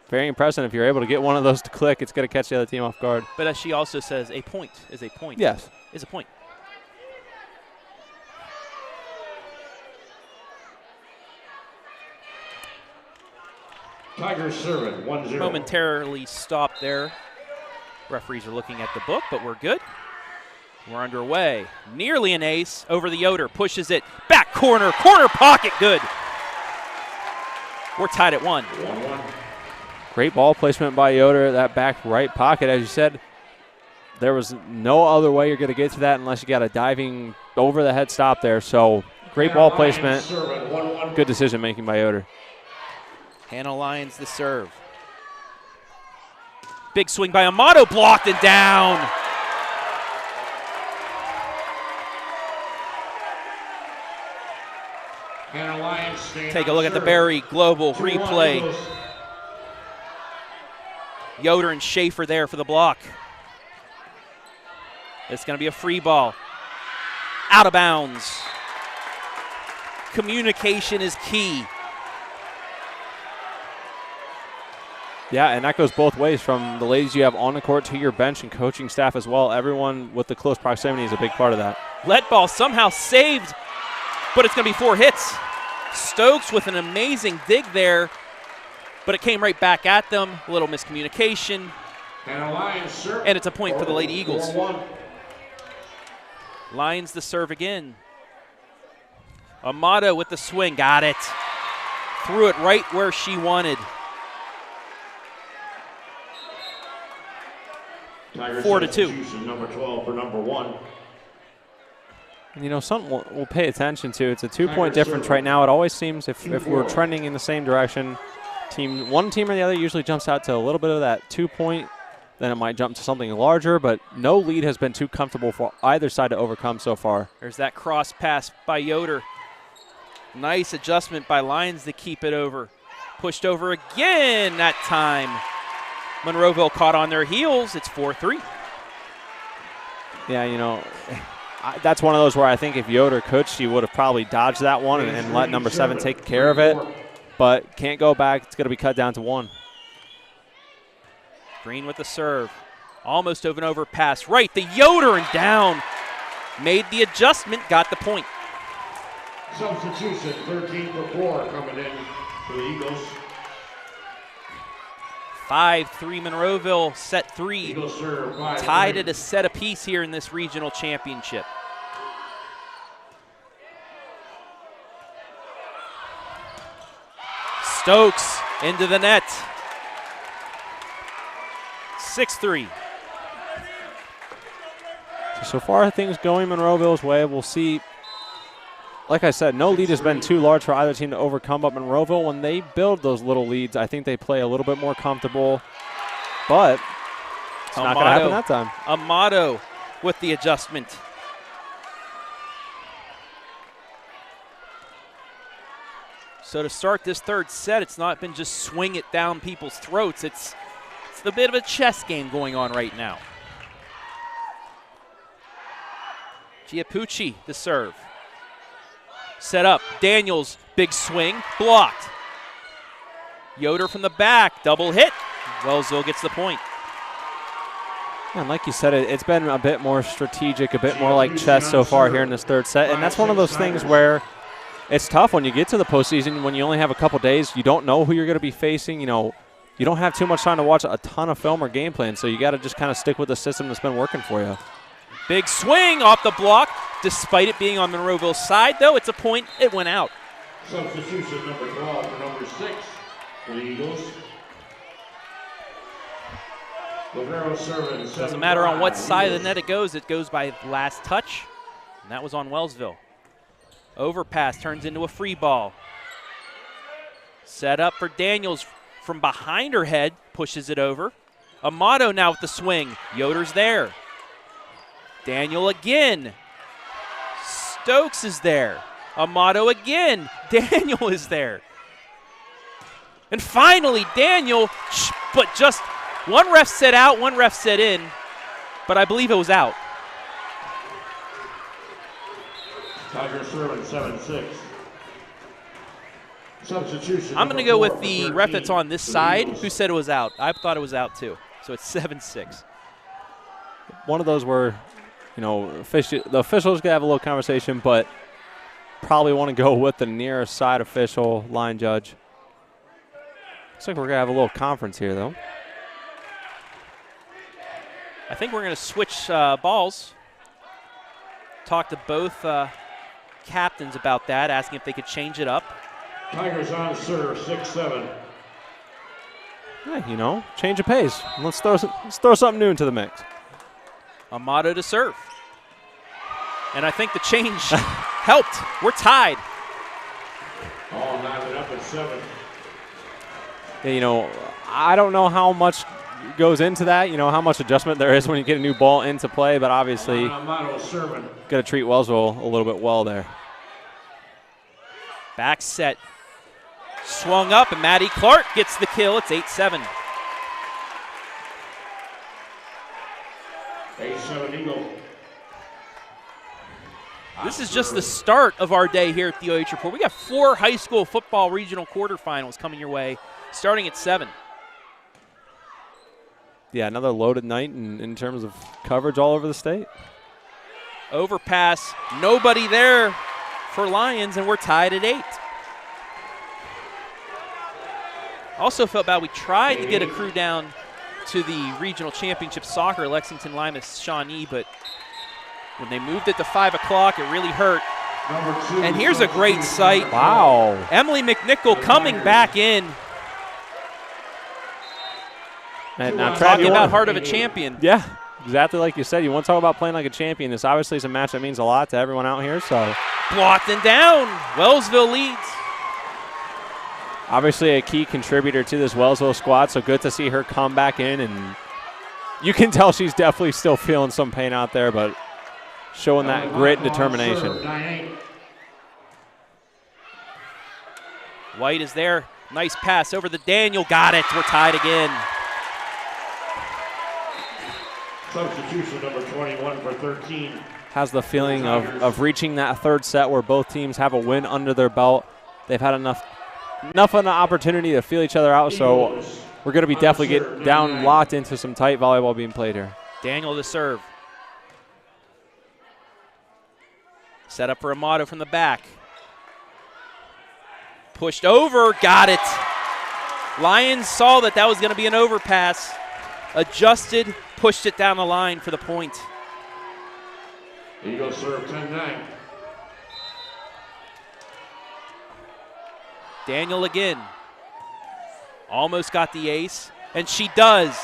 [SPEAKER 8] very impressive. If you're able to get one of those to click, it's going to catch the other team off guard.
[SPEAKER 1] But as she also says, a point is a point.
[SPEAKER 8] Yes.
[SPEAKER 1] Is a point.
[SPEAKER 10] Tigers serving 1-0.
[SPEAKER 1] Momentarily stopped there. Referees are looking at the book, but we're good. We're underway. Nearly an ace over the Yoder. Pushes it. Back corner. Corner pocket. Good. We're tied at 1.
[SPEAKER 10] 1-1.
[SPEAKER 8] Great ball placement by Yoder, that back right pocket. As you said, there was no other way you're going to get to that unless you got a diving over the head stop there. So great ball placement. Good decision making by Yoder.
[SPEAKER 1] Hannah Lyons the serve. Big swing by Amato, blocked and down. Take a look at the Barry Global replay. Yoder and Schaefer there for the block. It's going to be a free ball. Out of bounds. Communication is key.
[SPEAKER 8] Yeah, and that goes both ways, from the ladies you have on the court to your bench and coaching staff as well. Everyone with the close proximity is a big part of that.
[SPEAKER 1] Let ball somehow saved, but it's going to be 4 hits. Stokes with an amazing dig there, but it came right back at them. A little miscommunication. And it's a point for the Lady Eagles. Lions the serve again. Amato with the swing, got it. Threw it right where she wanted. 4-2.
[SPEAKER 10] Number 12 for number 1.
[SPEAKER 8] And, you know, something we'll pay attention to. It's a 2-point difference right now. It always seems if we're trending in the same direction, one team or the other usually jumps out to a little bit of that 2-point. Then it might jump to something larger, but no lead has been too comfortable for either side to overcome so far.
[SPEAKER 1] There's that cross pass by Yoder. Nice adjustment by Lyons to keep it over. Pushed over again that time. Monroeville caught on their heels. It's 4-3.
[SPEAKER 8] Yeah, you know, that's one of those where I think if Yoder could, she would have probably dodged that one and let number 7 take care of it. But can't go back. It's going to be cut down to 1.
[SPEAKER 1] Green with the serve. Almost over and over pass. Right, the Yoder and down. Made the adjustment, got the point.
[SPEAKER 10] Substitution, 13 for 4 coming in for the Eagles.
[SPEAKER 1] 5-3 Monroeville, set 3.
[SPEAKER 10] Eagles serve 5-3.
[SPEAKER 1] Tied at a set apiece here in this regional championship. Stokes into the net. 6-3.
[SPEAKER 8] So far, things going Monroeville's way. We'll see. Like I said, no lead has been too large for either team to overcome, but Monroeville, when they build those little leads, I think they play a little bit more comfortable. But it's not going to happen that time.
[SPEAKER 1] Amato with the adjustment. So to start this third set, it's not been just swing it down people's throats. It's a bit of a chess game going on right now. Giapucci to serve. Set up. Daniels, big swing, blocked. Yoder from the back, double hit. Wellsville gets the point.
[SPEAKER 8] And like you said, it's been a bit more strategic, a bit more like chess so far here in this third set. And that's one of those things where it's tough when you get to the postseason, when you only have a couple days, you don't know who you're going to be facing. You know, you don't have too much time to watch a ton of film or game plan, so you got to just kind of stick with the system that's been working for you.
[SPEAKER 1] Big swing off the block. Despite it being on Monroeville's side, though, it's a point. It went out.
[SPEAKER 10] Substitution number 12 for number 6 for the Eagles.
[SPEAKER 1] Doesn't matter on what side of the net it goes by last touch. And that was on Wellsville. Overpass turns into a free ball. Set up for Daniels from behind her head, pushes it over. Amato now with the swing. Yoder's there. Daniel again. Stokes is there. Amato again. Daniel is there. And finally, Daniel, but just one ref set out, one ref set in, but I believe it was out.
[SPEAKER 10] Tigers serving 7-6. Substitution.
[SPEAKER 1] I'm going to go with the ref that's on this side who said it was out. I thought it was out too. So it's 7-6.
[SPEAKER 8] One of those where, you know, the officials can have a little conversation, but probably want to go with the nearest side official, line judge. Looks like we're going to have a little conference here, though.
[SPEAKER 1] I think we're going to switch balls. Talk to both captains about that, asking if they could change it up.
[SPEAKER 10] Tigers on serve, 6-7.
[SPEAKER 8] Yeah, you know, change of pace. Let's throw something new into the mix.
[SPEAKER 1] Amato to serve. And I think the change helped. We're tied.
[SPEAKER 10] All knocking up at 7.
[SPEAKER 8] Yeah, you know, I don't know how much goes into that, you know, how much adjustment there is when you get a new ball into play, but obviously got to treat Wellsville a little bit well there.
[SPEAKER 1] Back set. Swung up, and Maddie Clark gets the kill. It's 8-7.
[SPEAKER 10] 8-7 Eagle.
[SPEAKER 1] This is just the start of our day here at the OH Report. We got 4 high school football regional quarterfinals coming your way, starting at 7.
[SPEAKER 8] Yeah, another loaded night in terms of coverage all over the state.
[SPEAKER 1] Overpass, nobody there for Lions, and we're tied at 8. Also felt bad. We tried to get a crew down to the regional championship soccer, Lexington Limas Shawnee, but when they moved it to 5 o'clock, it really hurt And here's a great sight.
[SPEAKER 8] Wow.
[SPEAKER 1] Emily McNichol coming back in.
[SPEAKER 8] And now
[SPEAKER 1] Talking about heart of a champion.
[SPEAKER 8] Yeah, exactly like you said. You want to talk about playing like a champion. This obviously is a match that means a lot to everyone out here. So
[SPEAKER 1] blocked and down. Wellsville leads.
[SPEAKER 8] Obviously a key contributor to this Wellsville squad, so good to see her come back in. And you can tell she's definitely still feeling some pain out there, but showing that grit and determination.
[SPEAKER 1] White is there. Nice pass over the Daniel. Got it. We're tied again.
[SPEAKER 10] Substitution number 21 for 13.
[SPEAKER 8] Has the feeling of reaching that third set where both teams have a win under their belt. They've had enough of an opportunity to feel each other out, so we're going to be definitely get down locked into some tight volleyball being played here.
[SPEAKER 1] Daniel to serve. Set up for Amato from the back. Pushed over, got it. Lions saw that was going to be an overpass. Adjusted, pushed it down the line for the point.
[SPEAKER 10] Eagles serve 10-9.
[SPEAKER 1] Daniel again. Almost got the ace, and she does.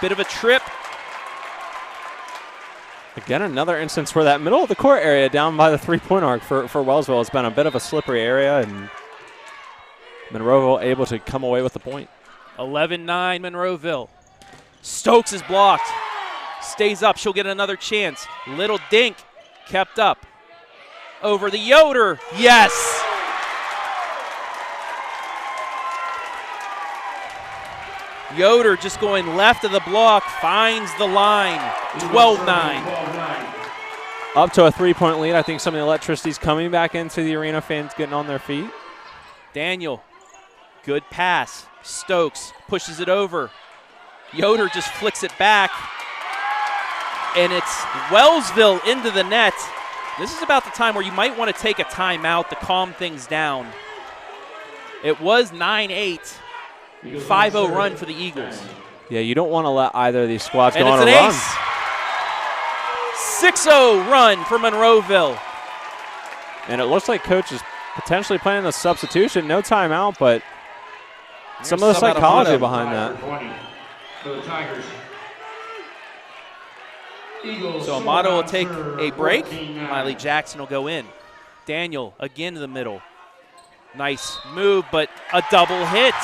[SPEAKER 1] Bit of a trip.
[SPEAKER 8] Again, another instance where that middle of the court area down by the three-point arc for Wellsville has been a bit of a slippery area, and Monroeville able to come away with the point.
[SPEAKER 1] 11-9 Monroeville. Stokes is blocked. Stays up. She'll get another chance. Little dink kept up. Over the Yoder. Yes! Yoder just going left of the block, finds the line. 12-9.
[SPEAKER 8] Up to a three-point lead. I think some of the electricity's coming back into the arena, fans getting on their feet.
[SPEAKER 1] Daniel, good pass. Stokes pushes it over. Yoder just flicks it back. And it's Wellsville into the net. This is about the time where you might want to take a timeout to calm things down. It was 9-8. 5-0 run for the Eagles.
[SPEAKER 8] Yeah, you don't want to let either of these squads go on a
[SPEAKER 1] run.
[SPEAKER 8] run.
[SPEAKER 1] Ace. 6-0 run for Monroeville.
[SPEAKER 8] And it looks like Coach is potentially planning a substitution. No timeout, but some of the psychology behind that.
[SPEAKER 1] So Amato will take a break. Miley Jackson will go in. Daniel again to the middle. Nice move, but a double hit.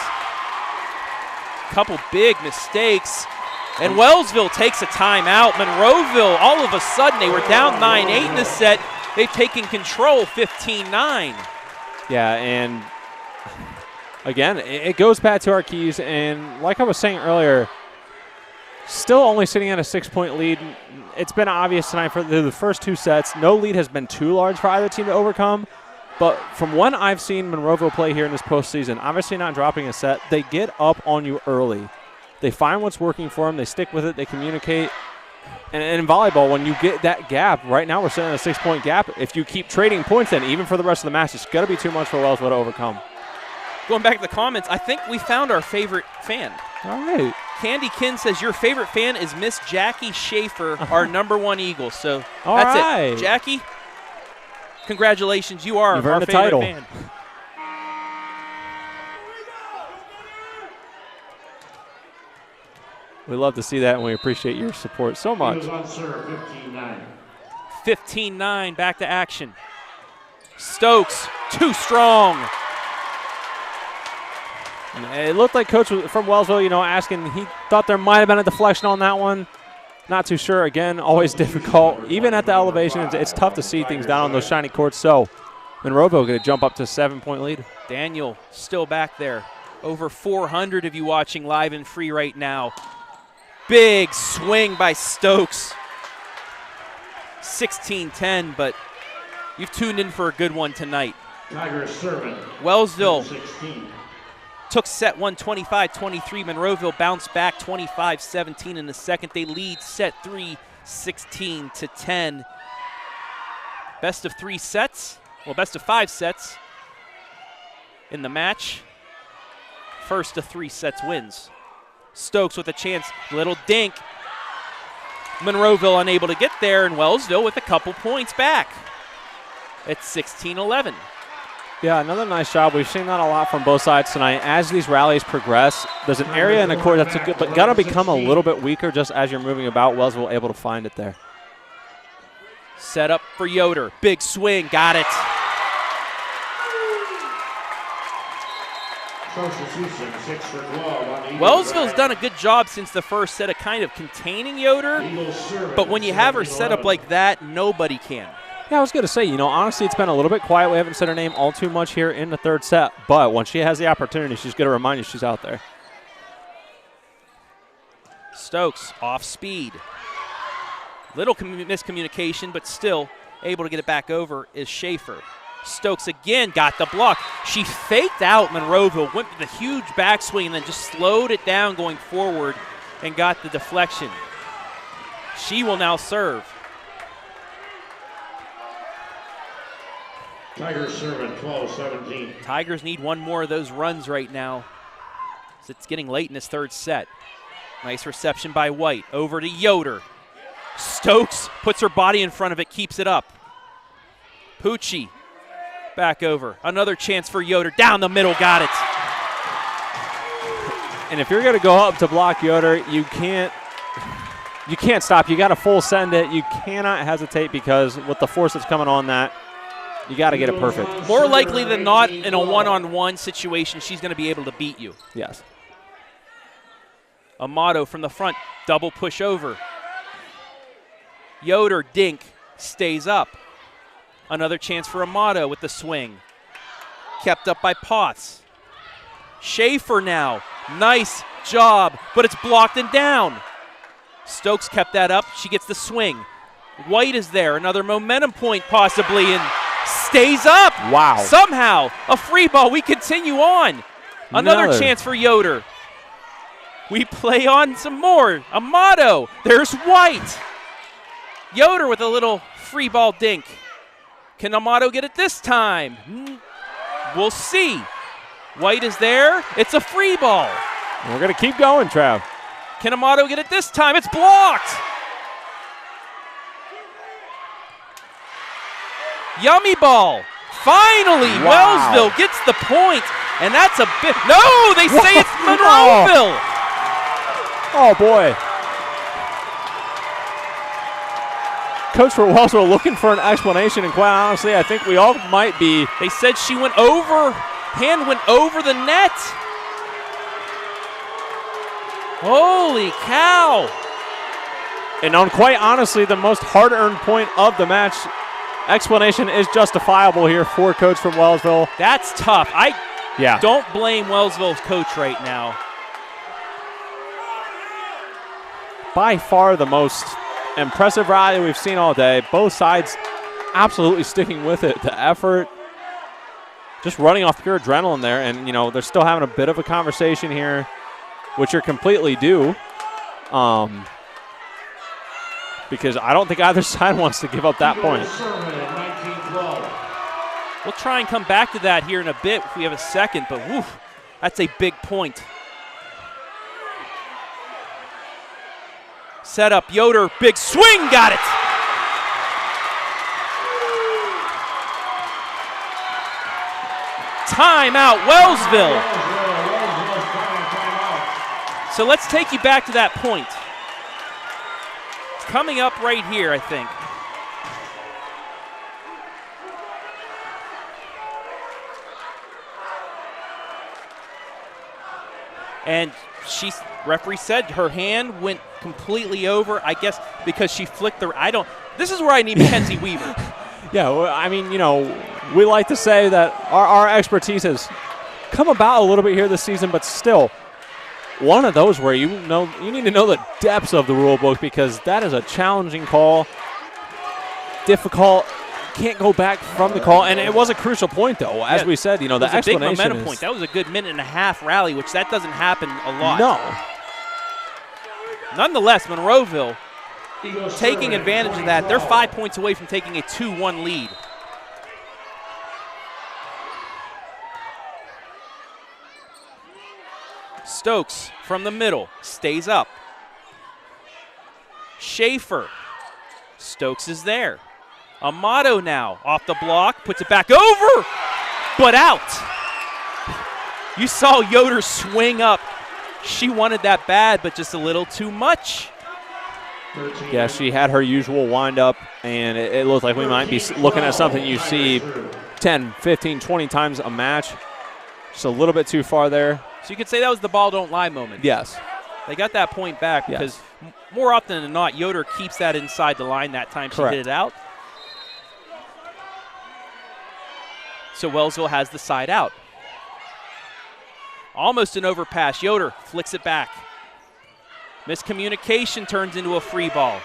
[SPEAKER 1] Couple big mistakes. And Wellsville takes a timeout. Monroeville, all of a sudden, they were down 9-8 in the set. They've taken control 15-9.
[SPEAKER 8] Yeah, and again, it goes back to our keys. And like I was saying earlier, still only sitting at a 6-point lead. It's been obvious tonight for the first two sets. No lead has been too large for either team to overcome. But from when I've seen Monroeville play here in this postseason, obviously not dropping a set, they get up on you early. They find what's working for them. They stick with it. They communicate. And in volleyball, when you get that gap, right now we're sitting at a 6-point gap. If you keep trading points, then even for the rest of the match, it's going to be too much for Wellsville to overcome.
[SPEAKER 1] Going back to the comments, I think we found our favorite fan.
[SPEAKER 8] All right.
[SPEAKER 1] Candy Kin says your favorite fan is Miss Jackie Schaefer, our #1 Eagle. So that's it. Jackie, congratulations. You are our favorite
[SPEAKER 8] title.
[SPEAKER 1] fan.
[SPEAKER 8] We love to see that, and we appreciate your support so much.
[SPEAKER 1] 15-9, back to action. Stokes, too strong.
[SPEAKER 8] It looked like Coach from Wellsville, asking, he thought there might have been a deflection on that one. Not too sure. Again, always difficult. Even at the elevation, it's tough to see things down on those shiny courts. So Monroeville going to jump up to a 7-point lead.
[SPEAKER 1] Daniel still back there. Over 400 of you watching live and free right now. Big swing by Stokes. 16-10, but you've tuned in for a good one tonight. Wellsville took set 1 25-23. Monroeville bounced back 25-17 in the second. They lead set 3 16-10. Best of 3 sets. Well, best of 5 sets in the match. First of 3 sets wins. Stokes with a chance. Little dink. Monroeville unable to get there, and Wellsville with a couple points back. It's 16-11.
[SPEAKER 8] Yeah, another nice job. We've seen that a lot from both sides tonight. As these rallies progress, there's an area in the court that's good, but got to become a little bit weaker just as you're moving about. Wellsville able to find it there.
[SPEAKER 1] Set up for Yoder. Big swing. Got it. Wellsville's done a good job since the first set of kind of containing Yoder, but when you have her set up like that, nobody can.
[SPEAKER 8] Yeah, I was going to say, honestly, it's been a little bit quiet. We haven't said her name all too much here in the third set, but when she has the opportunity, she's going to remind you she's out there.
[SPEAKER 1] Stokes off speed. Little miscommunication, but still able to get it back over is Schaefer. Stokes again got the block. She faked out Monroeville, went with the huge backswing, and then just slowed it down going forward and got the deflection. She will now serve.
[SPEAKER 10] Tigers serving 12-17.
[SPEAKER 1] Tigers need one more of those runs right now, as it's getting late in this third set. Nice reception by White. Over to Yoder. Stokes puts her body in front of it, keeps it up. Pucci back over. Another chance for Yoder. Down the middle, got it.
[SPEAKER 8] And if you're going to go up to block Yoder, you can't stop. You got to full send it. You cannot hesitate because with the force that's coming on that, you got to get it perfect.
[SPEAKER 1] More likely than not, in a one-on-one situation, she's going to be able to beat you.
[SPEAKER 8] Yes.
[SPEAKER 1] Amato from the front, double push over. Yoder, dink, stays up. Another chance for Amato with the swing. Kept up by Potts. Schaefer now, nice job, but it's blocked and down. Stokes kept that up, she gets the swing. White is there, another momentum point possibly, and stays up.
[SPEAKER 8] Wow.
[SPEAKER 1] Somehow, a free ball, we continue on. Another chance for Yoder. We play on some more. Amato, there's White. Yoder with a little free ball dink. Can Amato get it this time? We'll see. White is there. It's a free ball.
[SPEAKER 8] We're going to keep going, Trav.
[SPEAKER 1] Can Amato get it this time? It's blocked. Yummy ball. Finally,
[SPEAKER 8] wow.
[SPEAKER 1] Wellsville gets the point, and that's a bit. No, they say it's Monroeville.
[SPEAKER 8] Oh, boy. Coach for Wellsville looking for an explanation, and quite honestly, I think we all might be.
[SPEAKER 1] They said she went over, hand went over the net. Holy cow.
[SPEAKER 8] And on quite honestly, the most hard-earned point of the match, explanation is justifiable here for Coach from Wellsville.
[SPEAKER 1] That's tough. I don't blame Wellsville's coach right now.
[SPEAKER 8] By far the most impressive rally we've seen all day. Both sides absolutely sticking with it. The effort, just running off pure adrenaline there. And, they're still having a bit of a conversation here, which you're completely due. Because I don't think either side wants to give up that point.
[SPEAKER 1] We'll try and come back to that here in a bit if we have a second, but whew, that's a big point. Set up, Yoder, big swing, got it. Timeout, Wellsville. So let's take you back to that point. It's coming up right here, I think. And referee said her hand went completely over, I guess, because she flicked the. This is where I need Mackenzie Weaver.
[SPEAKER 8] Yeah, well, I mean, we like to say that our expertise has come about a little bit here this season, but still, one of those where you need to know the depths of the rule book, because that is a challenging call, difficult. Can't go back from the call, and it was a crucial point, though. As we said, the explanation
[SPEAKER 1] was a big momentum point. That was a good minute-and-a-half rally, which that doesn't happen a lot.
[SPEAKER 8] No.
[SPEAKER 1] Nonetheless, Monroeville taking advantage of that. They're 5 points away from taking a 2-1 lead. Stokes from the middle, stays up. Schaefer. Stokes is there. Amato now off the block, puts it back over, but out. You saw Yoder swing up. She wanted that bad, but just a little too much.
[SPEAKER 8] Yeah, she had her usual wind-up, and it looked like we might be looking at something you see 10, 15, 20 times a match. Just a little bit too far there.
[SPEAKER 1] So you could say that was the ball don't lie moment.
[SPEAKER 8] Yes.
[SPEAKER 1] They got that point back because more often than not, Yoder keeps that inside the line. That time she hit it out. So Wellsville has the side out. Almost an overpass. Yoder flicks it back. Miscommunication turns into a free ball.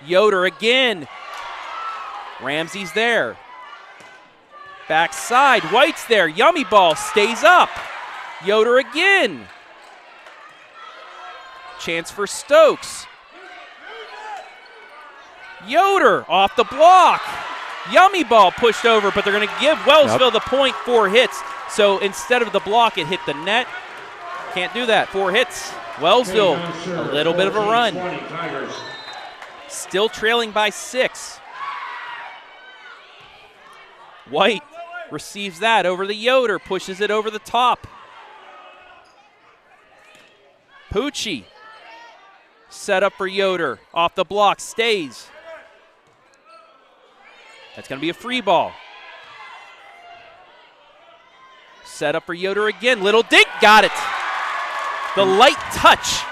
[SPEAKER 1] Yoder again. Ramsey's there. Backside. White's there. Yummy ball stays up. Yoder again. Chance for Stokes. Yoder off the block. Yummy ball pushed over, but they're going to give Wellsville the point. 4 hits. So instead of the block, it hit the net. Can't do that. 4 hits. Wellsville, a little bit of a run. Still trailing by 6. White receives that over the Yoder, pushes it over the top. Pucci set up for Yoder. Off the block, stays. That's going to be a free ball. Set up for Yoder again. Little dink, got it. The light touch.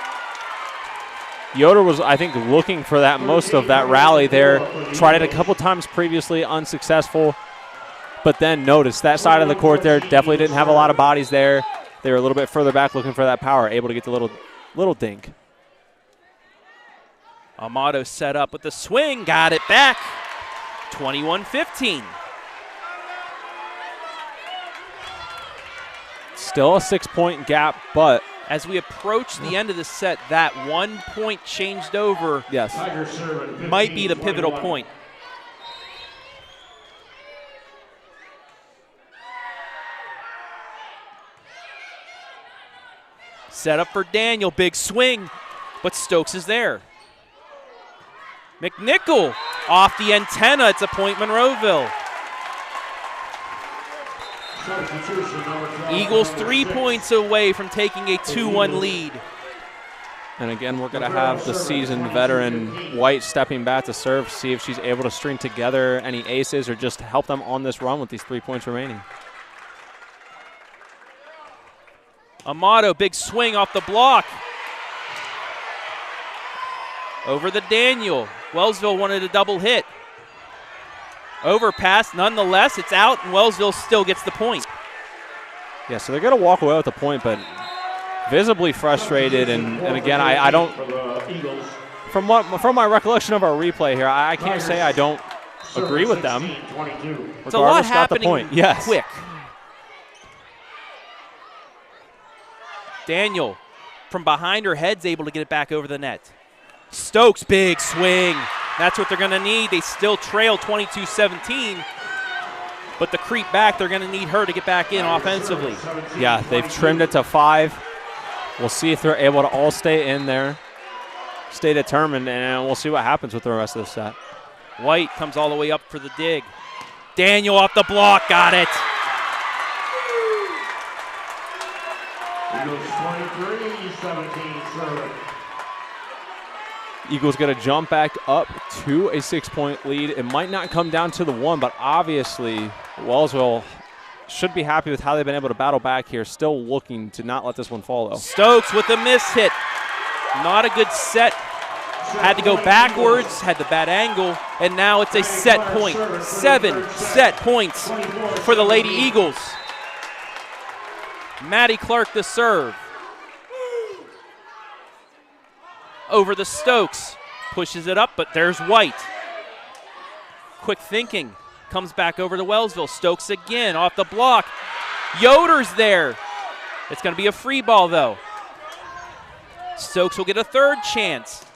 [SPEAKER 8] Yoder was, I think, looking for that most of that rally there. Tried it a couple times previously, unsuccessful. But then notice that side of the court there definitely didn't have a lot of bodies there. They were a little bit further back looking for that power, able to get the little dink.
[SPEAKER 1] Amato set up with the swing, got it back. 21-15.
[SPEAKER 8] Still a 6-point gap, but
[SPEAKER 1] as we approach the end of the set, that 1 point changed over might be the pivotal point. Set up for Daniel, big swing, but Stokes is there. McNichol off the antenna, it's a point Monroeville. Eagles 3 points away from taking a 2-1 lead.
[SPEAKER 8] And again, we're going to have the seasoned veteran White stepping back to serve, see if she's able to string together any aces or just help them on this run with these 3 points remaining.
[SPEAKER 1] Amato, big swing off the block. Over the Daniel. Wellsville wanted a double hit. Overpass, nonetheless, it's out, and Wellsville still gets the point.
[SPEAKER 8] Yeah, so they're going to walk away with the point, but visibly frustrated. And again, I don't, from my recollection of our replay here, I can't say I don't agree with them.
[SPEAKER 1] It's a lot happening
[SPEAKER 8] yes.
[SPEAKER 1] quick. Daniel, from behind her head's able to get it back over the net. Stokes, big swing. That's what they're going to need. They still trail 22-17, but the creep back, they're going to need her to get back in offensively.
[SPEAKER 8] Yeah, they've trimmed it to 5. We'll see if they're able to all stay in there, stay determined, and we'll see what happens with the rest of the set.
[SPEAKER 1] White comes all the way up for the dig. Daniel off the block, got it.
[SPEAKER 10] Eagles 23-17 serving.
[SPEAKER 8] Eagles going to jump back up to a 6-point lead. It might not come down to the 1, but obviously Wellsville should be happy with how they've been able to battle back here. Still looking to not let this one fall, though.
[SPEAKER 1] Stokes with a miss hit. Not a good set. Had to go backwards, had the bad angle, and now it's a set point. 7 set points for the Lady Eagles. Maddie Clark the serve. Over the Stokes. Pushes it up, but there's White. Quick thinking. Comes back over to Wellsville. Stokes again off the block. Yoder's there. It's going to be a free ball, though. Stokes will get a third chance.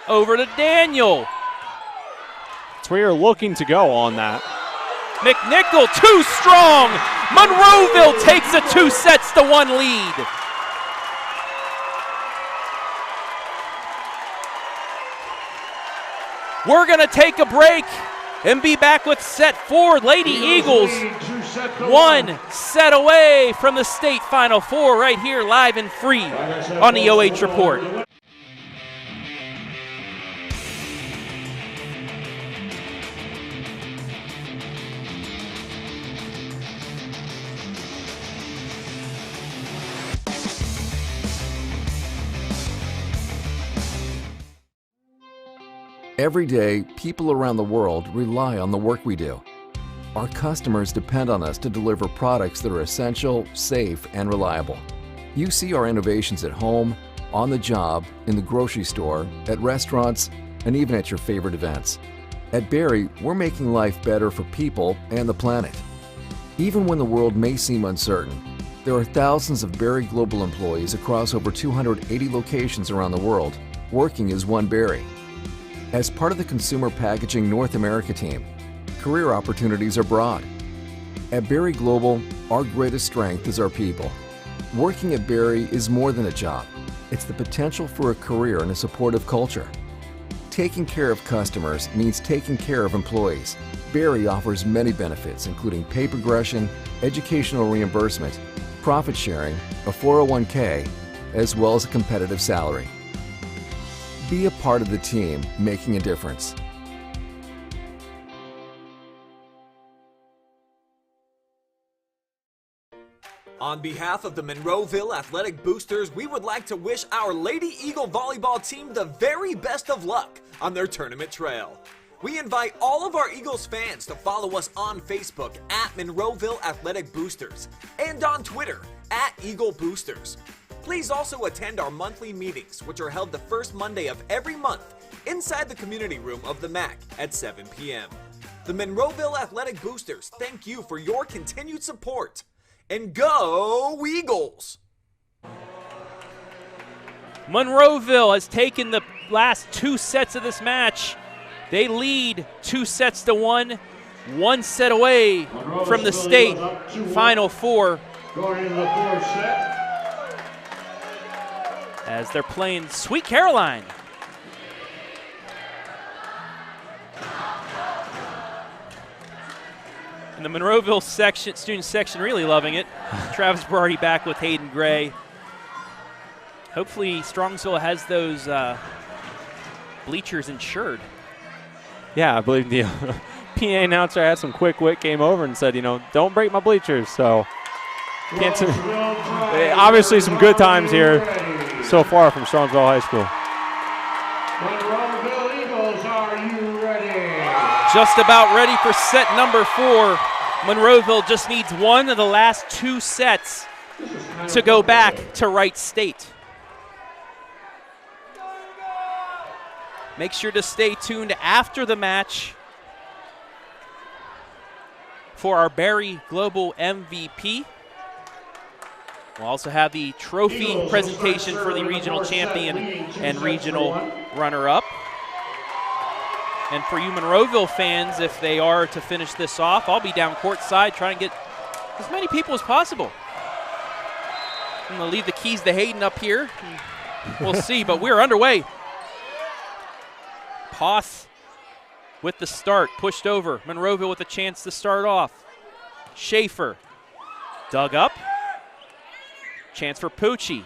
[SPEAKER 1] Over to Daniel.
[SPEAKER 8] That's where you're looking to go on that.
[SPEAKER 1] McNichol, too strong. Monroeville takes a 2-1 lead. We're going to take a break and be back with set 4. Lady Eagles, 1 set away from the state Final Four right here live and free on the OH Report.
[SPEAKER 5] Every day, people around the world rely on the work we do. Our customers depend on us to deliver products that are essential, safe, and reliable. You see our innovations at home, on the job, in the grocery store, at restaurants, and even at your favorite events. At Berry, we're making life better for people and the planet. Even when the world may seem uncertain, there are thousands of Berry Global employees across over 280 locations around the world, working as one Berry. As part of the Consumer Packaging North America team, career opportunities are broad. At Berry Global, our greatest strength is our people. Working at Berry is more than a job. It's the potential for a career and a supportive culture. Taking care of customers means taking care of employees. Berry offers many benefits, including pay progression, educational reimbursement, profit sharing, a 401k, as well as a competitive salary. Be a part of the team making a difference.
[SPEAKER 6] On behalf of the Monroeville Athletic Boosters, we would like to wish our Lady Eagle Volleyball team the very best of luck on their tournament trail. We invite all of our Eagles fans to follow us on Facebook at Monroeville Athletic Boosters and on Twitter at Eagle Boosters. Please also attend our monthly meetings, which are held the first Monday of every month inside the community room of the MAC at 7 p.m. The Monroeville Athletic Boosters thank you for your continued support. And go Eagles!
[SPEAKER 1] Monroeville has taken the last 2 sets of this match. They lead 2 sets to 1, 1 set away from the state Final Four.
[SPEAKER 10] Going into the 4th set.
[SPEAKER 1] As they're playing Sweet Caroline. And the Monroeville section, student section really loving it. Travis Berardi back with Hayden Gray. Hopefully Strongsville has those bleachers insured.
[SPEAKER 8] Yeah, I believe the PA announcer had some quick wit, came over and said, you know, don't break my bleachers. So can't obviously some good times here so far from Strongsville High School.
[SPEAKER 10] Monroeville Eagles, are you ready?
[SPEAKER 1] Just about ready for set number 4. Monroeville just needs 1 of the last 2 sets to go back to Wright State. Make sure to stay tuned after the match for our Berry Global MVP. We'll also have the trophy presentation for the regional champion and regional runner-up. And for you Monroeville fans, if they are to finish this off, I'll be down courtside trying to get as many people as possible. I'm going to leave the keys to Hayden up here. We'll see, but we're underway. Poth with the start, pushed over. Monroeville with a chance to start off. Schaefer dug up. Chance for Pucci.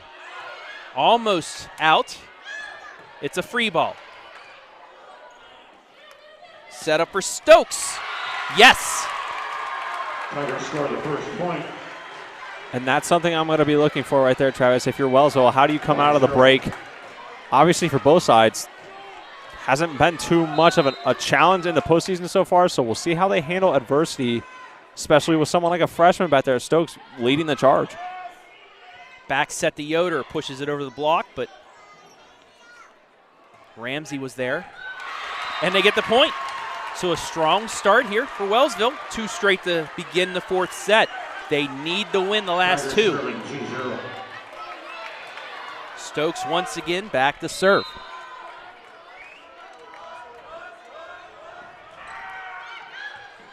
[SPEAKER 1] Almost out. It's a free ball. Set up for Stokes. Yes.
[SPEAKER 10] Tigers score the first point.
[SPEAKER 8] And that's something I'm going to be looking for right there, Travis. If you're Wellsville, how do you come out of the break? Obviously, for both sides, hasn't been too much of a challenge in the postseason so far, so we'll see how they handle adversity, especially with someone like a freshman back there, Stokes, leading the charge.
[SPEAKER 1] Back set to Yoder, pushes it over the block, but Ramsey was there. And they get the point. So a strong start here for Wellsville. 2 straight to begin the 4th set. They need to win the last 2. Stokes once again back to serve.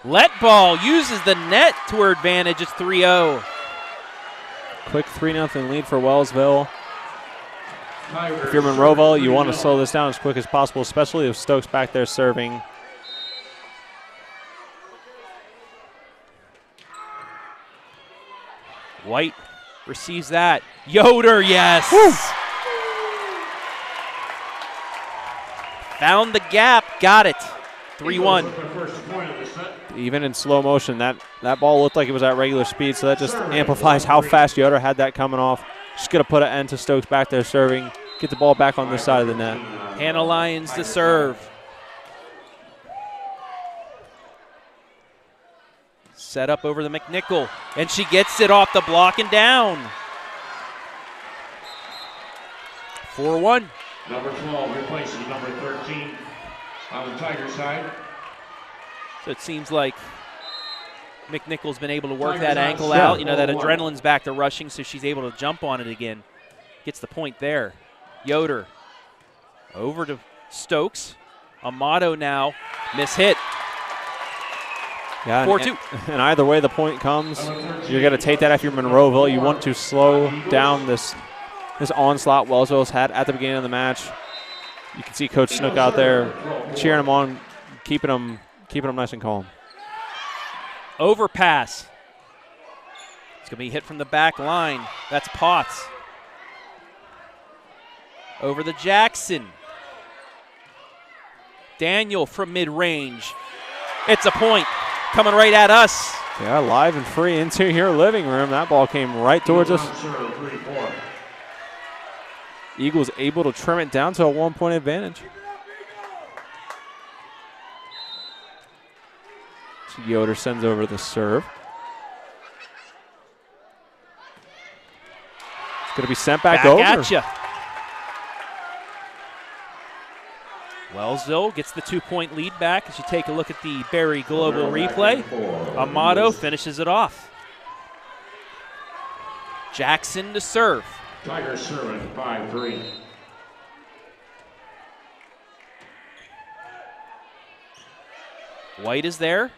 [SPEAKER 1] Let ball uses the net to her advantage. It's 3-0.
[SPEAKER 8] Quick 3-0 lead for Wellsville. If you're Monroeville, you want to slow this down as quick as possible, especially if Stokes back there serving.
[SPEAKER 1] White receives that. Yoder, yes.
[SPEAKER 8] Woo.
[SPEAKER 1] Found the gap, got it. 3-1.
[SPEAKER 8] Even in slow motion, that ball looked like it was at regular speed, so that just amplifies how fast Yoder had that coming off. Just going to put an end to Stokes back there serving. Get the ball back on this side of the net.
[SPEAKER 1] Hannah Lyons to serve. Set up over the McNichol, and she gets it off the block and down. 4-1.
[SPEAKER 10] Number 12 replaces number 13 on the Tiger side.
[SPEAKER 1] So it seems like McNichol's been able to work that ankle out. You know, that adrenaline's back to rushing, so she's able to jump on it again. Gets the point there. Yoder over to Stokes. Amato now. Miss hit.
[SPEAKER 8] Yeah,
[SPEAKER 1] 4-2.
[SPEAKER 8] And either way the point comes, you're going to take that if you're Monroeville. You want to slow down this onslaught Wellsville's had at the beginning of the match. You can see Coach Snook out there cheering them on, keeping them nice and calm.
[SPEAKER 1] Overpass. It's going to be hit from the back line. That's Potts. Over the Jackson. Daniel from mid-range. It's a point coming right at us.
[SPEAKER 8] Yeah, live and free into your living room. That ball came right towards us. Eagles able to trim it down to a 1-point advantage. So Yoder sends over the serve. It's going to be sent back over.
[SPEAKER 1] At ya. Wellsville gets the 2-point lead back as you take a look at the Barry Global replay. Amato finishes it off. Jackson to serve.
[SPEAKER 10] Tigers serving 5-3.
[SPEAKER 1] White is there.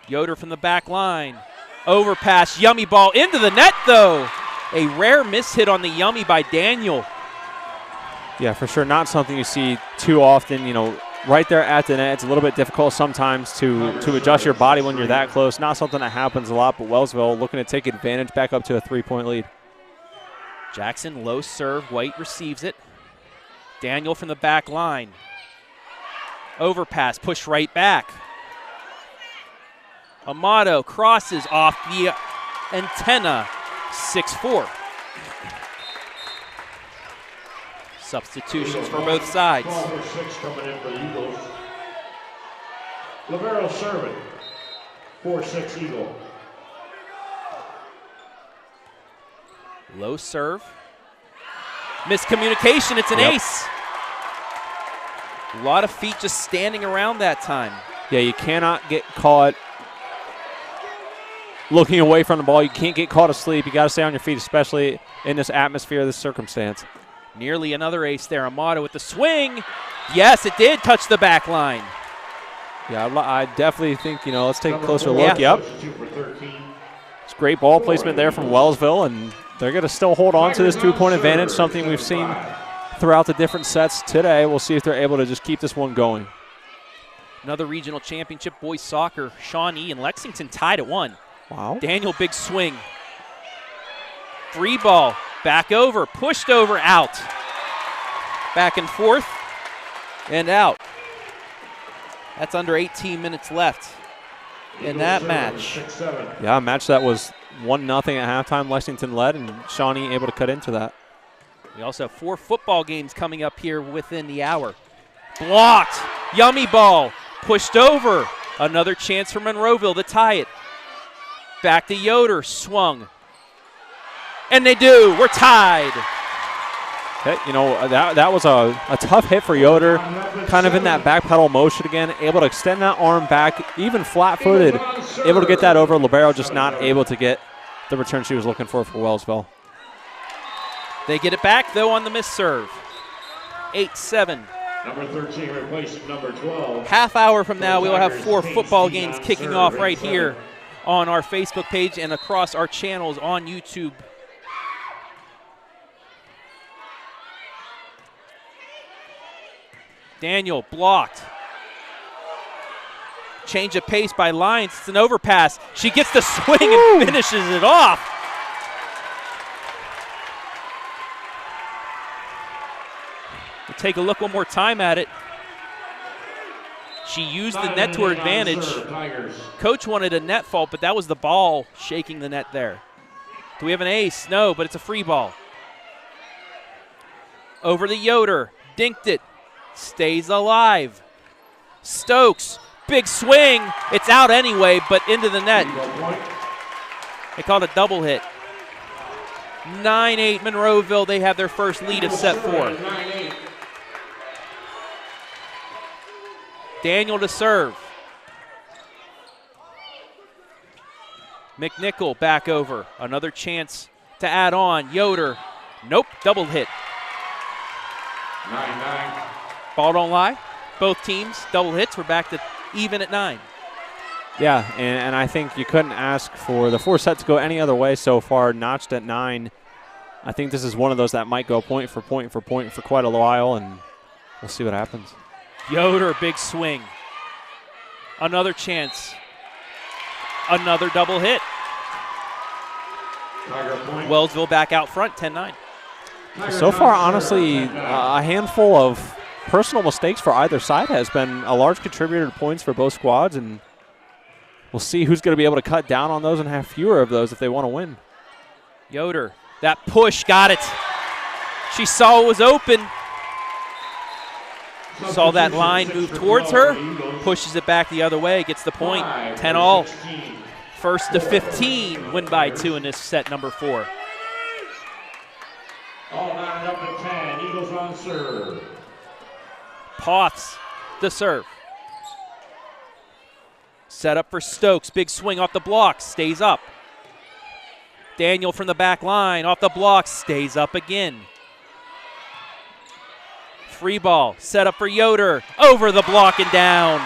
[SPEAKER 1] Yoder from the back line. Overpass, yummy ball into the net though. A rare miss hit on the yummy by Daniel.
[SPEAKER 8] Yeah, for sure. Not something you see too often. You know, right there at the net, it's a little bit difficult sometimes to adjust your body when you're that close. Not something that happens a lot, but Wellsville looking to take advantage back up to a 3-point lead.
[SPEAKER 1] Jackson, low serve. White receives it. Daniel from the back line. Overpass, push right back. Amato crosses off the antenna. 6-4. Substitutions for both sides.
[SPEAKER 10] 12-6 coming in for the Eagles. Libero serving. 4-6 Eagle.
[SPEAKER 1] Low serve. Miscommunication, it's an ace. A lot of feet just standing around that time.
[SPEAKER 8] Yeah, you cannot get caught looking away from the ball. You can't get caught asleep. You got to stay on your feet, especially in this atmosphere, this circumstance.
[SPEAKER 1] Nearly another ace there. Amato with the swing. Yes, it did touch the back line.
[SPEAKER 8] Yeah, I definitely think, you know, let's take a closer look. Yep. It's great ball placement there from Wellsville, and they're going to still hold on to this 2-point advantage, something we've seen throughout the different sets today. We'll see if they're able to just keep this one going.
[SPEAKER 1] Another regional championship boys soccer. Shawnee and Lexington tied at 1.
[SPEAKER 8] Wow.
[SPEAKER 1] Daniel, big swing. 3 ball. Back over, pushed over, out. Back and forth, and out. That's under 18 minutes left in that match.
[SPEAKER 8] Yeah, a match that was 1-0 at halftime. Lexington led, and Shawnee able to cut into that.
[SPEAKER 1] We also have 4 football games coming up here within the hour. Blocked. Yummy ball. Pushed over. Another chance for Monroeville to tie it. Back to Yoder. Swung. And they do. We're tied.
[SPEAKER 8] Okay, you know, that was a tough hit for Yoder. Kind of in that back pedal motion again. Able to extend that arm back, even flat-footed. Able to get that over. Libero just not able to get the return she was looking for Wellsville.
[SPEAKER 1] They get it back, though, on the miss serve. 8-7.
[SPEAKER 10] Number 13 replacing number 12.
[SPEAKER 1] Half hour from now, we will have 4 football games kicking off right here on our Facebook page and across our channels on YouTube. Daniel blocked. Change of pace by Lyons. It's an overpass. She gets the swing and finishes it off. We'll take a look one more time at it. She used the net to her advantage. Coach wanted a net fault, but that was the ball shaking the net there. Do we have an ace? No, but it's a free ball. Over to Yoder. Dinked it. Stays alive. Stokes. Big swing. It's out anyway, but into the net. They called a double hit. 9-8 Monroeville. They have their first lead of set 4. Daniel to serve. McNichol back over. Another chance to add on. Yoder. Nope. Double hit.
[SPEAKER 10] 9-9.
[SPEAKER 1] Ball don't lie. Both teams, double hits. We're back to even at 9.
[SPEAKER 8] Yeah, and I think you couldn't ask for the 4 set to go any other way so far. Notched at 9. I think this is one of those that might go point for point for point for quite a while, and we'll see what happens.
[SPEAKER 1] Yoder, big swing. Another chance. Another double hit. Wellsville back out front, 10-9.
[SPEAKER 8] So far, honestly, a handful of personal mistakes for either side has been a large contributor to points for both squads, and we'll see who's going to be able to cut down on those and have fewer of those if they want to win.
[SPEAKER 1] Yoder, that push, got it. She saw it was open. Saw that line move towards her, pushes it back the other way, gets the point. 10-all. First to 15, win by 2 in this set number 4.
[SPEAKER 10] All knotted up at 10. Eagles on serve.
[SPEAKER 1] Poths, the serve. Set up for Stokes. Big swing off the block. Stays up. Daniel from the back line. Off the block. Stays up again. Free ball. Set up for Yoder. Over the block and down.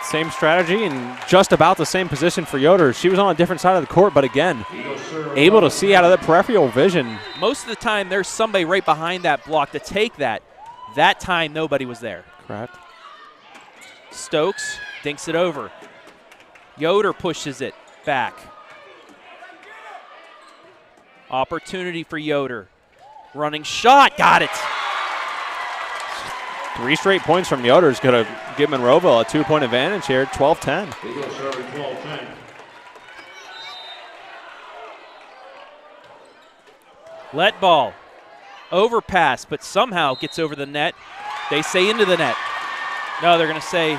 [SPEAKER 8] Same strategy and just about the same position for Yoder. She was on a different side of the court, but again, able to see out of that peripheral vision.
[SPEAKER 1] Most of the time, there's somebody right behind that block to take that. That time, nobody was there.
[SPEAKER 8] Correct.
[SPEAKER 1] Stokes dinks it over. Yoder pushes it back. Opportunity for Yoder. Running shot, got it.
[SPEAKER 8] 3 straight points from Yoder is going to give Monroeville a 2-point advantage here, 12-10.
[SPEAKER 10] Eagles serving 12-10.
[SPEAKER 1] Let ball. Overpass, but somehow gets over the net. They say into the net. No, they're going to say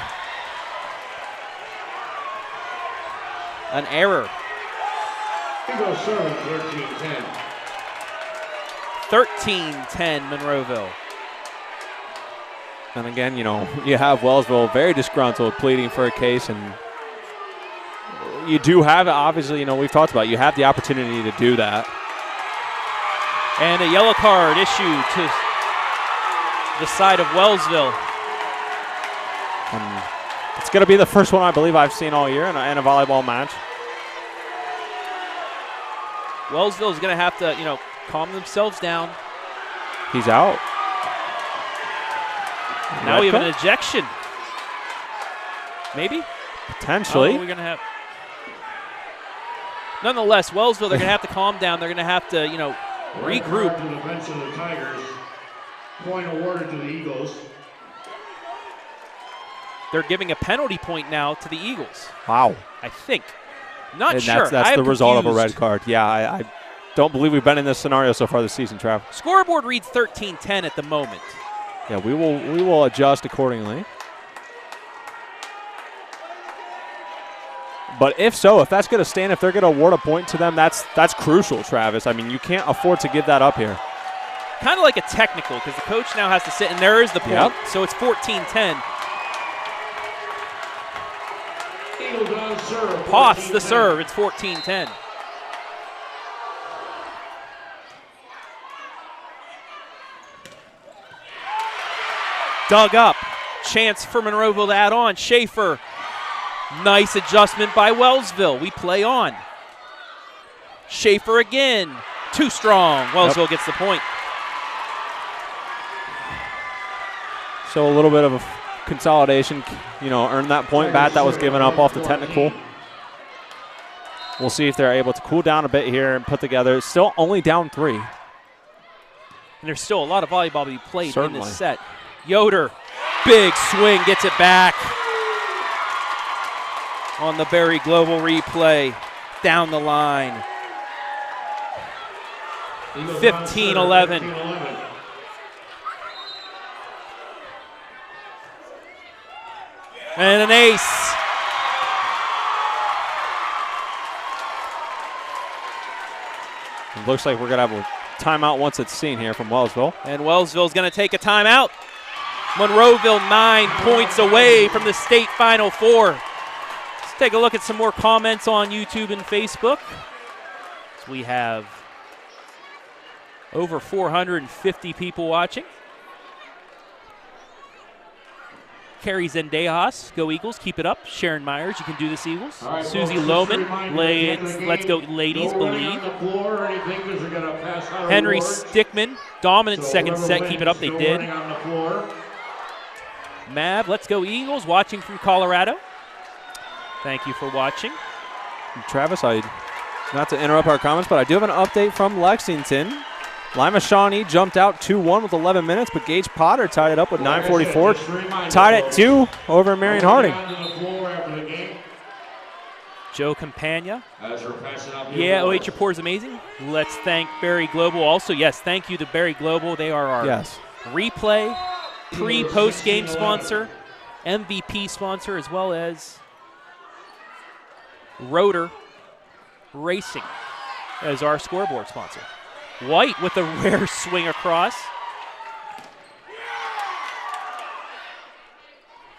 [SPEAKER 1] an error.
[SPEAKER 10] Eagles serving 13-10.
[SPEAKER 1] 13-10 Monroeville.
[SPEAKER 8] And again, you know, you have Wellsville very disgruntled, pleading for a case, and you do have, obviously, you know, we've talked about, you have the opportunity to do that.
[SPEAKER 1] And a yellow card issued to the side of Wellsville.
[SPEAKER 8] And it's going to be the first one I believe I've seen all year in a volleyball match.
[SPEAKER 1] Wellsville is going to have to, you know, calm themselves down.
[SPEAKER 8] He's out.
[SPEAKER 1] Now we have an ejection. Maybe?
[SPEAKER 8] Potentially.
[SPEAKER 1] We're going to have. Nonetheless, Wellsville, they're going to have to calm down. They're going to have to, you know, regroup.
[SPEAKER 10] To the bench of the Tigers. Point awarded to the Eagles.
[SPEAKER 1] They're giving a penalty point now to the Eagles.
[SPEAKER 8] Wow.
[SPEAKER 1] I think. Not
[SPEAKER 8] and
[SPEAKER 1] sure.
[SPEAKER 8] That's the result of a red card. Yeah, I don't believe we've been in this scenario so far this season, Trav.
[SPEAKER 1] Scoreboard reads 13-10 at the moment.
[SPEAKER 8] Yeah, we will adjust accordingly. But if so, if that's going to stand, if they're going to award a point to them, that's crucial, Travis. I mean, you can't afford to give that up here.
[SPEAKER 1] Kind of like a technical, because the coach now has to sit, and there is the point.
[SPEAKER 8] Yep.
[SPEAKER 1] So it's 14-10. Poths the serve. It's 14-10. Dug up. Chance for Monroeville to add on. Schaefer. Nice adjustment by Wellsville. We play on. Schaefer again. Too strong. Wellsville gets the point.
[SPEAKER 8] So a little bit of a consolidation, you know, earn that point bat that was given up off the technical. We'll see if they're able to cool down a bit here and put together. Still only down 3.
[SPEAKER 1] And there's still a lot of volleyball to be played
[SPEAKER 8] Certainly.
[SPEAKER 1] in this set. Yoder, big swing, gets it back. On the Berry Global replay, down the line. 15-11. And an ace.
[SPEAKER 8] It looks like we're going to have a timeout once it's seen here from Wellsville.
[SPEAKER 1] And Wellsville's going to take a timeout. Monroeville 9 points away from the state Final Four. Let's take a look at some more comments on YouTube and Facebook. So we have over 450 people watching. Carrie Zendejas, go Eagles, keep it up. Sharon Myers, you can do this, Eagles.
[SPEAKER 10] Right,
[SPEAKER 1] Susie
[SPEAKER 10] folks,
[SPEAKER 1] Lohman, let's go ladies, believe. Henry Stickman, dominant second set, keep it up, they did. Mav, let's go Eagles, watching from Colorado. Thank you for watching.
[SPEAKER 8] Travis, not to interrupt our comments, but I do have an update from Lexington. Lima Shawnee jumped out 2-1 with 11 minutes, but Gage Potter tied it up with 9:44. Tied at 2 over Marion Harding.
[SPEAKER 1] Joe Campagna. Yeah, OH Report is amazing. Let's thank Berry Global also. Yes, thank you to Berry Global. They are our replay, pre-post game sponsor, MVP sponsor, as well as Rotor Racing as our scoreboard sponsor. White with a rare swing across.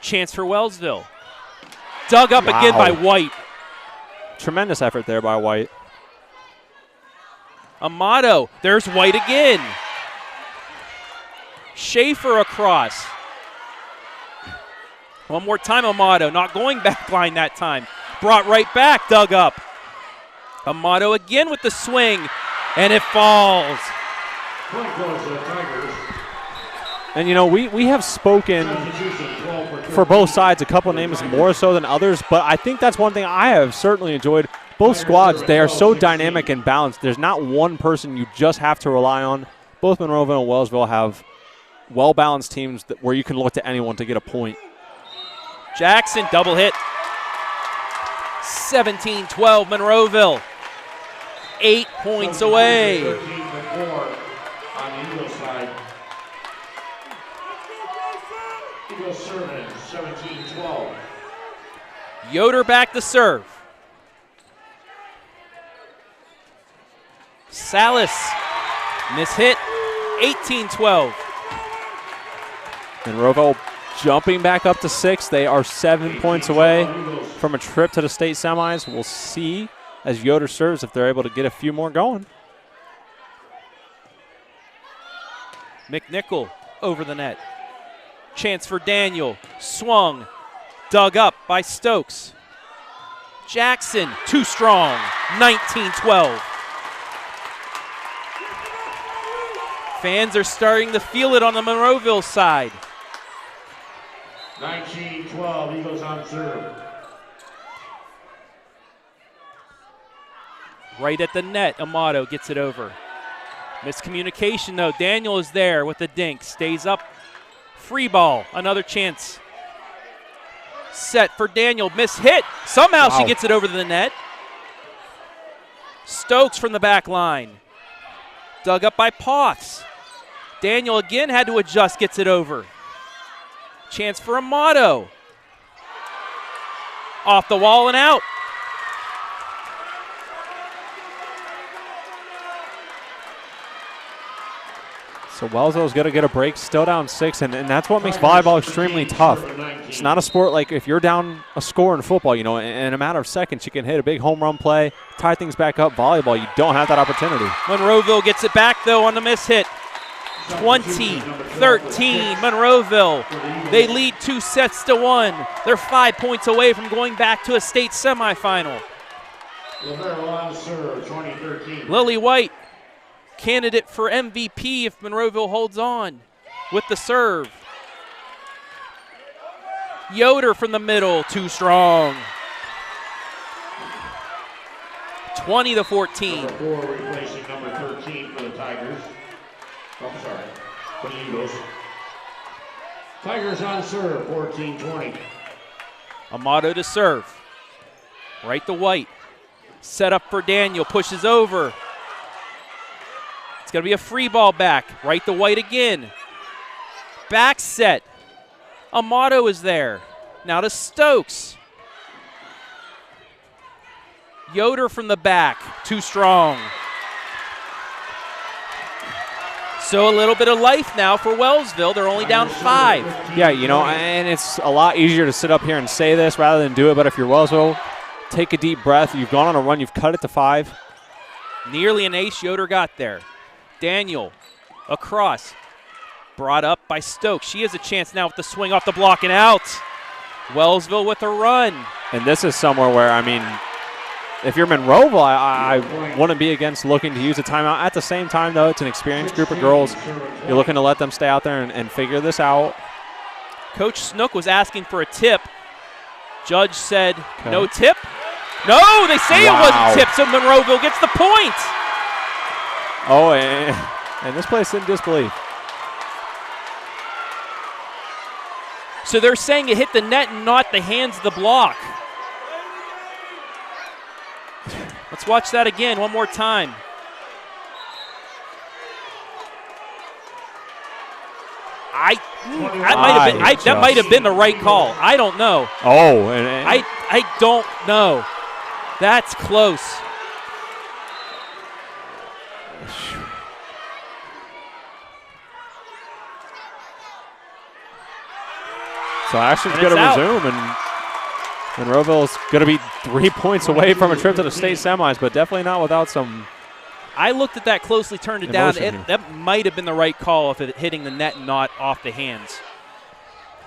[SPEAKER 1] Chance for Wellsville. Dug up again by White.
[SPEAKER 8] Tremendous effort there by White.
[SPEAKER 1] Amato. There's White again. Schaefer across. One more time, Amato. Not going back line that time. Brought right back. Dug up. Amato again with the swing. And it falls.
[SPEAKER 8] And, you know, we have spoken for both sides, a couple names more so than others, but I think that's one thing I have certainly enjoyed. Both squads, they are so dynamic and balanced. There's not one person you just have to rely on. Both Monroeville and Wellsville have well-balanced teams where you can look to anyone to get a point.
[SPEAKER 1] Jackson, double hit. 17-12, Monroeville. 8 points away. Yoder back to serve. Salas, miss hit. 18-12.
[SPEAKER 8] Monroeville jumping back up to 6. They are 7 points away from a trip to the state semis. We'll see as Yoder serves if they're able to get a few more going.
[SPEAKER 1] McNichol over the net. Chance for Daniel. Swung. Dug up by Stokes. Jackson, too strong. 19-12. Fans are starting to feel it on the Monroeville side.
[SPEAKER 10] 19-12, Eagles on serve.
[SPEAKER 1] Right at the net, Amato gets it over. Miscommunication though, Daniel is there with the dink, stays up. Free ball, another chance. Set for Daniel, miss hit. Somehow she gets it over the net. Stokes from the back line. Dug up by Poths. Daniel again had to adjust, gets it over. Chance for Amato. Off the wall and out.
[SPEAKER 8] So Wellsville's going to get a break, still down 6, and that's what makes volleyball extremely tough. It's not a sport like if you're down a score in football, you know, in a matter of seconds you can hit a big home run play, tie things back up. Volleyball, you don't have that opportunity.
[SPEAKER 1] Monroeville gets it back, though, on the miss hit. 20-13, Monroeville. They lead 2-1. They're 5 points away from going back to a state semifinal. Lily White, candidate for MVP if Monroeville holds on with the serve. Yoder from the middle, too strong. 20-14.
[SPEAKER 10] Number 4 replacing number 13 for the Tigers. Oh, sorry, for the Eagles. Tigers on serve, 14-20.
[SPEAKER 1] Amato to serve. Right to White. Set up for Daniel, pushes over. It's going to be a free ball back. Right to White again. Back set. Amato is there. Now to Stokes. Yoder from the back, too strong. So a little bit of life now for Wellsville. They're only down 5.
[SPEAKER 8] Yeah, you know, and it's a lot easier to sit up here and say this rather than do it, but if you're Wellsville, take a deep breath. You've gone on a run. You've cut it to 5.
[SPEAKER 1] Nearly an ace. Yoder got there. Daniel across. Brought up by Stokes. She has a chance now with the swing off the block and out. Wellsville with a run.
[SPEAKER 8] And this is somewhere where, I mean, if you're Monroeville, I wouldn't be against looking to use a timeout. At the same time, though, it's an experienced group of girls. You're looking to let them stay out there and figure this out.
[SPEAKER 1] Coach Snook was asking for a tip. Judge said no tip. No, they say it wasn't tip, so Monroeville gets the point.
[SPEAKER 8] Oh, and this place in disbelief.
[SPEAKER 1] So they're saying it hit the net and not the hands of the block. Let's watch that again one more time. That might have been the right call. I don't know.
[SPEAKER 8] Oh,
[SPEAKER 1] I don't know. That's close.
[SPEAKER 8] So action's going to resume, and Monroeville's going to be 3 points away from a trip to the state semis, but definitely not without some.
[SPEAKER 1] I looked at that closely, turned it down. That might have been the right call if it hitting the net and not off the hands.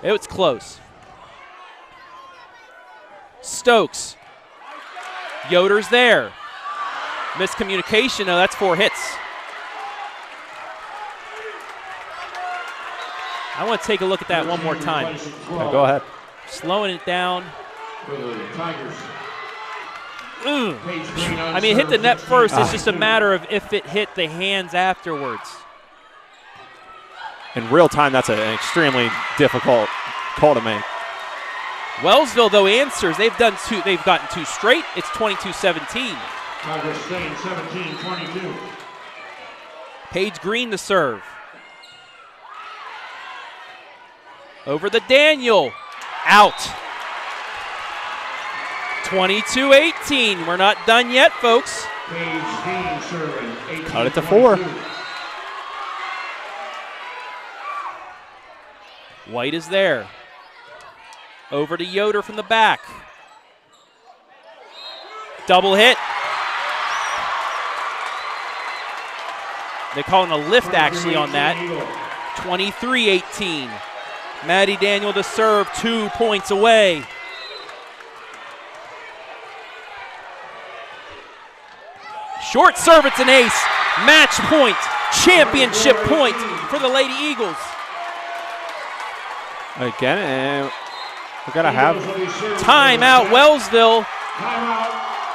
[SPEAKER 1] It was close. Stokes. Yoder's there. Miscommunication. No, that's 4 hits. I want to take a look at that one more time.
[SPEAKER 8] Okay, go ahead.
[SPEAKER 1] Slowing it down.
[SPEAKER 10] Tigers.
[SPEAKER 1] I mean, it hit the net first. It's just a matter of if it hit the hands afterwards.
[SPEAKER 8] In real time, that's an extremely difficult call to make.
[SPEAKER 1] Wellsville, though, answers. They've gotten 2 straight. It's 22-17.
[SPEAKER 10] Tigers staying 17-22.
[SPEAKER 1] Paige Green to serve. Over the Daniel. Out. 22-18. We're not done yet, folks.
[SPEAKER 8] Cut it to 4.
[SPEAKER 1] White is there. Over to Yoder from the back. Double hit. They're calling a lift actually on that. 23-18. Maddie Daniel to serve, 2 points away. Short serve, it's an ace. Match point, championship point for the Lady Eagles.
[SPEAKER 8] Again, we're going to have
[SPEAKER 1] timeout, Wellsville.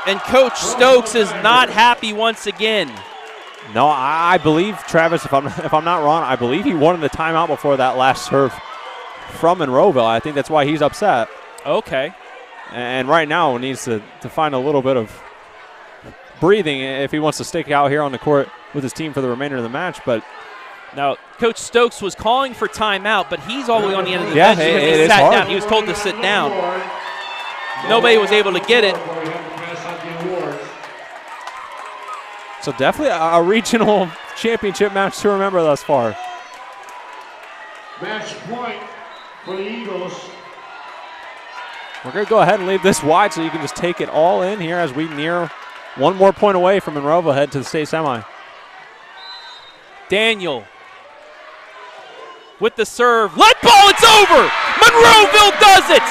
[SPEAKER 1] And Coach Stokes is not happy once again.
[SPEAKER 8] No, I believe, Travis, if I'm not wrong, I believe he wanted the timeout before that last serve from Monroeville. I think that's why he's upset.
[SPEAKER 1] Okay.
[SPEAKER 8] And right now needs to find a little bit of breathing if he wants to stick out here on the court with his team for the remainder of the match. But
[SPEAKER 1] now, Coach Stokes was calling for timeout, but he's all the way on the end of the bench because he sat down. He was told to sit down. Nobody was able to get it.
[SPEAKER 8] So definitely a regional championship match to remember thus far.
[SPEAKER 10] Match point for the Eagles.
[SPEAKER 8] We're going to go ahead and leave this wide so you can just take it all in here as we near 1 more point away from Monroeville head to the state semi.
[SPEAKER 1] Daniel with the serve. Let ball, it's over! Monroeville does it!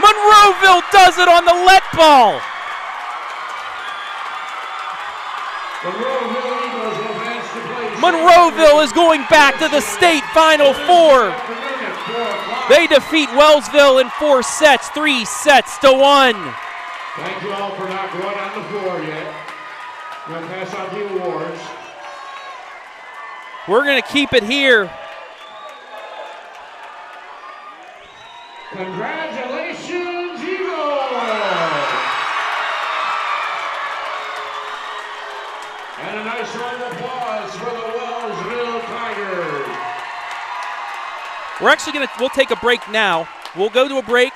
[SPEAKER 1] Monroeville does it on the let ball. Monroeville is going back to the state Final Four. They defeat Wellsville in 4 sets, 3 sets to 1.
[SPEAKER 10] Thank you all for not going on the floor yet. I'm going to pass out the awards.
[SPEAKER 1] We're going to keep it here.
[SPEAKER 10] Congratulations, Eagles! And a nice round of applause for the Wellsville Tigers.
[SPEAKER 1] We're actually we'll take a break now. We'll go to a break,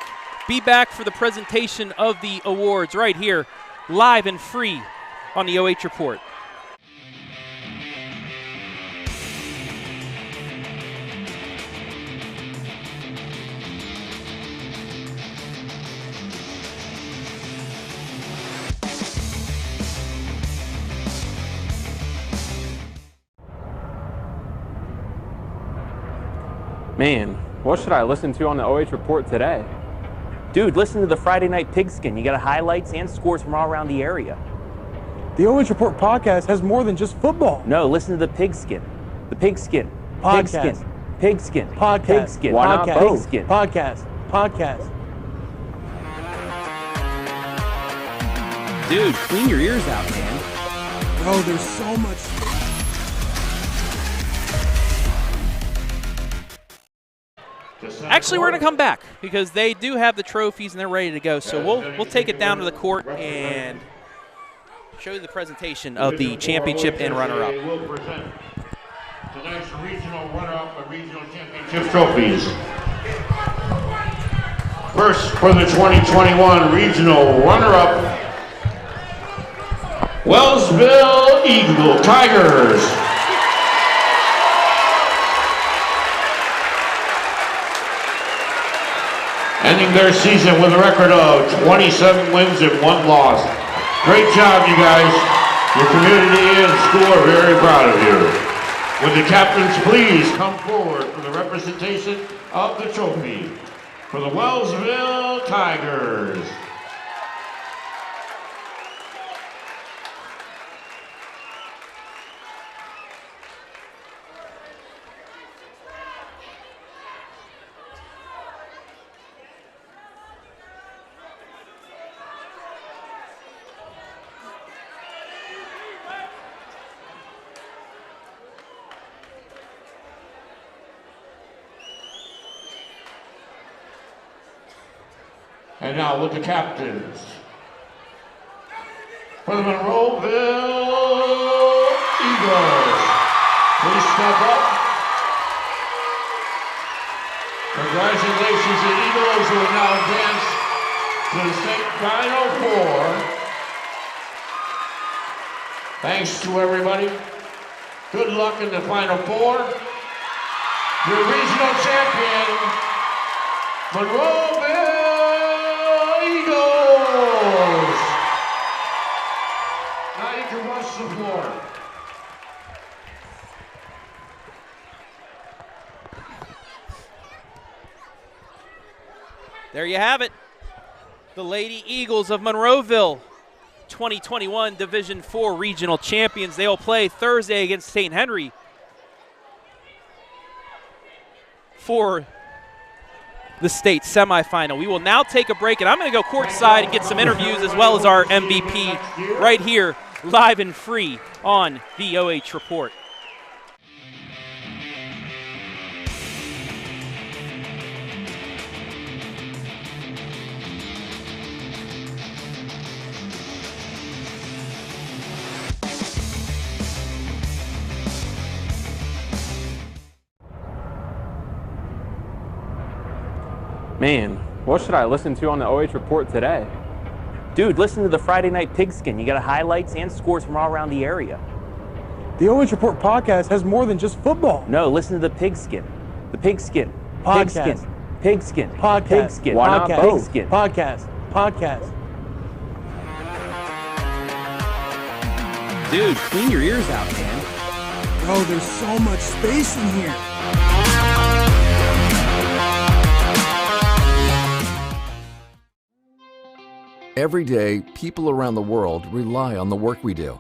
[SPEAKER 1] be back for the presentation of the awards right here, live and free on the OH Report.
[SPEAKER 2] Man, what should I listen to on the OH Report today?
[SPEAKER 3] Dude, listen to the Friday Night Pigskin. You got highlights and scores from all around the area.
[SPEAKER 4] The OH Report podcast has more than just football.
[SPEAKER 3] No, listen to the Pigskin. The Pigskin.
[SPEAKER 4] Podcast.
[SPEAKER 3] Pigskin.
[SPEAKER 4] Podcast.
[SPEAKER 3] Pigskin.
[SPEAKER 2] Why not
[SPEAKER 4] Podcast.
[SPEAKER 2] both?
[SPEAKER 3] Pigskin.
[SPEAKER 4] Podcast.
[SPEAKER 3] Dude, clean your ears out, man.
[SPEAKER 4] Bro, there's so much.
[SPEAKER 1] Actually, we're going to come back because they do have the trophies and they're ready to go. So we'll take it down to the court and show you the presentation of the championship and runner-up.
[SPEAKER 10] We'll present tonight's regional runner-up and regional championship trophies. First, for the 2021 regional runner-up, Wellsville Eagle Tigers. Ending their season with a record of 27 wins and 1 loss. Great job, you guys. Your community and school are very proud of you. Would the captains please come forward for the representation of the trophy for the Wellsville Tigers. And now with the captains. For the Monroeville Eagles. Please step up. Congratulations to the Eagles who will now advance to the state Final Four. Thanks to everybody. Good luck in the Final Four. Your regional champion, Monroeville Eagles. Now you can rush the floor.
[SPEAKER 1] There you have it. The Lady Eagles of Monroeville, 2021 Division IV Regional Champions. They will play Thursday against St. Henry for the state semifinal. We will now take a break, and I'm going to go courtside and get some interviews as well as our MVP right here, live and free on the OH Report.
[SPEAKER 2] Man, what should I listen to on the OH Report today?
[SPEAKER 3] Dude, listen to the Friday Night Pigskin. You got highlights and scores from all around the area.
[SPEAKER 4] The OH Report podcast has more than just football.
[SPEAKER 3] No, listen to the Pigskin. The Pigskin.
[SPEAKER 4] Podcast.
[SPEAKER 3] Pigskin.
[SPEAKER 4] Podcast.
[SPEAKER 3] Pigskin.
[SPEAKER 2] Why not both?
[SPEAKER 3] Pigskin.
[SPEAKER 4] Podcast.
[SPEAKER 3] Dude, clean your ears out, man.
[SPEAKER 4] Bro, there's so much space in here.
[SPEAKER 5] Every day, people around the world rely on the work we do.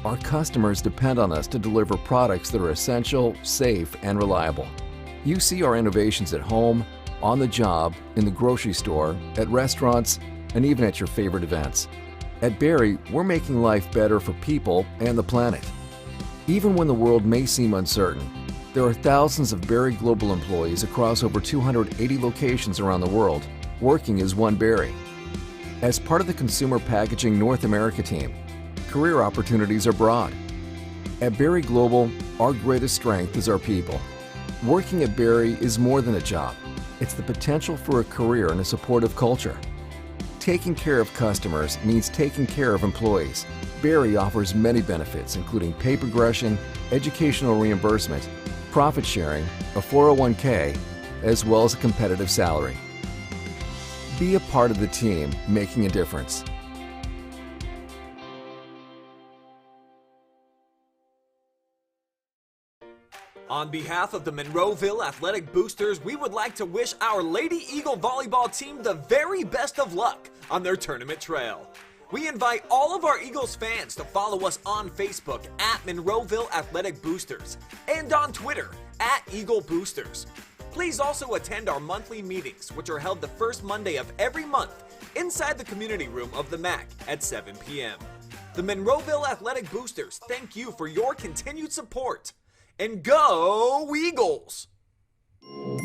[SPEAKER 5] Our customers depend on us to deliver products that are essential, safe, and reliable. You see our innovations at home, on the job, in the grocery store, at restaurants, and even at your favorite events. At Berry, we're making life better for people and the planet. Even when the world may seem uncertain, there are thousands of Berry Global employees across over 280 locations around the world, working as one Berry. As part of the Consumer Packaging North America team, career opportunities are broad. At Berry Global, our greatest strength is our people. Working at Berry is more than a job. It's the potential for a career and a supportive culture. Taking care of customers means taking care of employees. Berry offers many benefits, including pay progression, educational reimbursement, profit sharing, a 401k, as well as a competitive salary. Be a part of the team making a difference.
[SPEAKER 6] On behalf of the Monroeville Athletic Boosters, we would like to wish our Lady Eagle Volleyball team the very best of luck on their tournament trail. We invite all of our Eagles fans to follow us on Facebook at Monroeville Athletic Boosters and on Twitter at Eagle Boosters. Please also attend our monthly meetings, which are held the first Monday of every month inside the community room of the MAC at 7 p.m. The Monroeville Athletic Boosters thank you for your continued support. And go Eagles!
[SPEAKER 1] Oh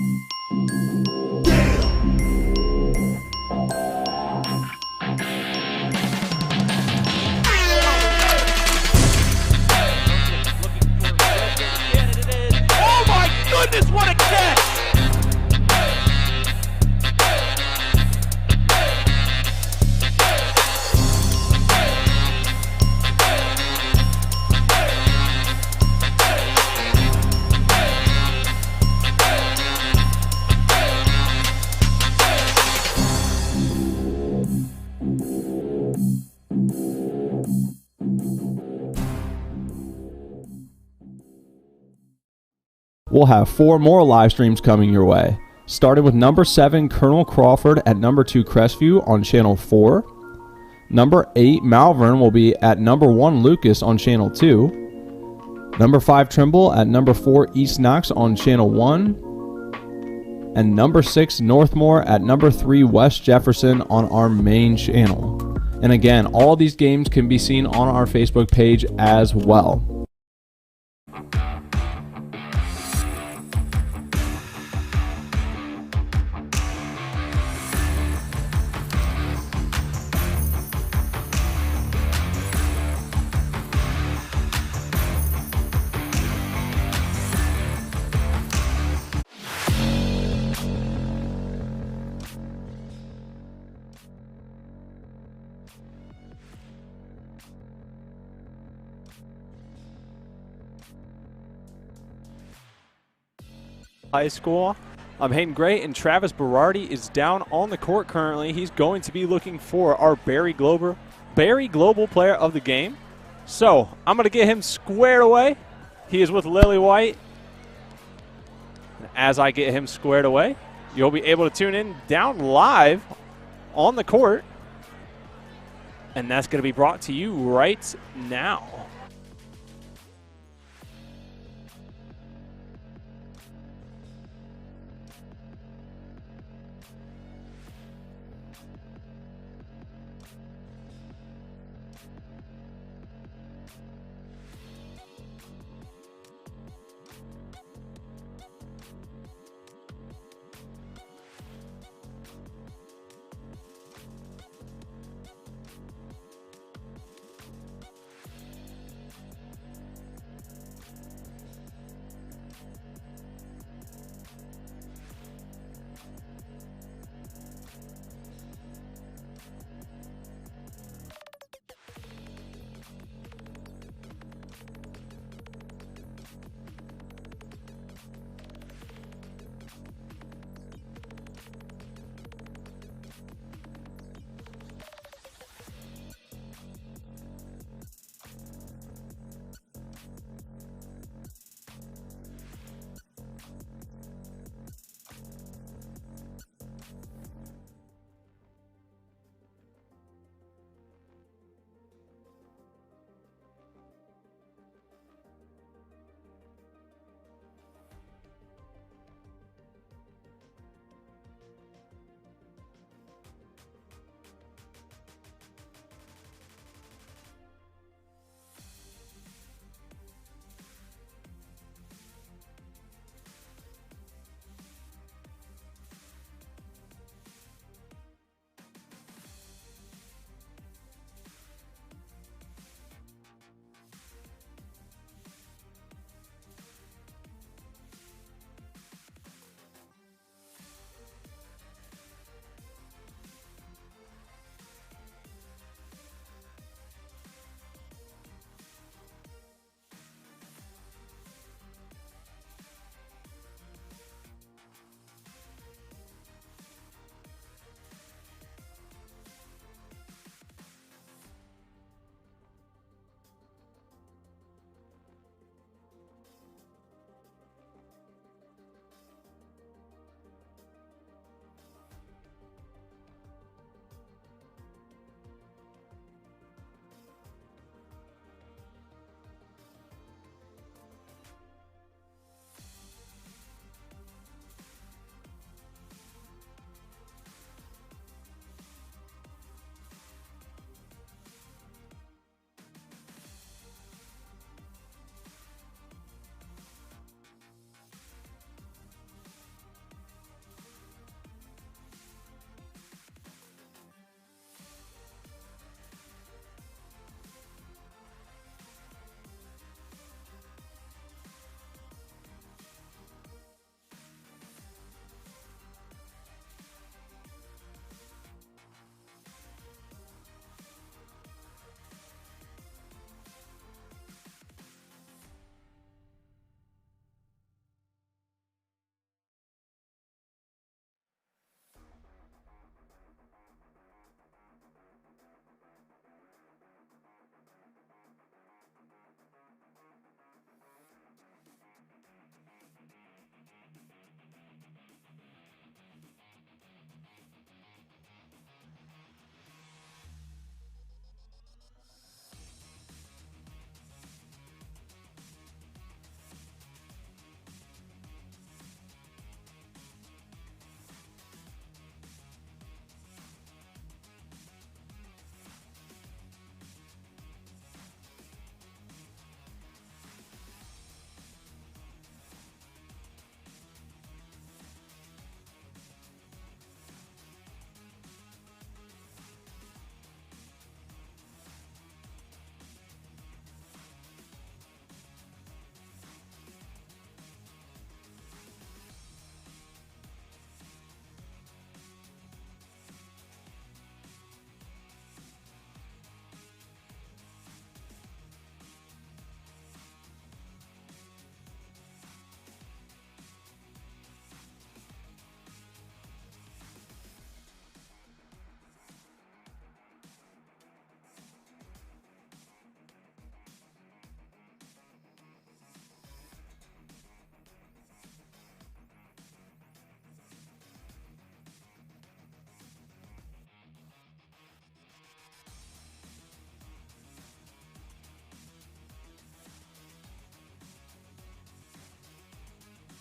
[SPEAKER 1] my goodness, what a catch!
[SPEAKER 7] We'll have 4 more live streams coming your way, starting with number 7 Colonel Crawford at number 2 Crestview on channel 4. Number 8 Malvern will be at number 1 Lucas on channel 2. Number 5 Trimble at number 4 East Knox on channel 1. And number 6 Northmore at number 3 West Jefferson on our main channel. And again, all these games can be seen on our Facebook page as well.
[SPEAKER 8] High School. I'm Hayden Gray, and Travis Berardi is down on the court currently. He's going to be looking for our Berry Global player of the game. So I'm going to get him squared away. He is with Lily White. And as I get him squared away, you'll be able to tune in down live on the court. And that's going to be brought to you right now.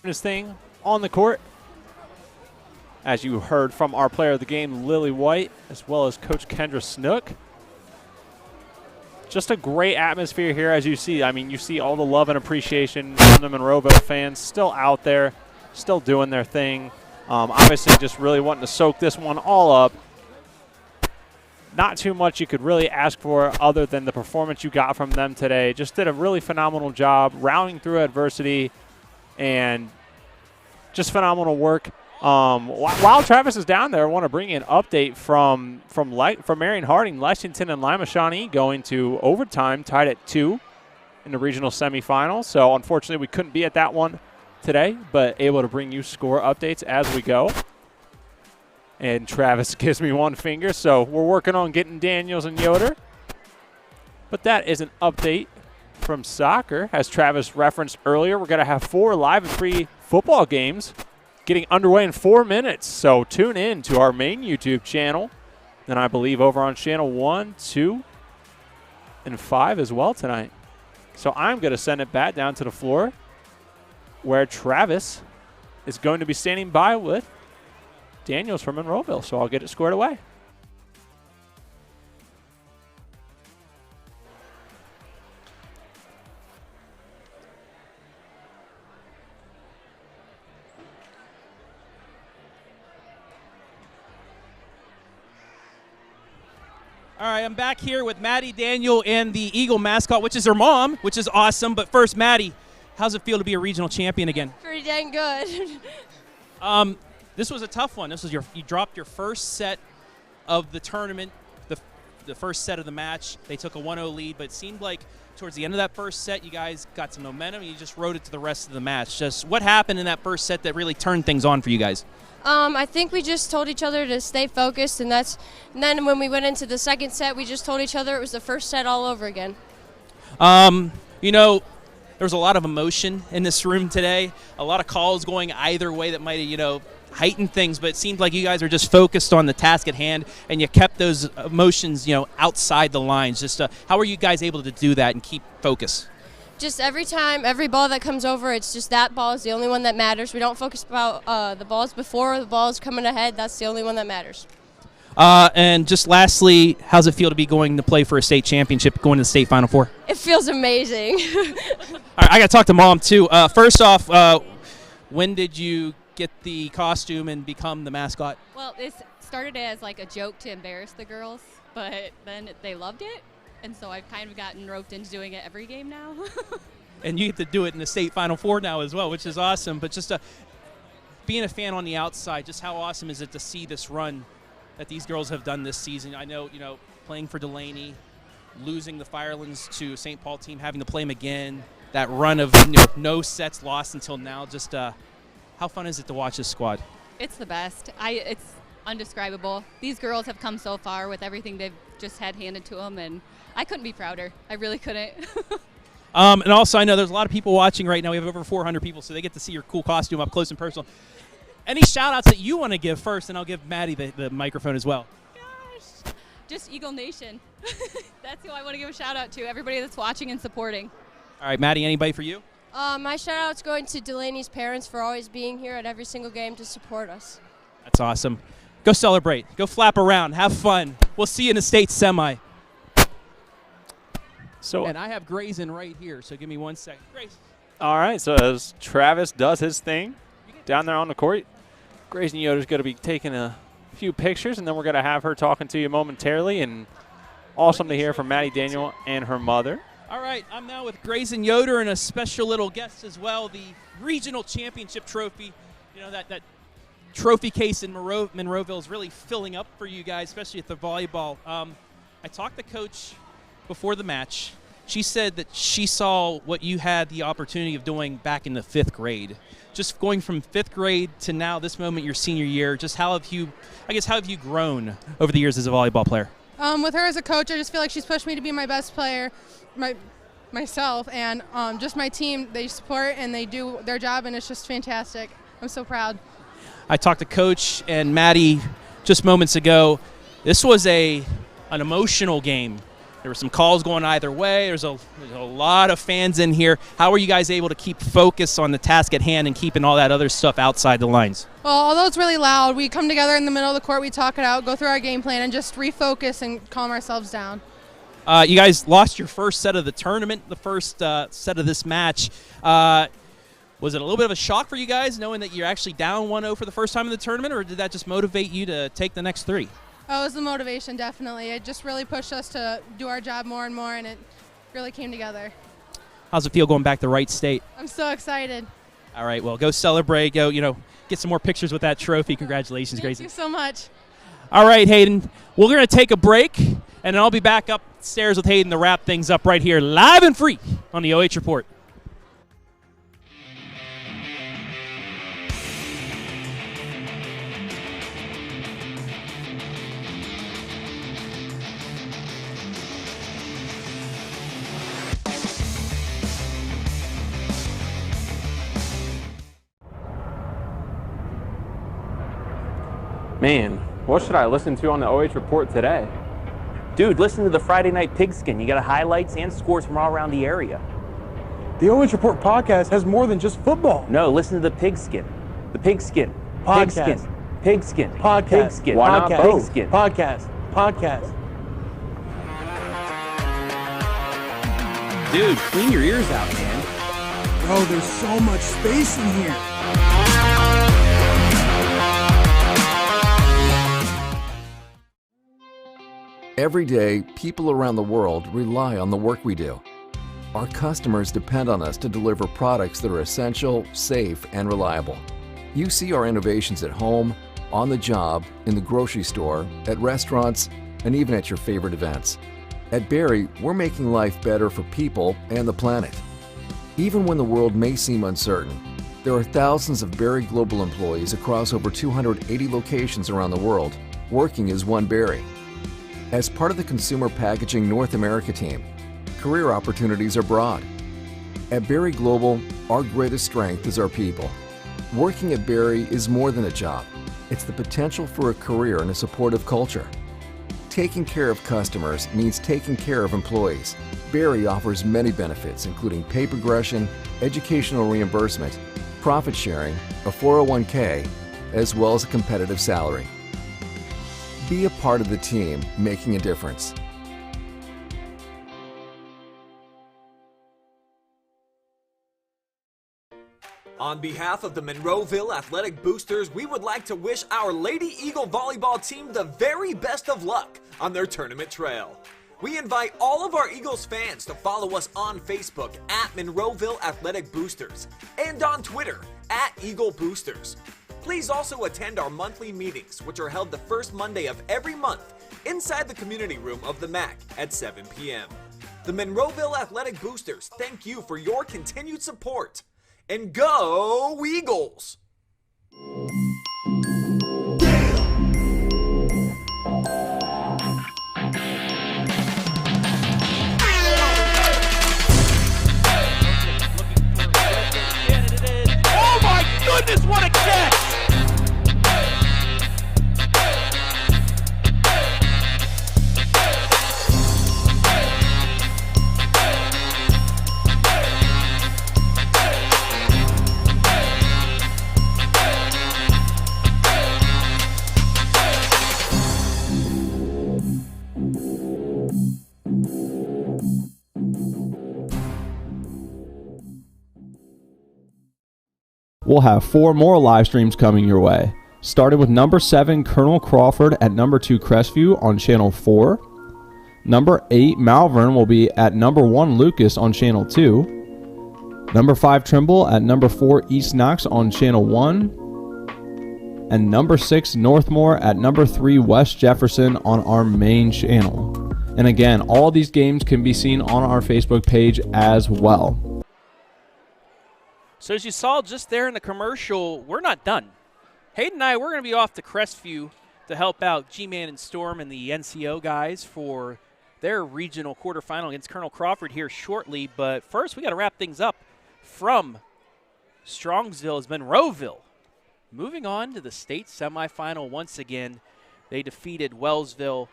[SPEAKER 8] his thing on the court. As you heard from our player of the game, Lily White, as well as Coach Kendra Snook. Just a great atmosphere here, as you see. I mean, you see all the love and appreciation from the Monroeville fans still out there, still doing their thing. Obviously, just really wanting to soak this one all up. Not too much you could really ask for other than the performance you got from them today. Just did a really phenomenal job rallying through adversity and just phenomenal work. While Travis is down there, I want to bring in an update from Marion Harding, Lexington, and Lima Shawnee going to overtime, tied at 2 in the regional semifinals. So unfortunately, we couldn't be at that one today, but able to bring you score updates as we go. And Travis gives me one finger, so we're working on getting Daniels and Yoder. But that is an update from soccer. As Travis referenced earlier, we're going to have 4 live and free football games getting underway in 4 minutes. So tune in to our main YouTube channel, and I believe over on channel 1, 2, and 5 as well tonight. So I'm going to send it back down to the floor where Travis is going to be standing by with Daniels from Monroeville. So I'll get it squared away.
[SPEAKER 1] All right, I'm back here with Maddie Daniel and the Eagle mascot, which is her mom, which is awesome. But first, Maddie, how's it feel to be a regional champion again?
[SPEAKER 11] Pretty dang good.
[SPEAKER 1] This was a tough one. This was you dropped your first set of the tournament, the first set of the match. They took a 1-0 lead, but it seemed like towards the end of that first set, you guys got some momentum, and you just rode it to the rest of the match. Just what happened in that first set that really turned things on for you guys?
[SPEAKER 11] I think we just told each other to stay focused, and then when we went into the second set, we just told each other it was the first set all over again.
[SPEAKER 1] You know, there was a lot of emotion in this room today, a lot of calls going either way that might have, you know, heightened things, but it seemed like you guys are just focused on the task at hand, and you kept those emotions, you know, outside the lines. Just how are you guys able to do that and keep focus?
[SPEAKER 11] Just every time, every ball that comes over, it's just that ball is the only one that matters. We don't focus about the balls before, the balls coming ahead. That's the only one that matters.
[SPEAKER 1] And just lastly, how's it feel to be going to play for a state championship, going to the state Final Four?
[SPEAKER 11] It feels amazing.
[SPEAKER 1] All right, I got to talk to Mom, too. First off, when did you get the costume and become the mascot?
[SPEAKER 12] Well, it started as like a joke to embarrass the girls, but then they loved it. And so I've kind of gotten roped into doing it every game now.
[SPEAKER 1] And you get to do it in the state Final Four now as well, which is awesome. But just being a fan on the outside, just how awesome is it to see this run that these girls have done this season? I know, you know, playing for Delaney, losing the Firelands to St. Paul team, having to play them again, that run of no sets lost until now. Just how fun is it to watch this squad?
[SPEAKER 12] It's the best. It's undescribable. These girls have come so far with everything they've just had handed to them, and I couldn't be prouder. I really couldn't.
[SPEAKER 1] And also, I know there's a lot of people watching right now. We have over 400 people, so they get to see your cool costume up close and personal. Any shout-outs that you want to give first, and I'll give Maddie the microphone as well.
[SPEAKER 12] Gosh, just Eagle Nation. That's who I want to give a shout-out to, everybody that's watching and supporting.
[SPEAKER 1] All right, Maddie, anybody for you?
[SPEAKER 11] My shout-out's going to Delaney's parents for always being here at every single game to support us.
[SPEAKER 1] That's awesome. Go celebrate. Go flap around. Have fun. We'll see you in the state semi.
[SPEAKER 8] So,
[SPEAKER 1] and I have Grayson right here, so give me 1 second. Grayson.
[SPEAKER 8] All right, so as Travis does his thing down there on the court, Grayson Yoder's going to be taking a few pictures, and then we're going to have her talking to you momentarily. And awesome to hear from Maddie Daniel and her mother.
[SPEAKER 1] All right, I'm now with Grayson Yoder and a special little guest as well, the regional championship trophy. You know, that trophy case in Monroeville is really filling up for you guys, especially at the volleyball. I talked to Coach before the match. She said that she saw what you had the opportunity of doing back in the 5th grade. Just going from 5th grade to now, this moment, your senior year, just how have you grown over the years as a volleyball player?
[SPEAKER 13] With her as a coach, I just feel like she's pushed me to be my best player, myself, and just my team. They support and they do their job, and it's just fantastic. I'm so proud.
[SPEAKER 1] I talked to Coach and Maddie just moments ago. This was an emotional game There were some calls going either way. There's a lot of fans in here. How are you guys able to keep focus on the task at hand and keeping all that other stuff outside the lines?
[SPEAKER 13] Well, although it's really loud, we come together in the middle of the court, we talk it out, go through our game plan, and just refocus and calm ourselves down.
[SPEAKER 1] You guys lost your first set of the tournament, the first set of this match. Was it a little bit of a shock for you guys knowing that you're actually down 1-0 for the first time in the tournament, or did that just motivate you to take the next 3?
[SPEAKER 13] Oh, it was the motivation, definitely. It just really pushed us to do our job more and more, and it really came together.
[SPEAKER 1] How's it feel going back to Wright State?
[SPEAKER 13] I'm so excited.
[SPEAKER 1] All right, well, go celebrate. Go, get some more pictures with that trophy. Congratulations, Grayson.
[SPEAKER 13] Thank you so much.
[SPEAKER 1] All right, Hayden, we're going to take a break, and then I'll be back upstairs with Hayden to wrap things up right here, live and free on the OH Report.
[SPEAKER 2] Man, what should I listen to on the OH Report today?
[SPEAKER 3] Dude, listen to the Friday Night Pigskin. You got highlights and scores from all around the area.
[SPEAKER 4] The OH Report podcast has more than just football.
[SPEAKER 3] No, listen to the Pigskin. The Pigskin.
[SPEAKER 4] Podcast.
[SPEAKER 3] Pigskin. Pigskin.
[SPEAKER 4] Podcast.
[SPEAKER 3] Pigskin.
[SPEAKER 2] Why not
[SPEAKER 4] Podcast.
[SPEAKER 2] both?
[SPEAKER 3] Pigskin.
[SPEAKER 4] Podcast.
[SPEAKER 1] Dude, clean your ears out, man.
[SPEAKER 14] Bro, there's so much space in here.
[SPEAKER 5] Every day, people around the world rely on the work we do. Our customers depend on us to deliver products that are essential, safe, and reliable. You see our innovations at home, on the job, in the grocery store, at restaurants, and even at your favorite events. At Berry, we're making life better for people and the planet. Even when the world may seem uncertain, there are thousands of Berry Global employees across over 280 locations around the world, working as one Berry. As part of the Consumer Packaging North America team, career opportunities are broad. At Berry Global, our greatest strength is our people. Working at Berry is more than a job. It's the potential for a career and a supportive culture. Taking care of customers means taking care of employees. Berry offers many benefits, including pay progression, educational reimbursement, profit sharing, a 401k, as well as a competitive salary. Be a part of the team making a difference.
[SPEAKER 6] On behalf of the Monroeville Athletic Boosters, we would like to wish our Lady Eagle Volleyball team the very best of luck on their tournament trail. We invite all of our Eagles fans to follow us on Facebook at Monroeville Athletic Boosters and on Twitter at Eagle Boosters. Please also attend our monthly meetings, which are held the first Monday of every month inside the community room of the MAC at 7 p.m. The Monroeville Athletic Boosters thank you for your continued support. And go Eagles!
[SPEAKER 1] Oh my goodness, what a catch!
[SPEAKER 7] We'll have 4 more live streams coming your way, starting with number 7 Colonel Crawford at number 2 Crestview on channel 4. Number 8 Malvern will be at number 1 Lucas on channel 2. Number 5 Trimble at number 4 East Knox on channel 1. And number 6 Northmore at number 3 West Jefferson on our main channel. And again, all these games can be seen on our Facebook page as well.
[SPEAKER 1] So as you saw just there in the commercial, we're not done. Hayden and I, we're going to be off to Crestview to help out G-Man and Storm and the NCO guys for their regional quarterfinal against Colonel Crawford here shortly. But first, we got to wrap things up from Strongsville as Monroeville. Moving on to the state semifinal once again. They defeated Wellsville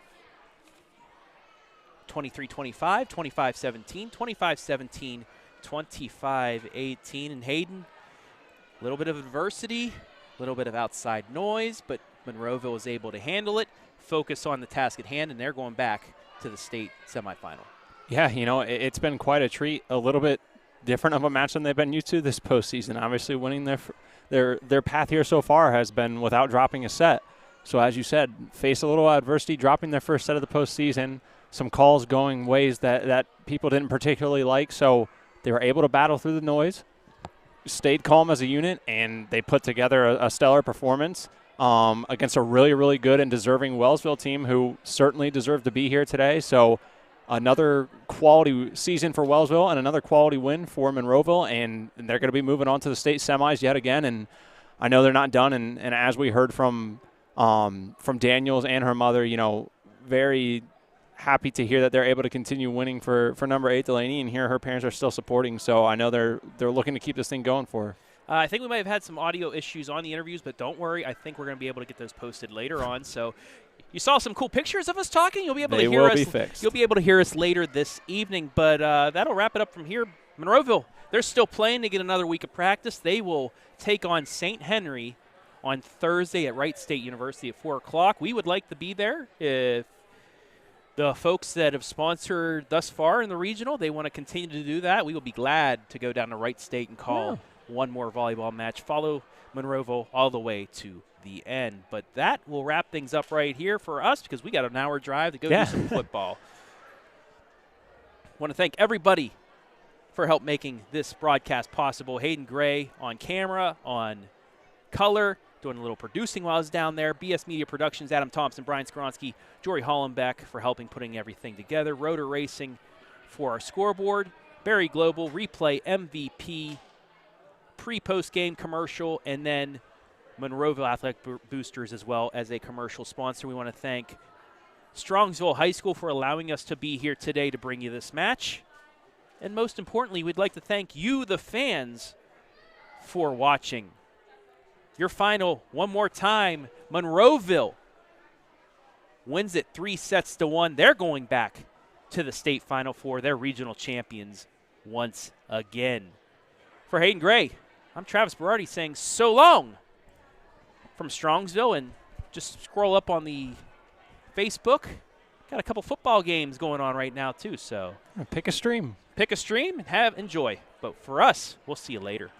[SPEAKER 1] 23-25, 25-17, 25-17, 25-18. And Hayden, a little bit of adversity, a little bit of outside noise, but Monroeville was able to handle it, focus on the task at hand, and they're going back to the state semifinal.
[SPEAKER 8] Yeah, you know, it's been quite a treat, a little bit different of a match than they've been used to this postseason. Obviously, winning their path here so far has been without dropping a set. So as you said, face a little adversity, dropping their first set of the postseason, some calls going ways that people didn't particularly like. So they were able to battle through the noise, stayed calm as a unit, and they put together a stellar performance against a really, really good and deserving Wellsville team who certainly deserved to be here today. So another quality season for Wellsville and another quality win for Monroeville, and they're going to be moving on to the state semis yet again. And I know they're not done. And as we heard from Daniels and her mother, you know, very happy to hear that they're able to continue winning for number 8 Delaney, and here her parents are still supporting. So I know they're looking to keep this thing going for her.
[SPEAKER 1] I think we might have had some audio issues on the interviews, but don't worry. I think we're going to be able to get those posted later on. So you saw some cool pictures of us talking. You'll be able to hear us. They will be fixed. You'll be able to hear us later this evening. But that'll wrap it up from here. Monroeville, they're still playing to get another week of practice. They will take on St. Henry on Thursday at Wright State University at 4 o'clock. We would like to be there. If the folks that have sponsored thus far in the regional, they want to continue to do that, we will be glad to go down to Wright State and call one more volleyball match. Follow Monroeville all the way to the end. But that will wrap things up right here for us because we got an hour drive to go do some football. Want to thank everybody for help making this broadcast possible. Hayden Gray on camera, on color, doing a little producing while I was down there. BS Media Productions, Adam Thompson, Brian Skronsky, Jory Hollenbeck for helping putting everything together. Rotor Racing for our scoreboard. Barry Global, Replay MVP, pre-post game commercial, and then Monroeville Athletic Boosters as well as a commercial sponsor. We want to thank Strongsville High School for allowing us to be here today to bring you this match. And most importantly, we'd like to thank you, the fans, for watching. Your final, one more time, Monroeville wins it 3-1. They're going back to the state final for their regional champions once again. For Hayden Gray, I'm Travis Berardi saying so long from Strongsville, and just scroll up on the Facebook. Got a couple football games going on right now too, so
[SPEAKER 8] pick a stream.
[SPEAKER 1] Pick a stream and enjoy. But for us, we'll see you later.